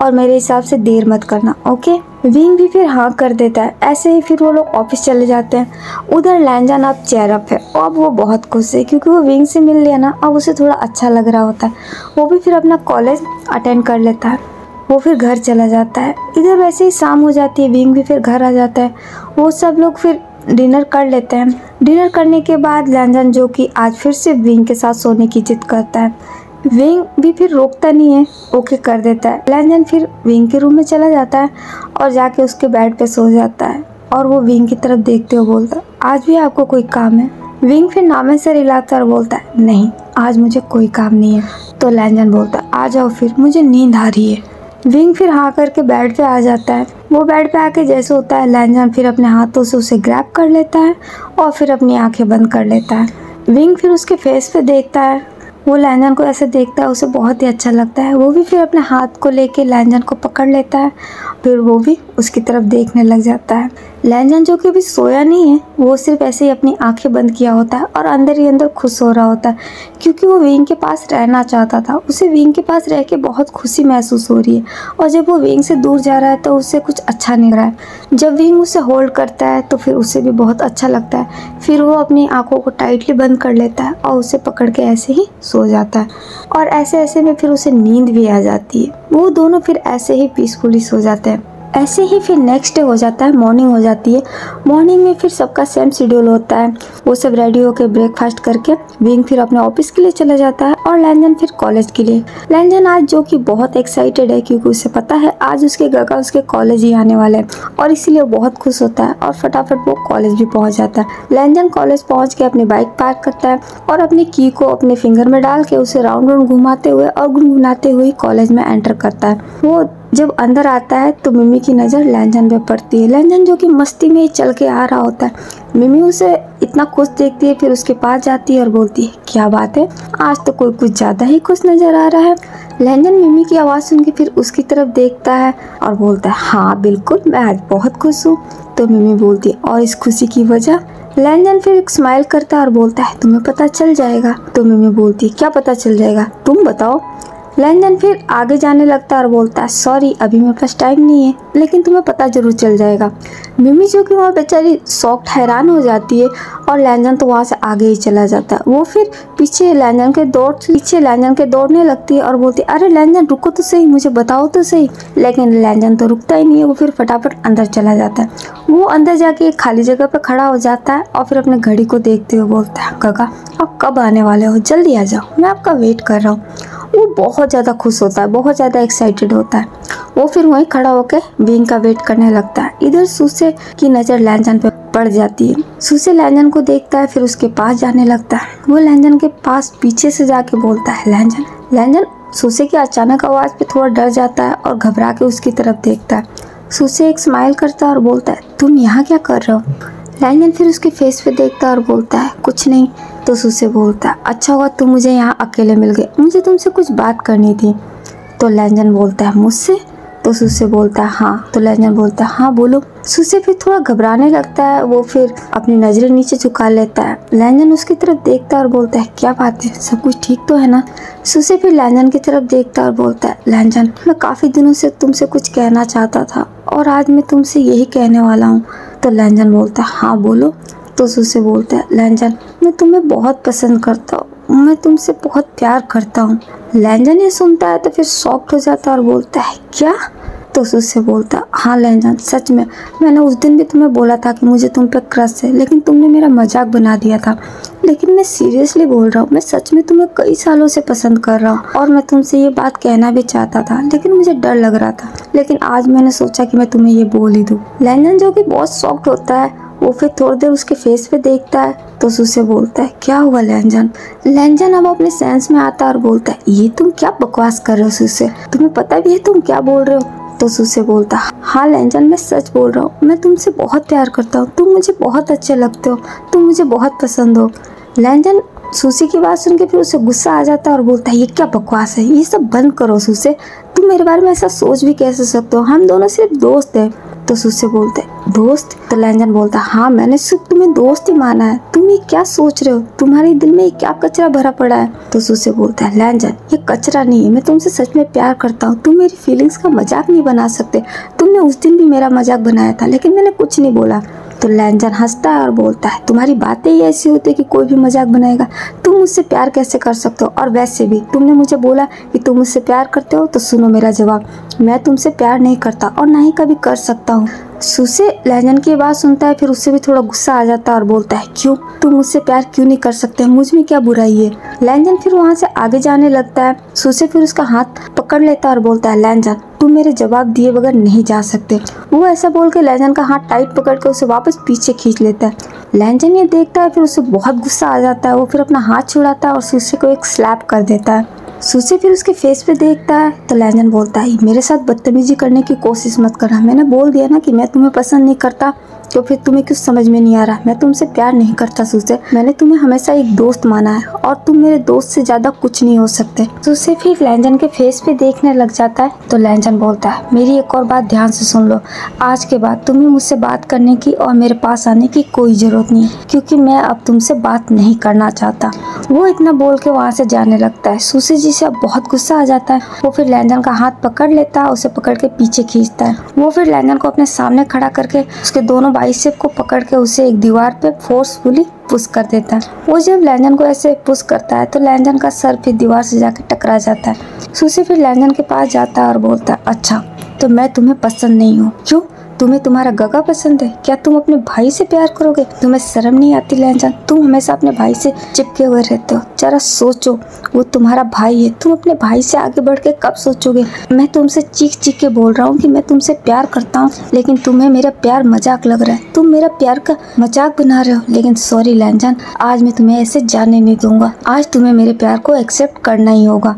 और मेरे हिसाब से देर मत करना, ओके? विंग भी फिर हाँ कर देता है। ऐसे ही फिर वो लोग ऑफिस चले जाते हैं। उधर लैंजन अब चेयर अप है, और अब वो बहुत खुश है क्योंकि वो विंग से मिल लिया ना, अब उसे थोड़ा अच्छा लग रहा होता है। वो भी फिर अपना कॉलेज अटेंड कर लेता है, वो फिर घर चला जाता है। इधर वैसे ही शाम हो जाती है, विंग भी फिर घर आ जाता है। वो सब लोग फिर डिनर कर लेते हैं। डिनर करने के बाद लैंजन जो कि आज फिर से विंग के साथ सोने की जिद करता है, विंग भी फिर रोकता नहीं है, ओके कर देता है। लैंजन फिर विंग के रूम में चला जाता है और जाके उसके बेड पे सो जाता है, और वो विंग की तरफ देखते हुए बोलता है, आज भी आपको कोई काम है? विंग फिर नामे से हिलाता और बोलता है, नहीं आज मुझे कोई काम नहीं है। तो लैंजन बोलता है, आ जाओ फिर, मुझे नींद आ रही है। विंग फिर हाँ करके बेड पे आ जाता है। वो बेड पे आके जैसे होता है, लैंजन फिर अपने हाथों से उसे ग्रैब कर लेता है और फिर अपनी आंखें बंद कर लेता है। विंग फिर उसके फेस पे देखता है, वो लैंजन को ऐसे देखता है, उसे बहुत ही अच्छा लगता है। वो भी फिर अपने हाथ को लेके लैंजन को पकड़ लेता है, फिर वो भी उसकी तरफ देखने लग जाता है। लैंजन जो कि अभी सोया नहीं है, वो सिर्फ ऐसे ही अपनी आंखें बंद किया होता है और अंदर ही अंदर खुश हो रहा होता है, क्योंकि वो विंग के पास रहना चाहता था। उसे विंग के पास रह के बहुत खुशी महसूस हो रही है, और जब वो विंग से दूर जा रहा है तो उसे कुछ अच्छा नहीं रहा है। जब विंग उसे होल्ड करता है तो फिर उसे भी बहुत अच्छा लगता है। फिर वो अपनी आंखों को टाइटली बंद कर लेता है और उसे पकड़ के ऐसे ही सो जाता है, और ऐसे ऐसे में फिर उसे नींद भी आ जाती है। वो दोनों फिर ऐसे ही पीसफुली सो जाते हैं। ऐसे ही फिर नेक्स्ट डे हो जाता है, मॉर्निंग हो जाती है। मॉर्निंग में फिर सबका सेम शेड्यूल होता है। वो सब रेडी होकर ब्रेकफास्ट करके विंग फिर अपने ऑफिस के लिए चला जाता है और लैंजन फिर कॉलेज के लिए। लैंजन आज जो कि बहुत एक्साइटेड है, क्योंकि उसे पता है आज उसके गगा उसके कॉलेज ही आने वाले हैं, और इसीलिए वो बहुत खुश होता है और फटाफट वो कॉलेज भी पहुंच जाता है। लैंजन कॉलेज पहुंच के अपनी बाइक पार्क करता है और अपनी की को अपने फिंगर में डाल के उसे राउंड राउंड घुमाते हुए और गुनगुनाते हुए कॉलेज में एंटर करता है। वो जब अंदर आता है तो मिमी की नज़र लैंजन पे पड़ती है। लैंजन जो कि मस्ती में ही चल के आ रहा होता है। मिमी उसे इतना खुश देखती है, फिर उसके पास जाती है और बोलती है, क्या बात है, आज तो कोई कुछ ज़्यादा ही खुश नज़र आ रहा है। लैंजन मिमी की आवाज़ सुन के फिर उसकी तरफ देखता है और बोलता है, हाँ बिल्कुल, मैं आज बहुत खुश हूँ। तो मिमी बोलती है, और इस खुशी की वजह? लैंजन फिर एक स्माइल करता है और बोलता है, तुम्हें पता चल जाएगा। तो मिमी बोलती है, क्या पता चल जाएगा, तुम बताओ। लैंजन फिर आगे जाने लगता है और बोलता है, सॉरी अभी मेरे पास टाइम नहीं है, लेकिन तुम्हें पता जरूर चल जाएगा। मिमी जो कि वहाँ बेचारी शॉक्ड हैरान हो जाती है, और लैंजन तो वहाँ से आगे ही चला जाता है। वो फिर पीछे लैंजन के दौड़ने लगती है और बोलती है, अरे लैंजन रुको तो सही, मुझे बताओ तो सही। लेकिन लैंजन तो रुकता ही नहीं है, वो फिर फटाफट अंदर चला जाता है। वो अंदर जाके एक खाली जगह पर खड़ा हो जाता है और फिर अपने घड़ी को देखते हुए बोलता है, गगा आप कब आने वाले हो, जल्दी आ जाओ, मैं आपका वेट कर रहा हूँ। वो बहुत ज़्यादा खुश होता है, बहुत ज़्यादा एक्साइटेड होता है। वो फिर वहीं खड़ा होकर विंग का वेट करने लगता है। इधर सूसे की नज़र लैंजन पे पड़ जाती है। सूसे लैंजन को देखता है, फिर उसके पास जाने लगता है। वो लैंजन के पास पीछे से जाके बोलता है, लैंजन। लैंजन सूसे की अचानक आवाज़ पे थोड़ा डर जाता है और घबरा के उसकी तरफ देखता है। सूसे एक स्माइल करता है और बोलता है, तुम यहाँ क्या कर रहे हो? लैंजन फिर उसके फेस पे देखता है और बोलता है, कुछ नहीं। तो सूसे बोलता है, अच्छा हुआ तुम मुझे यहाँ अकेले मिल गए, मुझे तुमसे कुछ बात करनी थी। तो लैंजन बोलता है, मुझसे? तो सूसे बोलता है, हाँ। तो लैंजन बोलता है, हाँ बोलो। सूसे फिर थोड़ा घबराने लगता है। वो फिर अपनी नज़रें नीचे झुका लेता है। लैंजन उसकी तरफ देखता है और बोलता है, क्या बात है, सब कुछ ठीक तो है ना? सूसे फिर लैंजन की तरफ देखता है और बोलता है, लैंजन मैं काफ़ी दिनों से तुमसे कुछ कहना चाहता था, और आज मैं तुमसे यही कहने वाला हूँ। तो लैंजन बोलता है, हाँ बोलो। तो सूसे बोलता है, लैंजन मैं तुम्हें बहुत पसंद करता हूँ, मैं तुमसे बहुत प्यार करता हूँ। लैंजन ये सुनता है तो फिर शॉक्ड हो जाता है और बोलता है, क्या? तो सूसे बोलता है, हाँ लैंजन सच में, मैंने उस दिन भी तुम्हें बोला था कि मुझे तुम पे क्रश है, लेकिन तुमने मेरा मजाक बना दिया था। लेकिन मैं सीरियसली बोल रहा हूँ, मैं सच में तुम्हें कई सालों से पसंद कर रहा हूँ, और मैं तुमसे ये बात कहना भी चाहता था, लेकिन मुझे डर लग रहा था। लेकिन आज मैंने सोचा कि मैं तुम्हें ये बोल ही दूँ। लैंजन जो कि बहुत शॉक्ड होता है, वो फिर थोड़ी देर उसके फेस पे देखता है। तो सूसे बोलता है, क्या हुआ लैंजन? लैंजन अब अपने सेंस में आता है और बोलता है, ये तुम क्या बकवास कर रहे हो सूसे, तुम्हें पता भी है तुम क्या बोल रहे हो? तो सूसे बोलता है, हाँ लैंजन मैं सच बोल रहा हूँ, मैं तुमसे बहुत प्यार करता हूँ, तुम मुझे बहुत अच्छे लगते हो, तुम मुझे बहुत पसंद हो। लैंजन सूसे की बात सुन के फिर उसे गुस्सा आ जाता है और बोलता है, ये क्या बकवास है, ये सब बंद करो सूसे, तुम मेरे बारे में ऐसा सोच भी कैसे सकते हो, हम दोनों सिर्फ दोस्त हैं। तो सूसे बोलते हैं, दोस्त? तो लैंजन बोलता है, हाँ मैंने सिर्फ तुम्हें दोस्त ही माना है, तुम ये क्या सोच रहे हो, तुम्हारे दिल में ये क्या कचरा भरा पड़ा है? तो सूसे बोलता है, लैंजन ये कचरा नहीं है, मैं तुमसे सच में प्यार करता हूँ, तुम मेरी फीलिंग्स का मजाक नहीं बना सकते। तुमने उस दिन भी मेरा मजाक बनाया था, लेकिन मैंने कुछ नहीं बोला। तो लैंजन हंसता है और बोलता है, तुम्हारी बातें ही ऐसी होती है कि कोई भी मजाक बनाएगा, तुम मुझसे प्यार कैसे कर सकते हो? और वैसे भी तुमने मुझे बोला कि तुम मुझसे प्यार करते हो, तो सुनो मेरा जवाब, मैं तुमसे प्यार नहीं करता और ना ही कभी कर सकता हूँ। सूसे लैंजन की बात सुनता है, फिर उससे भी थोड़ा गुस्सा आ जाता है और बोलता है, क्यों, तुम मुझसे प्यार क्यों नहीं कर सकते, मुझ में क्या बुराई है? लैंजन फिर वहाँ से आगे जाने लगता है। सूसे फिर उसका हाथ पकड़ लेता है और बोलता है, लैंजन तुम मेरे जवाब दिए बगैर नहीं जा सकते। वो ऐसा बोल के लैंजन का हाथ टाइट पकड़ के उसे वापस पीछे खींच लेता है। लैंजन ये देखता है, फिर उसे बहुत गुस्सा आ जाता है। वो फिर अपना हाथ छुड़ाता है और सूसे को एक स्लैप कर देता है। सूसे फिर उसके फेस पे देखता है तो लैंजन बोलता है, मेरे साथ बदतमीजी करने की कोशिश मत करना, मैंने बोल दिया ना कि मैं तुम्हें पसंद नहीं करता। तो फिर तुम्हें कुछ समझ में नहीं आ रहा? मैं तुमसे प्यार नहीं करता सुसे, मैंने तुम्हें हमेशा एक दोस्त माना है और तुम मेरे दोस्त से ज्यादा कुछ नहीं हो सकते। सुसे फिर लैंजन के फेस पे देखने लग जाता है। तो लैंजन बोलता है, मेरी एक और बात ध्यान से सुन लो, आज के बाद तुम्हें मुझसे बात करने की और मेरे पास आने की कोई जरूरत नहीं है, क्योंकि मैं अब तुमसे बात नहीं करना चाहता। वो इतना बोल के वहाँ से जाने लगता है। सुसे जी से अब बहुत गुस्सा आ जाता है। वो फिर लैंजन का हाथ पकड़ लेता है, उसे पकड़ के पीछे खींचता है। वो फिर लैंजन को अपने सामने खड़ा करके उसके दोनों बाइसेप को पकड़ के उसे एक दीवार पे फोर्सफुली पुश कर देता है। वो जब लैंजन को ऐसे पुश करता है तो लैंजन का सर फिर दीवार से जाके टकरा जाता है। सुसे फिर लैंजन के पास जाता है और बोलता है, अच्छा तो मैं तुम्हें पसंद नहीं हूँ? क्यों, तुम्हें तुम्हारा गगा पसंद है? क्या तुम अपने भाई से प्यार करोगे? तुम्हें शर्म नहीं आती लैंजन? तुम हमेशा अपने भाई से चिपके हुए रहते हो। जरा सोचो, वो तुम्हारा भाई है, तुम अपने भाई से आगे बढ़ के कब सोचोगे? मैं तुमसे चीख चीख के बोल रहा हूँ कि मैं तुमसे प्यार करता हूँ, लेकिन तुम्हें मेरा प्यार मजाक लग रहा है। तुम मेरा प्यार का मजाक बना रहे हो। लेकिन सॉरी लैंजन, आज मैं तुम्हें ऐसे जाने नहीं दूंगा। आज तुम्हें मेरे प्यार को एक्सेप्ट करना ही होगा।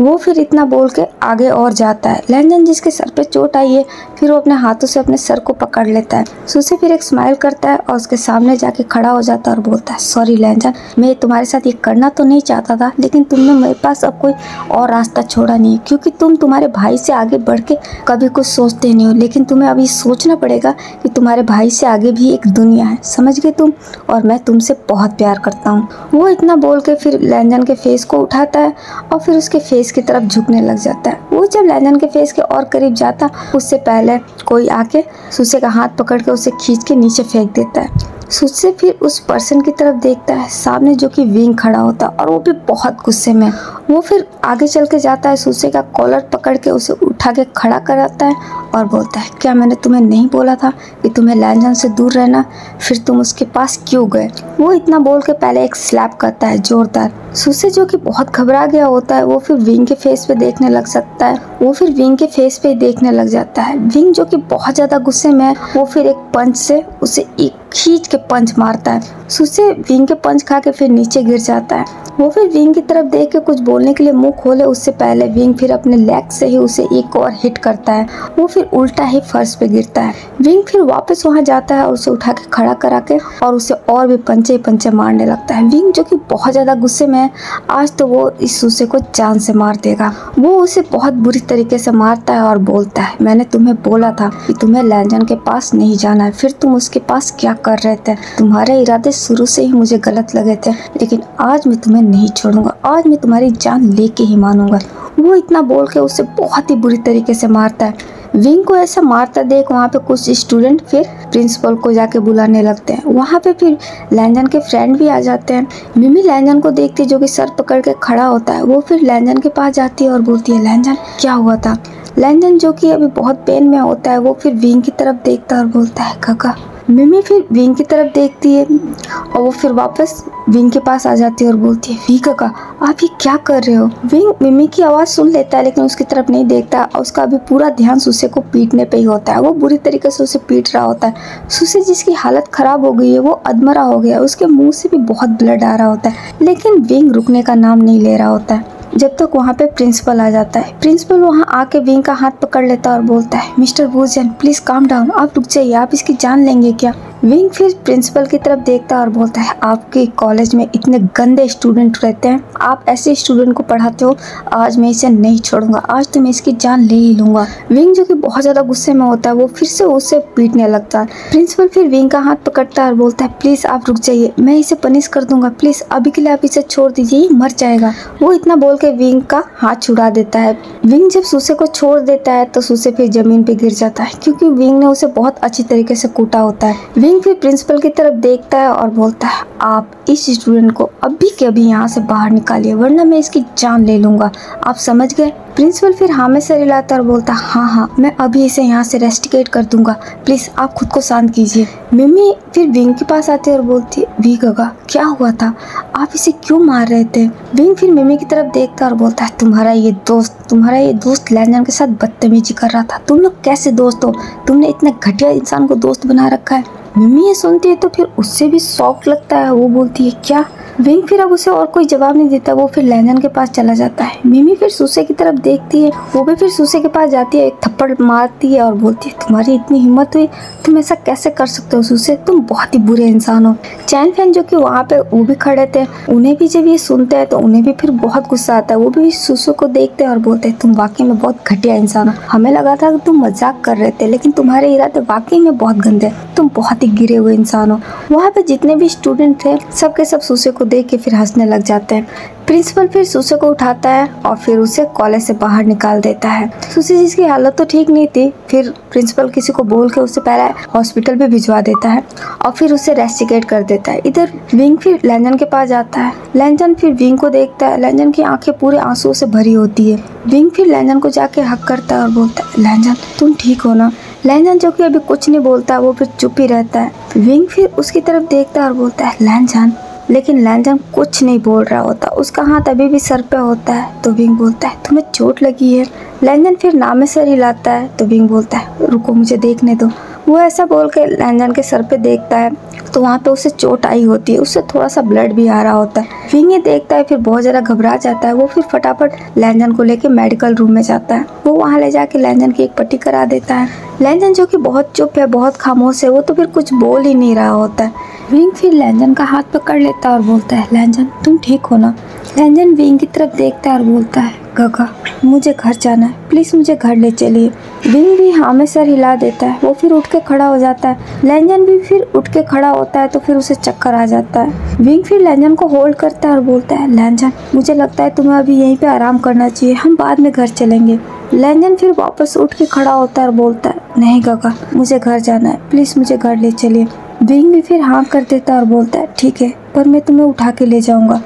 वो फिर इतना बोल के आगे और जाता है। लैंजन जिसके सर पे चोट आई है, फिर वो अपने हाथों से अपने सर को पकड़ लेता है। सुसे फिर एक स्माइल करता है और उसके सामने जाके खड़ा हो जाता है और बोलता है, सॉरी लैंजन, मैं तुम्हारे साथ ये करना तो नहीं चाहता था, लेकिन तुमने मेरे पास अब कोई और रास्ता छोड़ा नहीं है, क्योंकि तुम तुम्हारे भाई से आगे बढ़ के कभी कुछ सोचते नहीं हो। लेकिन तुम्हें अभी सोचना पड़ेगा कि तुम्हारे भाई से आगे भी एक दुनिया है, समझ गए तुम? और मैं तुमसे बहुत प्यार करता हूँ। वो इतना बोल के फिर लैंजन के फेस को उठाता है और फिर उसके फेस की तरफ झुकने लग जाता है। वो जब लैंजन के फेस के और करीब जाता, उससे पहले कोई आके सुसे का हाथ पकड़ के उसे खींच के नीचे फेंक देता है। सुसे फिर उस पर्सन की तरफ देखता है सामने, जो कि विंग खड़ा होता है और वो भी बहुत गुस्से में। वो फिर आगे चल के जाता है, सुसे का कॉलर पकड़ के उसे उठा के खड़ा कराता है और बोलता है, क्या मैंने तुम्हें नहीं बोला था कि तुम्हें लैंजन से दूर रहना? फिर तुम उसके पास क्यों गए? वो इतना बोल के पहले एक स्लैप करता है जोरदार। सुसे जो कि बहुत घबरा गया होता है, वो फिर विंग के फेस पे देखने लग सकता है। वो फिर विंग के फेस पे देखने लग जाता है। विंग जो कि बहुत ज्यादा गुस्से में है, वो फिर एक पंच से उसे एक खींच के पंच मारता है। सुसे विंग के पंच खा के फिर नीचे गिर जाता है। वो फिर विंग की तरफ देख के कुछ बोलने के लिए मुंह खोले, उससे पहले विंग फिर अपने लेग से ही उसे एक और हिट करता है। वो फिर उल्टा ही फर्श पे गिरता है। विंग फिर वापस वहां जाता है और उसे उठा के खड़ा करा के और उसे और भी पंचे पंचे मारने लगता है। विंग जो कि बहुत ज्यादा गुस्से में है, आज तो वो इस सुसे को जान से मार देगा। वो उसे बहुत बुरी तरीके से मारता है और बोलता है, मैंने तुम्हें बोला था कि तुम्हें लैंजन के पास नहीं जाना है, फिर तुम उसके पास क्या कर रहे थे? तुम्हारे इरादे शुरू से ही मुझे गलत लगे थे, लेकिन आज मैं तुम्हें नहीं छोड़ूंगा, आज मैं तुम्हारी जान लेके ही मानूंगा। वो इतना बोल के उसे बहुत ही बुरी तरीके से मारता है। विंग को ऐसा मारता देख वहाँ पे कुछ स्टूडेंट फिर प्रिंसिपल को जाके बुलाने लगते हैं। वहाँ पे फिर लैंजन के फ्रेंड भी आ जाते हैं। मिमी लैंजन को देखती है, जो कि सर पकड़ के खड़ा होता है। वो फिर लैंजन के पास जाती है और बोलती है, लैंजन क्या हुआ था? लैंजन जो कि अभी बहुत पेन में होता है, वो फिर विंग की तरफ देखता है और बोलता है, काका। मिमी फिर विंग की तरफ देखती है और वो फिर वापस विंग के पास आ जाती है और बोलती है, वी काका आप ये क्या कर रहे हो? विंग मिमी की आवाज़ सुन लेता है, लेकिन उसकी तरफ नहीं देखता और उसका अभी पूरा ध्यान सुसे को पीटने पे ही होता है। वो बुरी तरीके से उसे पीट रहा होता है। सुसे जिसकी हालत खराब हो गई है, वो अधमरा हो गया, उसके मुंह से भी बहुत ब्लड आ रहा होता है, लेकिन विंग रुकने का नाम नहीं ले रहा होता है। जब तक वहाँ पे प्रिंसिपल आ जाता है। प्रिंसिपल वहाँ आके विंग का हाथ पकड़ लेता है और बोलता है, मिस्टर वुजन प्लीज काम डाउन, आप रुक जाइए, आप इसकी जान लेंगे क्या? विंग फिर प्रिंसिपल की तरफ देखता है और बोलता है, आपके कॉलेज में इतने गंदे स्टूडेंट रहते हैं, आप ऐसे स्टूडेंट को पढ़ाते हो, आज मैं इसे नहीं छोड़ूंगा, आज तो मैं इसकी जान ले ही लूंगा। विंग जो कि बहुत ज्यादा गुस्से में होता है, वो फिर से उसे पीटने लगता है। प्रिंसिपल फिर विंग का हाथ पकड़ता है और बोलता है, प्लीज आप रुक जाइए, मैं इसे पनिश कर दूंगा, प्लीज अभी के लिए आप इसे छोड़ दीजिए, ये मर जाएगा। वो इतना बोल के विंग का हाथ छुड़ा देता है। विंग जब सुसे को छोड़ देता है तो सुसे फिर जमीन पे गिर जाता है, क्योंकि विंग ने उसे बहुत अच्छी तरीके से कूटा होता है। विंग फिर प्रिंसिपल की तरफ देखता है और बोलता है, आप इस स्टूडेंट को अभी के अभी यहाँ से बाहर निकालिए, वरना मैं इसकी जान ले लूंगा, आप समझ गए? प्रिंसिपल फिर हाँ में सर हिलाता है और बोलता है, हाँ मैं अभी इसे यहाँ से रेस्टिकेट कर दूंगा, प्लीज आप खुद को शांत कीजिए। मिमी फिर विंग के पास आती है और बोलती है, वी गगा क्या हुआ था, आप इसे क्यों मार रहे थे? विंग फिर मिमी की तरफ देखता है और बोलता है, तुम्हारा ये दोस्त लैंजन के साथ बदतमीजी कर रहा था, तुम लोग कैसे दोस्त हो? तुमने इतने घटिया इंसान को दोस्त बना रखा है। मिमी ये सुनती है तो फिर उससे भी शॉक लगता है। वो बोलती है, क्या विंग फिर अब उसे और कोई जवाब नहीं देता, वो फिर लैंजन के पास चला जाता है। मिमी फिर सूसे की तरफ देखती है, वो भी फिर सूसे के पास जाती है, एक थप्पड़ मारती है और बोलती है तुम्हारी इतनी हिम्मत हुई, तुम ऐसा कैसे कर सकते हो सूसे, तुम बहुत ही बुरे इंसान हो। चैन फैन जो कि वहाँ पे वो भी खड़े थे, उन्हें भी जब ये सुनते हैं तो उन्हें भी फिर बहुत गुस्सा आता है। वो भी सूसो को देखते हैं और बोलते हैं तुम वाकई में बहुत घटिया इंसान हो, हमें लगा था कि तुम मजाक कर रहे थे लेकिन तुम्हारे इरादे वाकई में बहुत गंदे, तुम बहुत ही गिरे हुए इंसान हो। वहाँ पे जितने भी स्टूडेंट थे सब के सब सूसे को देख के फिर हंसने लग जाते हैं। प्रिंसिपल फिर सूसे को उठाता है और फिर उसे कॉलेज से बाहर निकाल देता है। सूसे जिसकी हालत तो ठीक नहीं थी, फिर प्रिंसिपल किसी को बोल के उसे पहले हॉस्पिटल भी भिजवा देता है और फिर उसे रेस्टिकेट कर देता है। इधर विंग फिर लैंजन के पास जाता है। लैंजन फिर विंग को देखता है, लैंजन की आंखें पूरे आंसुओं से भरी होती है। विंग फिर लैंजन को जाके हक करता है और बोलता है लैंजन तुम ठीक हो ना। लैंजन जो कि अभी कुछ नहीं बोलता है, वो फिर चुप ही रहता है। विंग फिर उसकी तरफ देखता है और बोलता है लैंजन, लेकिन लैंजन कुछ नहीं बोल रहा होता, उसका हाथ अभी भी सर पे होता है। तो विंग बोलता है तुम्हें चोट लगी है। लैंजन फिर नाम में सर हिलाता है तो विंग बोलता है रुको मुझे देखने दो। वो ऐसा बोल के लैंजन के सर पे देखता है तो वहाँ पे उसे चोट आई होती है, उससे थोड़ा सा ब्लड भी आ रहा होता है। विंग ये देखता है फिर बहुत ज़्यादा घबरा जाता है। वो फिर फटाफट लैंजन को लेके मेडिकल रूम में जाता है। वो वहाँ ले जाके लैंजन की एक पट्टी करा देता है। लैंजन जो कि बहुत चुप है, बहुत खामोश है, वो तो फिर कुछ बोल ही नहीं रहा होता है। विंग फिर लैंजन का हाथ पकड़ लेता है और बोलता है लैंजन तुम ठीक हो ना। लैंजन विंग की तरफ देखता है और बोलता है गगा मुझे घर जाना है, प्लीज़ मुझे घर ले चलिए। विंग भी हाँ में सर हिला देता है। वो फिर उठ के खड़ा हो जाता है। लैंजन भी फिर उठ के खड़ा होता है तो फिर उसे चक्कर आ जाता है। विंग फिर लैंजन को होल्ड करता है और बोलता है लैंजन मुझे लगता है तुम्हें अभी यहीं पे आराम करना चाहिए, हम बाद में घर चलेंगे। लैंजन फिर वापस उठ के खड़ा होता है और बोलता है नहीं गगा मुझे घर जाना है, प्लीज़ मुझे घर ले चलिए। विंग भी फिर हाँ कर देता है और बोलता है ठीक है पर मैं तुम्हें उठा के ले जाऊंगा।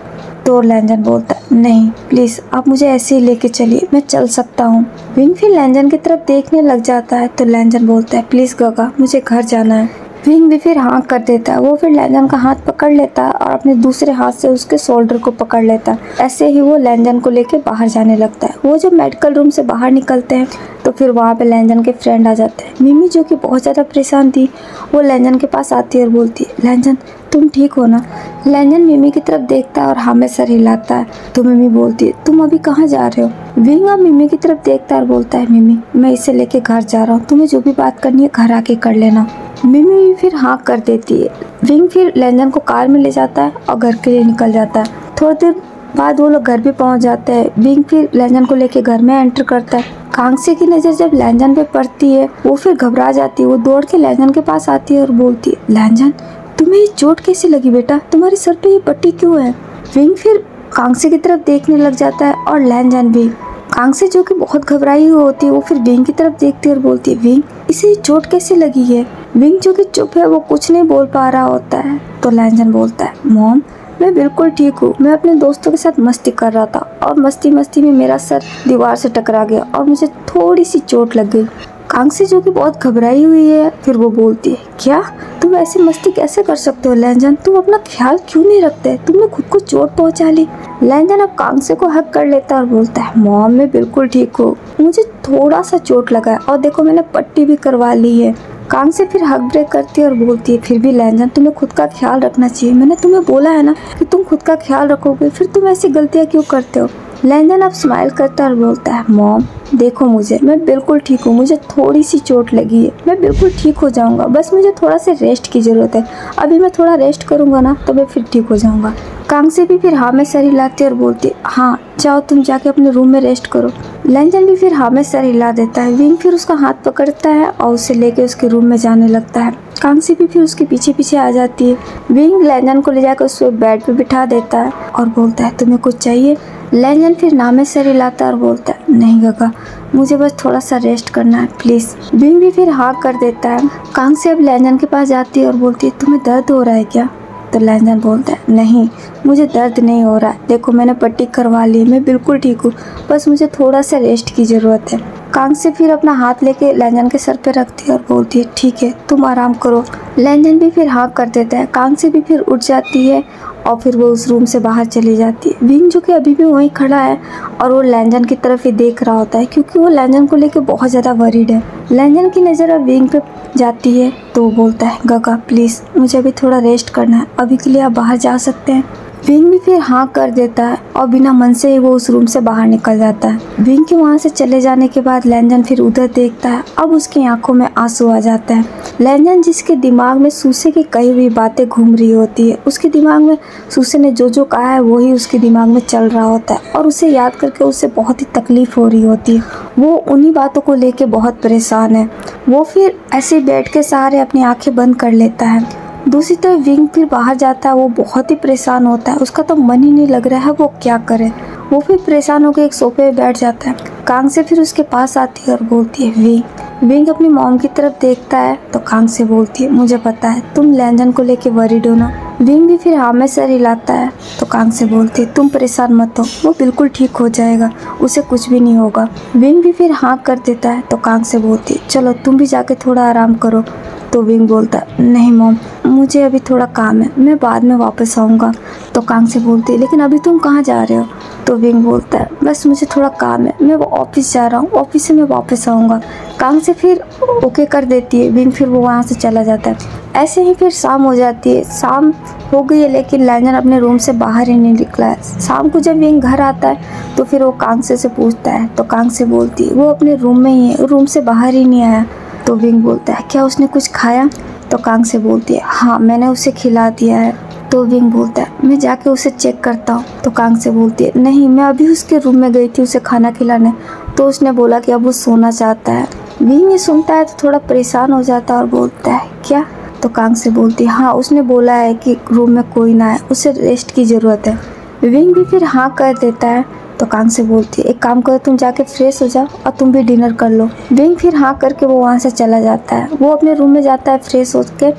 तो लैंजन बोलता है नहीं प्लीज़ आप मुझे ऐसे ही लेके चलिए, मैं चल सकता हूँ। विंग फिर लैंजन की तरफ देखने लग जाता है तो लैंजन बोलता है प्लीज़ गगा मुझे घर जाना है। विंग भी फिर हाँ कर देता है। वो फिर लैंजन का हाथ पकड़ लेता है और अपने दूसरे हाथ से उसके शोल्डर को पकड़ लेता है। ऐसे ही वो लैंजन को लेके बाहर जाने लगता है। वो जब मेडिकल रूम से बाहर निकलते हैं तो फिर वहाँ पे लैंजन के फ्रेंड आ जाते हैं। मिमी जो कि बहुत ज़्यादा परेशान थी, वो लैंजन के पास आती है और बोलती है लैंजन तुम ठीक हो ना। लैंजन मिमी की तरफ देखता है और हाँ में सर हिलाता है। तो मिमी बोलती है तुम अभी कहाँ जा रहे हो। विंग अब मिमी की तरफ देखता है और बोलता है मिमी मैं इसे लेके घर जा रहा हूँ, तुम्हें जो भी बात करनी है घर आके कर लेना। मिमी भी फिर हाँ कर देती है। विंग फिर लैंजन को कार में ले जाता है और घर के लिए निकल जाता है। थोड़ी देर बाद वो लोग घर भी पहुंच जाते हैं। विंग फिर लैंजन को लेके घर में एंटर करता है। कांगसे की नज़र जब लैंजन पे पड़ती है वो फिर घबरा जाती है। वो दौड़ के लैंजन के पास आती है और बोलती है लैंजन तुम्हें ये चोट कैसे लगी बेटा, तुम्हारे सर पे ये पट्टी क्यों है। विंग फिर कांगसे की तरफ देखने लग जाता है और लैंजन भी। कांगसे जो कि बहुत घबराई हुई होती है वो फिर विंग की तरफ देखती है और बोलती है विंग इसे ये चोट कैसे लगी है। विंग जो कि चुप है, वो कुछ नहीं बोल पा रहा होता है। तो लैंजन बोलता है मॉम मैं बिल्कुल ठीक हूँ, मैं अपने दोस्तों के साथ मस्ती कर रहा था और मस्ती मस्ती में मेरा सर दीवार से टकरा गया और मुझे थोड़ी सी चोट लग गई। कांगसे जो कि बहुत घबराई हुई है फिर वो बोलती है क्या तुम ऐसी मस्ती कैसे कर सकते हो लैंजन, तुम अपना ख्याल क्यों नहीं रखते, तुमने खुद को चोट पहुंचा ली। लैंजन अब कांगसे को हक कर लेता है और बोलता है मॉम मैं बिल्कुल ठीक हूँ, मुझे थोड़ा सा चोट लगा है और देखो मैंने पट्टी भी करवा ली है। कांगसे फिर हक ब्रेक करती है और बोलती है फिर भी लैंजन तुम्हें खुद का ख्याल रखना चाहिए, मैंने तुम्हें बोला है ना कि तुम खुद का ख्याल रखोगे, फिर तुम ऐसी गलतियाँ क्यों करते हो। लैंजन अब स्माइल करता है और बोलता है मॉम देखो मुझे, मैं बिल्कुल ठीक हूँ, मुझे थोड़ी सी चोट लगी है, मैं बिल्कुल ठीक हो जाऊँगा, बस मुझे थोड़ा सा रेस्ट की ज़रूरत है, अभी मैं थोड़ा रेस्ट करूँगा ना तो मैं फिर ठीक हो जाऊँगा। कांगसे भी फिर हाँ में सर हिलाती है और बोलती है हाँ जाओ तुम जाके अपने रूम में रेस्ट करो। लैंजन भी फिर हाँ में सर हिला देता है। विंग फिर उसका हाथ पकड़ता है और उसे लेके उसके रूम में जाने लगता है। कांगसे भी फिर उसके पीछे पीछे आ जाती है। विंग लैंजन को ले जाकर उसको बेड पे बिठा देता है और बोलता है तुम्हें कुछ चाहिए। लैंजन फिर नाम में सर हिलाता है और बोलता है नहीं गगा मुझे बस थोड़ा सा रेस्ट करना है प्लीज़। विंग भी फिर हाँ कर देता है। कांगसे अब लैंजन के पास जाती है और बोलती है तुम्हें दर्द हो रहा है क्या। तो लैंजन बोलता है नहीं मुझे दर्द नहीं हो रहा है, देखो मैंने पट्टी करवा ली, मैं बिल्कुल ठीक हूँ, बस मुझे थोड़ा सा रेस्ट की ज़रूरत है। कांगसे फिर अपना हाथ लेके लैंजन के सर पे रखती है और बोलती है ठीक है तुम आराम करो। लैंजन भी फिर हाँ कर देता है। कांगसे भी फिर उठ जाती है और फिर वो उस रूम से बाहर चली जाती है। विंग जो कि अभी भी वहीं खड़ा है और वो लैंजन की तरफ ही देख रहा होता है क्योंकि वो लैंजन को लेके बहुत ज़्यादा वरीड है। लैंजन की नज़र अब विंग पे जाती है तो वो बोलता है गगा प्लीज़ मुझे अभी थोड़ा रेस्ट करना है, अभी के लिए आप बाहर जा सकते हैं। विंग भी फिर हाँ कर देता है और बिना मन से ही वो उस रूम से बाहर निकल जाता है। विंग के वहाँ से चले जाने के बाद लैंजन फिर उधर देखता है। अब उसकी आंखों में आंसू आ जाता है। लैंजन जिसके दिमाग में सूसे की कही हुई बातें घूम रही होती है, उसके दिमाग में सूसे ने जो जो कहा है वही उसके दिमाग में चल रहा होता है और उसे याद करके उसे बहुत ही तकलीफ हो रही होती है। वो उन्हीं बातों को लेके बहुत परेशान है। वो फिर ऐसे बेड के सहारे अपनी आंखें बंद कर लेता है। दूसरी तरफ विंग फिर बाहर जाता है। वो बहुत ही परेशान होता है। उसका तो मन ही नहीं लग रहा है वो क्या करे। वो फिर परेशान होकर एक सोफे पे बैठ जाता है। कांग से फिर उसके पास आती है और बोलती है विंग। विंग अपनी मॉम की तरफ देखता है तो कांग से बोलती है मुझे पता है तुम लैंजन को लेके वरीड हो ना। विंग भी फिर हाँ में सर हिलाता है तो कांग से बोलती है तुम परेशान मत हो, वो बिल्कुल ठीक हो जाएगा, उसे कुछ भी नहीं होगा। विंग भी फिर हाँ कर देता है तो कांग से बोलती है चलो तुम भी जाके थोड़ा आराम करो। तो विंग बोलता है नहीं मॉम, मुझे अभी थोड़ा काम है, मैं बाद में वापस आऊँगा। तो कांग से बोलती है लेकिन अभी तुम कहाँ जा रहे हो। तो विंग बोलता है बस मुझे थोड़ा काम है, मैं वो ऑफिस जा रहा हूँ, ऑफिस से मैं वापस आऊँगा। कांग से फिर ओके कर देती है। विंग फिर वो वहाँ से चला जाता है। ऐसे ही फिर शाम हो जाती है। शाम हो गई है लेकिन लैंजन अपने रूम से बाहर ही नहीं निकला है। शाम को जब विंग घर आता है तो फिर वो कांग से पूछता है तो कांग से बोलती है वो अपने रूम में ही है, रूम से बाहर ही नहीं आया। तो विंग बोलता है क्या उसने कुछ खाया। तो कांग से बोलती है हाँ मैंने उसे खिला दिया है। तो विंग बोलता है मैं जाके उसे चेक करता हूँ। तो कांग से बोलती है नहीं, मैं अभी उसके रूम में गई थी उसे खाना खिलाने, तो उसने बोला कि अब वो सोना चाहता है। विंग ये सुनता है तो थोड़ा परेशान हो जाता है और बोलता है क्या। तो कांग से बोलती है हाँ उसने बोला है कि रूम में कोई ना है, उसे रेस्ट की ज़रूरत है। विंग भी फिर हाँ कर देता है। तो कांग से बोलती है एक काम करो तुम जाके फ्रेश हो जाओ और तुम भी डिनर कर लो। विंग फिर हाँ करके वो वहाँ से चला जाता है। वो अपने रूम में जाता है, फ्रेश होकर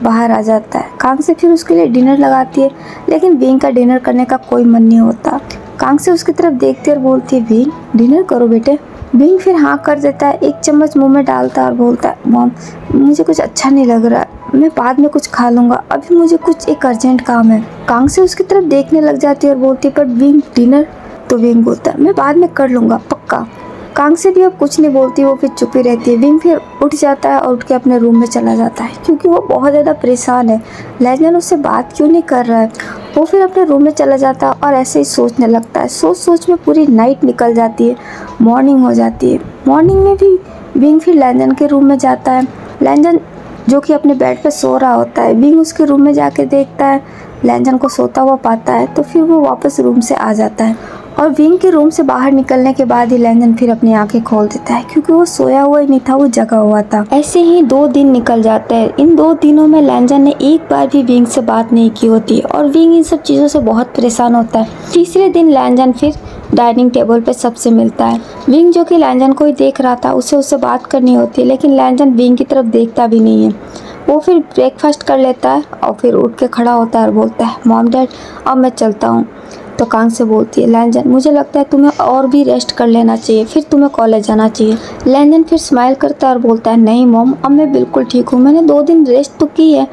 बाहर आ जाता है। कांग से फिर उसके लिए डिनर लगाती है लेकिन विंग का डिनर करने का कोई मन नहीं होता। कांग से उसकी तरफ देखती है और बोलती है विंग डिनर करो बेटे। विंग फिर हाँ कर देता है, एक चम्मच मुंह में डालता है और बोलता है मॉम मुझे कुछ अच्छा नहीं लग रहा, मैं बाद में कुछ खा लूँगा, अभी मुझे कुछ एक अर्जेंट काम है। कांग से उसकी तरफ देखने लग जाती है और बोलती है पर विंग डिनर। तो विंग बोलता है मैं बाद में कर लूँगा पक्का। कांग से भी अब कुछ नहीं बोलती, वो फिर चुप ही रहती है। विंग फिर उठ जाता है और उठ के अपने रूम में चला जाता है क्योंकि वो बहुत ज़्यादा परेशान है, लैंजन उससे बात क्यों नहीं कर रहा है। वो फिर अपने रूम में चला जाता है और ऐसे ही सोचने लगता है। सोच सोच में पूरी नाइट निकल जाती है, मॉर्निंग हो जाती है। मॉर्निंग में भी विंग फिर लैंजन के रूम में जाता है। लैंजन जो कि अपने बेड पर सो रहा होता है, विंग उसके रूम में जाके देखता है, लैंजन को सोता हुआ पाता है तो फिर वो वापस रूम से आ जाता है। और विंग के रूम से बाहर निकलने के बाद ही लैंजन फिर अपनी आंखें खोल देता है क्योंकि वो सोया हुआ ही नहीं था, वो जगा हुआ था। ऐसे ही 2 दिन निकल जाते हैं। इन 2 दिनों में लैंजन ने एक बार भी विंग से बात नहीं की होती और विंग इन सब चीज़ों से बहुत परेशान होता है। तीसरे दिन लैंजन फिर डाइनिंग टेबल पर सबसे मिलता है। विंग जो कि लैंजन को ही देख रहा था, उसे उससे बात करनी होती है लेकिन लैंजन विंग की तरफ देखता भी नहीं है। वो फिर ब्रेकफास्ट कर लेता है और फिर उठ के खड़ा होता है और बोलता है मॉम डैड अब मैं चलता हूँ। तो कांग से बोलती है लैंजन मुझे लगता है तुम्हें और भी रेस्ट कर लेना चाहिए, फिर तुम्हें कॉलेज जाना चाहिए। लैंजन फिर स्माइल करता है और बोलता है नहीं मॉम अब मैं बिल्कुल ठीक हूँ, मैंने 2 दिन रेस्ट तो की है,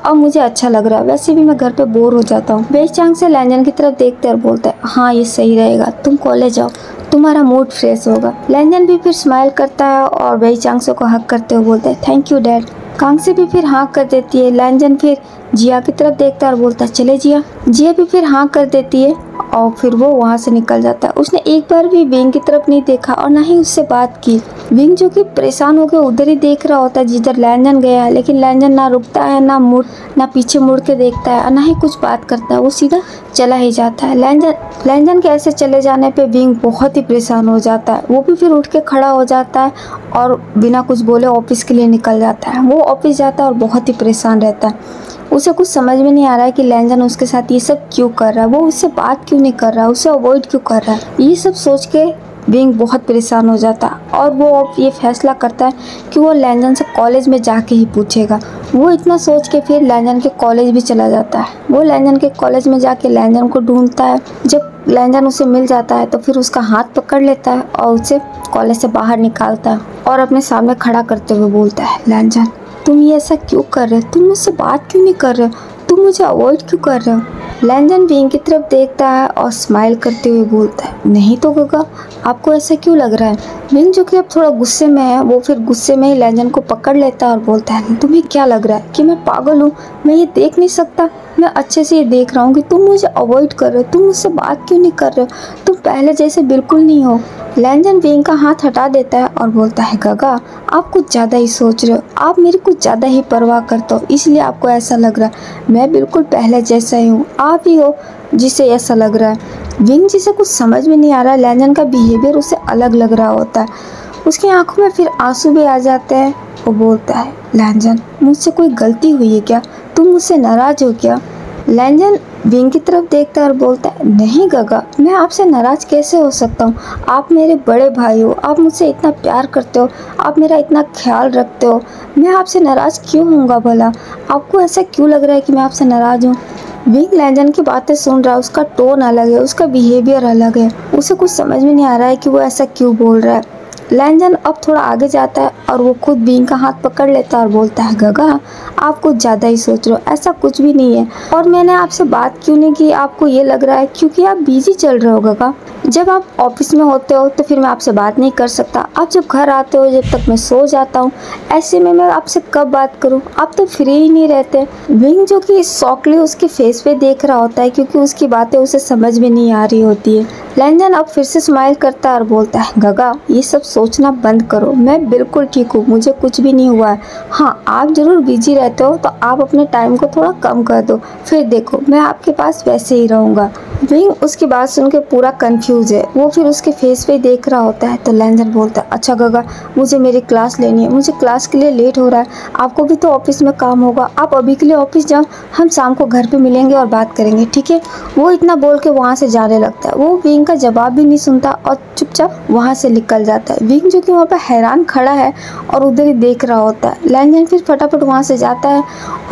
अब मुझे अच्छा लग रहा है, वैसे भी मैं घर पे बोर हो जाता हूँ। बेचांग से लैंजन की तरफ देखते और बोलता है हाँ ये सही रहेगा, तुम कॉलेज जाओ, तुम्हारा मूड फ्रेश होगा। लैंजन भी फिर स्माइल करता है और बेचांग से को हक करते हुए बोलता है थैंक यू डैड। कांग से भी फिर हाँ कर देती है। लैंजन फिर जिया की तरफ देखता है और बोलता है चले जिया। जिया भी फिर हाँ कर देती है और फिर वो वहाँ से निकल जाता है। उसने एक बार भी विंग की तरफ नहीं देखा और ना ही उससे बात की। विंग जो कि परेशान होकर उधर ही देख रहा होता है जिधर लैंजन गया है, लेकिन लैंजन ना रुकता है, ना पीछे मुड़ के देखता है और ना ही कुछ बात करता है, वो सीधा चला ही जाता है। लैंजन के ऐसे चले जाने पे विंग बहुत ही परेशान हो जाता है। वो भी फिर उठ के खड़ा हो जाता है और बिना कुछ बोले ऑफिस के लिए निकल जाता है। वो ऑफिस जाता है और बहुत ही परेशान रहता है। उसे कुछ समझ में नहीं आ रहा है कि लैंजन उसके साथ ये सब क्यों कर रहा है, वो उससे बात क्यों नहीं कर रहा है, उसे अवॉइड क्यों कर रहा है। ये सब सोच के विंग बहुत परेशान हो जाता है और वो अब ये फैसला करता है कि वो लैंजन से कॉलेज में जाके ही पूछेगा। वो इतना सोच के फिर लैंजन के कॉलेज भी चला जाता है। वो लैंजन के कॉलेज में जाके लैंजन को ढूंढता है। जब लैंजन उसे मिल जाता है तो फिर उसका हाथ पकड़ लेता है और उसे कॉलेज से बाहर निकालता है और अपने सामने खड़ा करते हुए बोलता है लैंजन तुम ये ऐसा क्यों कर रहे हो, तुम मुझसे बात क्यों नहीं कर रहे हो, तुम मुझे अवॉइड क्यों कर रहे हो। लैंजन विंग की तरफ देखता है और स्माइल करते हुए बोलता है नहीं तो गगा आपको ऐसा क्यों लग रहा है। विंग जो कि अब थोड़ा गुस्से में है, वो फिर गुस्से में ही लैंजन को पकड़ लेता है और बोलता है तुम्हें क्या लग रहा है कि मैं पागल हूँ, मैं ये देख नहीं सकता। मैं अच्छे से ये देख रहा हूँ कि तुम मुझे अवॉइड कर रहे हो, तुम मुझसे बात क्यों नहीं कर रहे हो, तुम पहले जैसे बिल्कुल नहीं हो। लैंजन विंग का हाथ हटा देता है और बोलता है गगा, आप कुछ ज़्यादा ही सोच रहे हो, आप मेरी कुछ ज़्यादा ही परवाह करते हो, इसलिए आपको ऐसा लग रहा है। मैं बिल्कुल पहले जैसा ही हूँ, आप ही हो जिसे ऐसा लग रहा है। विंग जिसे कुछ समझ में नहीं आ रहा है, लैंजन का बिहेवियर उसे अलग लग रहा होता है। उसकी आंखों में फिर आंसू भी आ जाते हैं। वो बोलता है, लैंजन मुझसे कोई गलती हुई है क्या, तुम मुझसे नाराज़ हो क्या। लैंजन विंग की तरफ देखता है और बोलता है, नहीं गगा, मैं आपसे नाराज़ कैसे हो सकता हूँ, आप मेरे बड़े भाई हो, आप मुझसे इतना प्यार करते हो, आप मेरा इतना ख्याल रखते हो, मैं आपसे नाराज़ क्यों होऊंगा भला, आपको ऐसा क्यों लग रहा है कि मैं आपसे नाराज़ हूँ। विंग लैंजन की बातें सुन रहा है, उसका टोन अलग है, उसका बिहेवियर अलग है, उसे कुछ समझ में नहीं आ रहा है कि वो ऐसा क्यों बोल रहा है। लैंजन अब थोड़ा आगे जाता है और वो खुद विंग का हाथ पकड़ लेता है और बोलता है, गगा आप कुछ ज़्यादा ही सोच रहे हो, ऐसा कुछ भी नहीं है, और मैंने आपसे बात क्यों नहीं की, आपको ये लग रहा है क्योंकि आप बिजी चल रहे हो गगा। जब आप ऑफिस में होते हो तो फिर मैं आपसे बात नहीं कर सकता, आप जब घर आते हो जब तक मैं सो जाता हूँ, ऐसे में मैं आपसे कब बात करूँ, आप तो फ्री ही नहीं रहते। विंग जो कि शॉकली उसके फेस पे देख रहा होता है क्योंकि उसकी बातें उसे समझ में नहीं आ रही होती है। लैंजन अब फिर से स्माइल करता है और बोलता है, गगा ये सब सोचना बंद करो, मैं बिल्कुल ठीक हूँ, मुझे कुछ भी नहीं हुआ है। हाँ आप ज़रूर बिजी रहते हो तो आप अपने टाइम को थोड़ा कम कर दो, फिर देखो मैं आपके पास वैसे ही रहूँगा। विंग उसकी बात सुन के पूरा कंफ्यूज है, वो फिर उसके फेस पे देख रहा होता है। तो लैंजन बोलता है, अच्छा गगा मुझे मेरी क्लास लेनी है, मुझे क्लास के लिए लेट हो रहा है, आपको भी तो ऑफिस में काम होगा, आप अभी के लिए ऑफिस जाओ, हम शाम को घर पे मिलेंगे और बात करेंगे, ठीक है। वो इतना बोल के वहाँ से जाने लगता है। वो विंग का जवाब भी नहीं सुनता और चुपचाप वहाँ से निकल जाता है। विंग जो कि वहाँ पर हैरान खड़ा है और उधर ही देख रहा होता है। लैंजन फिर फटाफट वहाँ से जाता है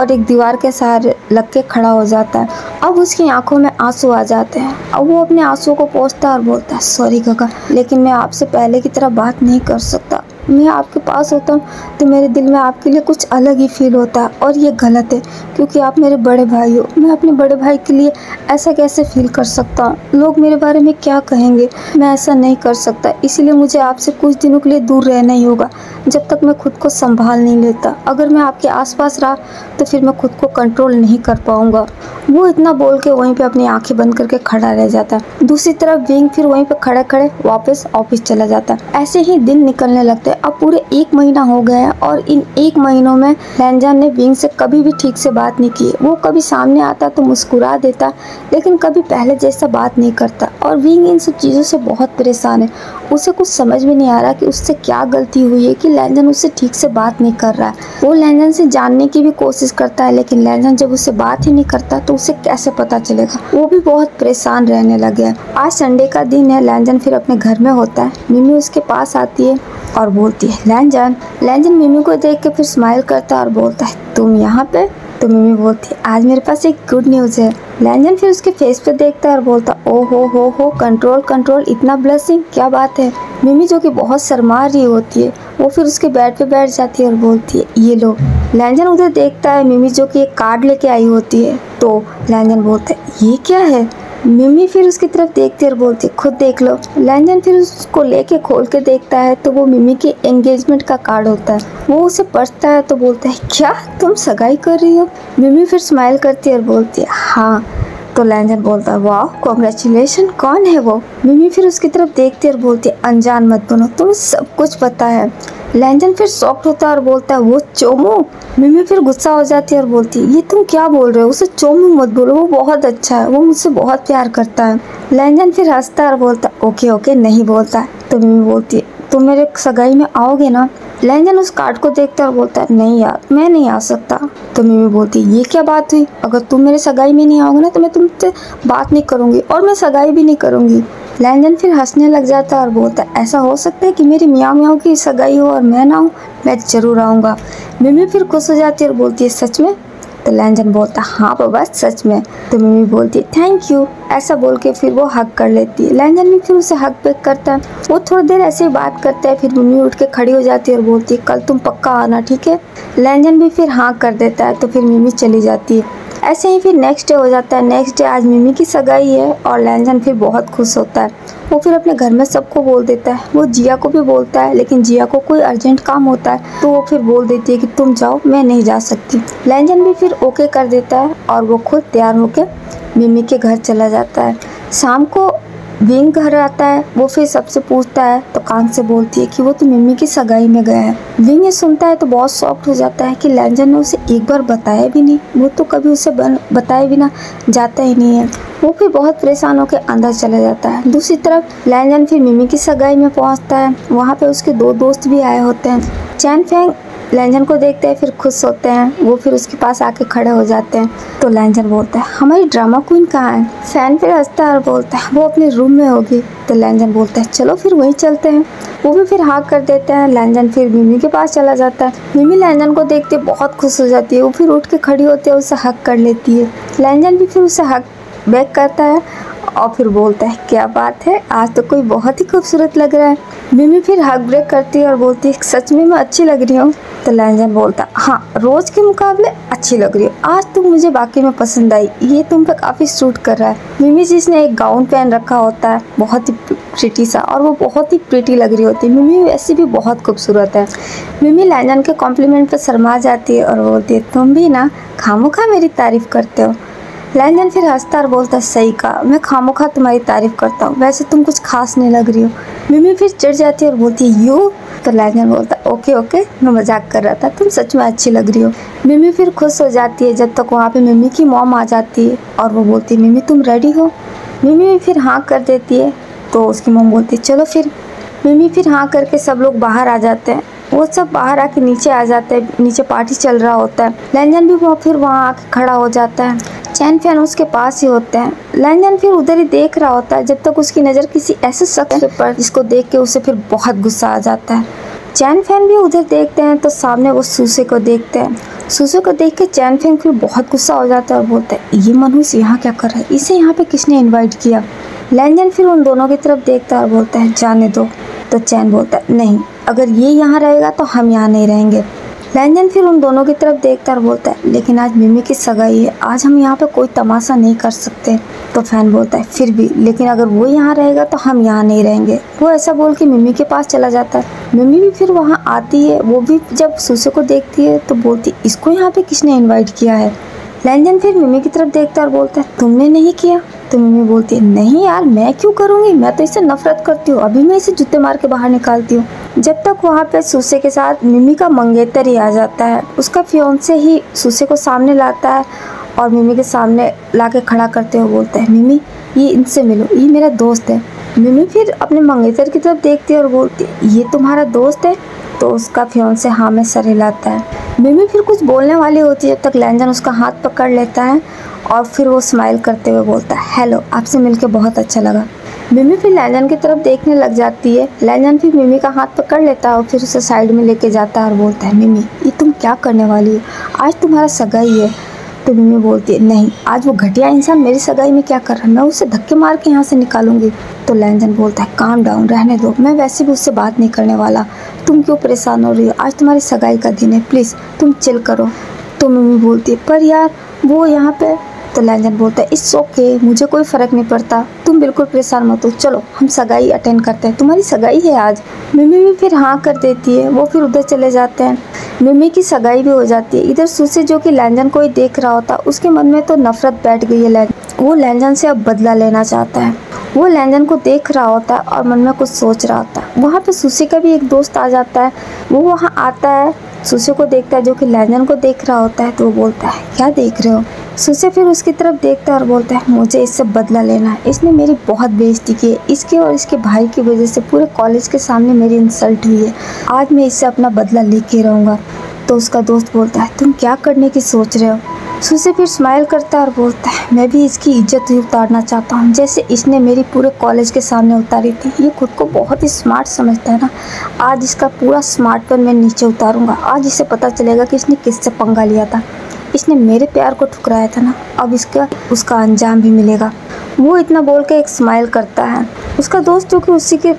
और एक दीवार के सहारे लग के खड़ा हो जाता है। अब उसकी आंखों में आंसू आ जाते हैं। अब वो अपने आंसुओं को पोंछता है और बोलता है, सॉरी गगा, लेकिन मैं आपसे पहले की तरह बात नहीं कर सकता, मैं आपके पास होता हूँ तो मेरे दिल में आपके लिए कुछ अलग ही फील होता है और ये गलत है क्योंकि आप मेरे बड़े भाई हो। मैं अपने बड़े भाई के लिए ऐसा कैसे फील कर सकता हूँ, लोग मेरे बारे में क्या कहेंगे, मैं ऐसा नहीं कर सकता, इसलिए मुझे आपसे कुछ दिनों के लिए दूर रहना ही होगा जब तक मैं खुद को संभाल नहीं लेता। अगर मैं आपके आसपास रहा तो फिर मैं खुद को कंट्रोल नहीं कर पाऊँगा। वो इतना बोल के वहीं पर अपनी आँखें बंद करके खड़ा रह जाता है। दूसरी तरफ विंग फिर वहीं पर खड़े खड़े वापस ऑफिस चला जाता है। ऐसे ही दिन निकलने लगते हैं। अब पूरे 1 महीना हो गया है और इन 1 महीनों में लैंजन ने विंग से कभी भी ठीक से बात नहीं की। वो कभी सामने आता तो मुस्कुरा देता, लेकिन कभी पहले जैसा बात नहीं करता और विंग इन सब चीज़ों से बहुत परेशान है। उसे कुछ समझ में नहीं आ रहा कि उससे क्या गलती हुई है कि लैंजन उससे ठीक से बात नहीं कर रहा है। वो लैंजन से जानने की भी कोशिश करता है, लेकिन लैंजन जब उससे बात ही नहीं करता तो उसे कैसे पता चलेगा। वो भी बहुत परेशान रहने लगे है। आज संडे का दिन है। लैंजन फिर अपने घर में होता है। मिमी उसके पास आती है और बोलती है, लैंजन। लैंजन मिमी को देख के फिर स्माइल करता है और बोलता है, तुम यहाँ पे। तो मिमी बोलती है, आज मेरे पास एक गुड न्यूज़ है। लैंजन फिर उसके फेस पे देखता है और बोलता, ओ हो कंट्रोल कंट्रोल, इतना ब्लशिंग, क्या बात है। मिमी जो कि बहुत शर्मा रही होती है, वो फिर उसके बेड पे बैठ जाती है और बोलती है, ये लो। लैंजन उधर देखता है मिमी जो कि एक कार्ड लेके आई होती है। तो लैंजन बोलता है, ये क्या है। मिमी फिर उसकी तरफ देखती है और बोलती है, खुद देख लो। लैंजन फिर उसको लेके खोल के देखता है तो वो मिमी के एंगेजमेंट का कार्ड होता है। वो उसे पढ़ता है तो बोलता है, क्या तुम सगाई कर रही हो। मिमी फिर स्माइल करती है और बोलती है, हाँ। तो लैंजन बोलता है, वाह कॉन्ग्रेचुलेशन, कौन है वो। मिमी फिर उसकी तरफ देखती है और बोलती है, अनजान मत बनो, तुम्हें सब कुछ पता है। लैंजन फिर शॉक्ड होता है और बोलता है, वो चोमू। मिमी फिर गुस्सा हो जाती है और बोलती है, ये तुम क्या बोल रहे हो, उसे चोमू मत बोलो, वो बहुत अच्छा है, वो मुझसे बहुत प्यार करता है। लैंजन फिर हंसता है और बोलता है, ओके ओके, नहीं बोलता है। तो मिमी बोलती है, तुम मेरे सगाई में आओगे ना। लैंजन उस कार्ड को देखता है और बोलता है, नहीं यार, मैं नहीं आ सकता। तो मिमी बोलती है, ये क्या बात हुई, अगर तुम मेरे सगाई में नहीं आओगे ना तो मैं तुमसे बात नहीं करूँगी और मैं सगाई भी नहीं करूँगी। लैंजन फिर हंसने लग जाता है और बोलता है, ऐसा हो सकता है कि मेरी मियाँ मियाँ की सगाई हो और मैं ना आऊँ, मैं ज़रूर आऊँगा। मिमी फिर खुश हो जाती है और बोलती है, सच में। तो लैंजन बोलता है, हाँ बाबा सच में। तो मिमी बोलती है, थैंक यू। ऐसा बोल के फिर वो हग कर लेती है। लैंजन भी फिर उसे हग बैक करता है। वो थोड़ी देर ऐसे ही बात करता है, फिर मिमी उठ के खड़ी हो जाती है और बोलती है, कल तुम पक्का आना, ठीक है। लैंजन भी फिर हाँ कर देता है। तो फिर मिमी चली जाती है। ऐसे ही फिर नेक्स्ट डे हो जाता है। नेक्स्ट डे आज मिमी की सगाई है और लैंजन फिर बहुत खुश होता है। वो फिर अपने घर में सबको बोल देता है। वो जिया को भी बोलता है, लेकिन जिया को कोई अर्जेंट काम होता है तो वो फिर बोल देती है कि तुम जाओ, मैं नहीं जा सकती। लैंजन भी फिर ओके कर देता है और वो खुद तैयार होकर मिमी के घर चला जाता है। शाम को विंग घर आता है। वो फिर सबसे पूछता है तो कान से बोलती है कि वो तो मिमी की सगाई में गया है। विंग ये सुनता है तो बहुत शॉक्ड हो जाता है कि लैंजन ने उसे एक बार बताया भी नहीं। वो तो कभी उसे बताए बिना जाता ही नहीं है। वो फिर बहुत परेशान होकर अंदर चला जाता है। दूसरी तरफ लैंजन फिर मिमी की सगाई में पहुंचता है। वहाँ पे उसके 2 दोस्त भी आए होते हैं। चैन फेंग लैंजन को देखते हैं फिर खुश होते हैं। वो फिर उसके पास आके खड़े हो जाते हैं। तो लैंजन बोलता है हमारी ड्रामा क्वीन कहाँ है। फैन फिर हंसता है और बोलता है वो अपने रूम में होगी। तो लैंजन बोलता है चलो फिर वहीं चलते हैं। वो भी फिर हाँ कर देते हैं। लैंजन फिर मिमी के पास चला जाता है। मिमी लैंजन को देखते बहुत खुश हो जाती है। वो फिर उठ के खड़ी होती है, उसे हक कर लेती है। लैंजन भी फिर उसे हक बैक करता है और फिर बोलता है क्या बात है, आज तो कोई बहुत ही खूबसूरत लग रहा है। मिमी फिर हक ब्रेक करती है और बोलती है सच में मैं अच्छी लग रही हूँ। तो लैंजन बोलता है हाँ, रोज के मुकाबले अच्छी लग रही हो। आज तुम मुझे वाकई में पसंद आई, ये तुम पे काफ़ी सूट कर रहा है। मिमी जिसने एक गाउन पहन रखा होता है बहुत ही प्रिटी सा, और वो बहुत ही प्रिटी लग रही होती है। मिमी वैसे भी बहुत खूबसूरत है। मिमी लैंजन के कॉम्प्लीमेंट पर शर्मा जाती है और बोलती है तुम भी ना खामोखा मेरी तारीफ करते हो। लैंजन फिर हंसता और बोलता है सही कहा, मैं खामोखा तुम्हारी तारीफ करता हूँ, वैसे तुम कुछ खास नहीं लग रही हो। मिमी फिर चिढ़ जाती है और बोलती है यू। तो लैंजन बोलता है ओके ओके, मैं मजाक कर रहा था, तुम सच में अच्छी लग रही हो। मिमी फिर खुश हो जाती है जब तक वहाँ पे मिमी की मॉम आ जाती है और वो बोलती है मिमी तुम रेडी हो। मिमी भी फिर हाँ कर देती है। तो उसकी मॉम बोलती है चलो फिर। मिमी फिर हाँ करके सब लोग बाहर आ जाते हैं। वो सब बाहर आके नीचे आ जाते हैं। नीचे पार्टी चल रहा होता है। लैंजन भी वो फिर वहाँ आके खड़ा हो जाता है। चैन फैन उसके पास ही होते हैं। लैंजन फिर उधर ही देख रहा होता है जब तक उसकी नज़र किसी ऐसे शख्स पर जिसको देख के उसे फिर बहुत गुस्सा आ जाता है। चैन फैन भी उधर देखते हैं तो सामने वो सूसे को देखते हैं। सूसे को देख के चैन फैन फिर बहुत गुस्सा हो जाता है और बोलता है ये मनहूस यहाँ क्या कर रहा है, इसे यहाँ पे किसने इन्वाइट किया। लैंजन फिर उन दोनों की तरफ देखता है और बोलता है जाने दो। तो चैन बोलता है नहीं, अगर ये यहाँ रहेगा तो हम यहाँ नहीं रहेंगे। लैंजन फिर उन दोनों की तरफ देखता और बोलता है लेकिन आज मिमी की सगाई है, आज हम यहाँ पे कोई तमाशा नहीं कर सकते। तो फैन बोलता है फिर भी, लेकिन अगर वो यहाँ रहेगा तो हम यहाँ नहीं रहेंगे। वो ऐसा बोल के मिमी के पास चला जाता है। मिमी भी फिर वहाँ आती है। वो भी जब सूसे को देखती है तो बोलती इसको यहाँ पे किसने इन्वाइट किया है। लैंजन फिर मिमी की तरफ देखता और बोलता है तुमने नहीं किया। तो मिमी बोलती है नहीं यार, मैं क्यों करूँगी, मैं तो इससे नफरत करती हूँ, अभी मैं इसे जूते मार के बाहर निकालती हूँ। जब तक वहाँ पे सूसे के साथ मिमी का मंगेतर ही आ जाता है। उसका फियोंसे ही सूसे को सामने लाता है और मिमी के सामने लाके खड़ा करते हुए बोलता है मिमी ये इनसे मिलो, ये मेरा दोस्त है। मिमी फिर अपने मंगेतर की तरफ देखती है और बोलती है ये तुम्हारा दोस्त है। तो उसका फियोंसे हाँ में सर हिलाता है। मिमी फिर कुछ बोलने वाली होती है जब तक लैंजन उसका हाथ पकड़ लेता है और फिर वो स्माइल करते हुए बोलता है हेलो, आपसे मिलके बहुत अच्छा लगा। मिमी फिर लैंजन की तरफ देखने लग जाती है। लैंजन फिर मिमी का हाथ पकड़ लेता है और फिर उसे साइड में लेके जाता है और बोलता है मिमी ये तुम क्या करने वाली हो, आज तुम्हारा सगाई है। तो मिमी बोलती है नहीं, आज वो घटिया इंसान मेरी सगाई में क्या कर रहा है, मैं उसे धक्के मार के यहाँ से निकालूंगी। तो लैंजन बोलता है काम डाउन, रहने दो, मैं वैसे भी उससे बात नहीं करने वाला, तुम क्यों परेशान हो रही हो, आज तुम्हारी सगाई का दिन है, प्लीज़ तुम चिल करो। तो मिमी बोलती है पर यार वो यहाँ पे। तो लैंजन बोलता है इट्स ओके, मुझे कोई फ़र्क नहीं पड़ता, तुम बिल्कुल परेशान मत हो, चलो हम सगाई अटेंड करते हैं, तुम्हारी सगाई है आज। मिमी भी फिर हाँ कर देती है। वो फिर उधर चले जाते हैं। मिमी की सगाई भी हो जाती है। इधर सूसे जो कि लैंजन को ही देख रहा होता, उसके मन में तो नफरत बैठ गई है। वो लैंजन से अब बदला लेना चाहता है। वो लैंजन को देख रहा होता है और मन में कुछ सोच रहा होता है। वहाँ पे सूसे का भी एक दोस्त आ जाता है। वो वहाँ आता है, सूसे को देखता है जो कि लैंजन को देख रहा होता है। तो वो बोलता है क्या देख रहे हो। सूसे फिर उसकी तरफ देखता है और बोलता है मुझे इससे बदला लेना है, इसने मेरी बहुत बेइज्जती की है, इसके और इसके भाई की वजह से पूरे कॉलेज के सामने मेरी इंसल्ट हुई है, आज मैं इससे अपना बदला लेके रहूँगा। तो उसका दोस्त बोलता है तुम क्या करने की सोच रहे हो। सूसे फिर स्माइल करता है और बोलता है मैं भी इसकी इज्जत ही उतारना चाहता हूँ, जैसे इसने मेरी पूरे कॉलेज के सामने उतारी थी। ये खुद को बहुत ही स्मार्ट समझता है ना, आज इसका पूरा स्मार्टपन मैं नीचे उतारूँगा। आज इसे पता चलेगा कि इसने किससे पंगा लिया था, इसने मेरे प्यार को ठुकराया था ना, अब उसका अंजाम भी मिलेगा। वो इतना बोल के एक स्माइल करता है। उसका दोस्त जो कि उसी के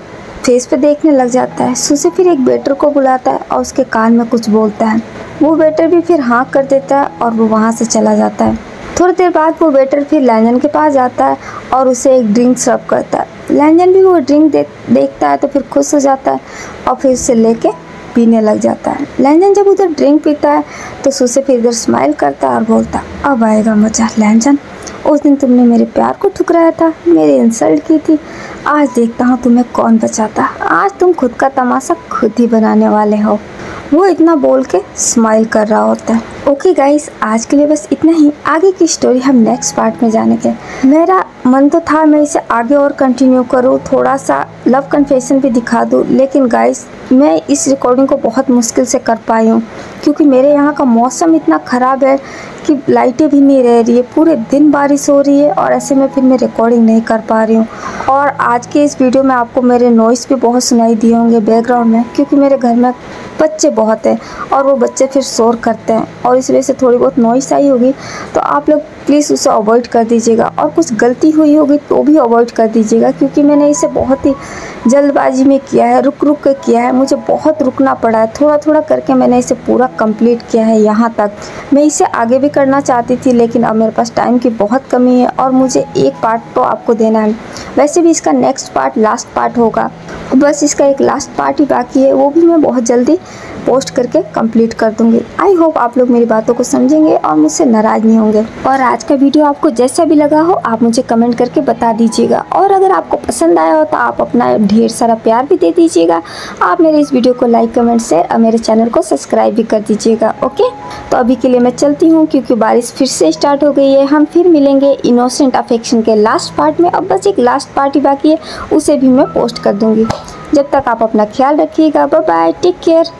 फेस पे देखने लग जाता है। सूसे फिर एक वेटर को बुलाता है और उसके कान में कुछ बोलता है। वो वेटर भी फिर हाँ कर देता है और वो वहाँ से चला जाता है। थोड़ी देर बाद वो वेटर फिर लैंजन के पास जाता है और उसे एक ड्रिंक सर्व करता है। लैंजन भी वो ड्रिंक देखता है तो फिर खुश हो जाता है और फिर उसे लेके पीने लग जाता है। लैंजन जब उधर ड्रिंक पीता है तो सुसे फिर इधर स्माइल करता है और बोलता है, अब आएगा मजा लैंजन, उस दिन तुमने मेरे प्यार को ठुकराया था, मेरी इंसल्ट की थी, आज देखता हूँ तुम्हें कौन बचाता। आज तुम खुद का तमाशा खुद ही बनाने वाले हो। वो इतना बोल के स्माइल कर रहा होता है। ओके गाइस, आज के लिए बस इतना ही। आगे की स्टोरी हम नेक्स्ट पार्ट में जानेंगे। मेरा मन तो था मैं इसे आगे और कंटिन्यू करूँ, थोड़ा सा लव कन्फेशन भी दिखा दूँ, लेकिन गाइस मैं इस रिकॉर्डिंग को बहुत मुश्किल से कर पाई हूँ क्योंकि मेरे यहाँ का मौसम इतना ख़राब है कि लाइटें भी नहीं रह रही है, पूरे दिन बारिश हो रही है और ऐसे में फिर मैं रिकॉर्डिंग नहीं कर पा रही हूँ। और आज के इस वीडियो में आपको मेरे नॉइस भी बहुत सुनाई दिए होंगे बैकग्राउंड में, क्योंकि मेरे घर में बच्चे बहुत हैं और वो बच्चे फिर शोर करते हैं और इस वजह से थोड़ी बहुत नॉइस आई होगी, तो आप लोग प्लीज़ उसे अवॉइड कर दीजिएगा। और कुछ गलती हुई होगी तो भी अवॉइड कर दीजिएगा क्योंकि मैंने इसे बहुत ही जल्दबाजी में किया है, रुक रुक के किया है, मुझे बहुत रुकना पड़ा है, थोड़ा थोड़ा करके मैंने इसे पूरा कंप्लीट किया है यहाँ तक। मैं इसे आगे भी करना चाहती थी लेकिन अब मेरे पास टाइम की बहुत कमी है और मुझे एक पार्ट तो आपको देना है। वैसे भी इसका नेक्स्ट पार्ट लास्ट पार्ट होगा, बस इसका एक लास्ट पार्ट ही बाकी है, वो भी मैं बहुत जल्दी पोस्ट करके कंप्लीट कर दूंगी। आई होप आप लोग मेरी बातों को समझेंगे और मुझसे नाराज़ नहीं होंगे। और आज का वीडियो आपको जैसा भी लगा हो आप मुझे कमेंट करके बता दीजिएगा और अगर आपको पसंद आया हो तो आप अपना ढेर सारा प्यार भी दे दीजिएगा। आप मेरे इस वीडियो को लाइक, कमेंट, शेयर और मेरे चैनल को सब्सक्राइब भी कर दीजिएगा। ओके, तो अभी के लिए मैं चलती हूँ क्योंकि बारिश फिर से स्टार्ट हो गई है। हम फिर मिलेंगे इनोसेंट अफेक्शन के लास्ट पार्ट में। अब बस एक लास्ट पार्ट ही बाकी है, उसे भी मैं पोस्ट कर दूँगी। जब तक आप अपना ख्याल रखिएगा। Bye bye, take care.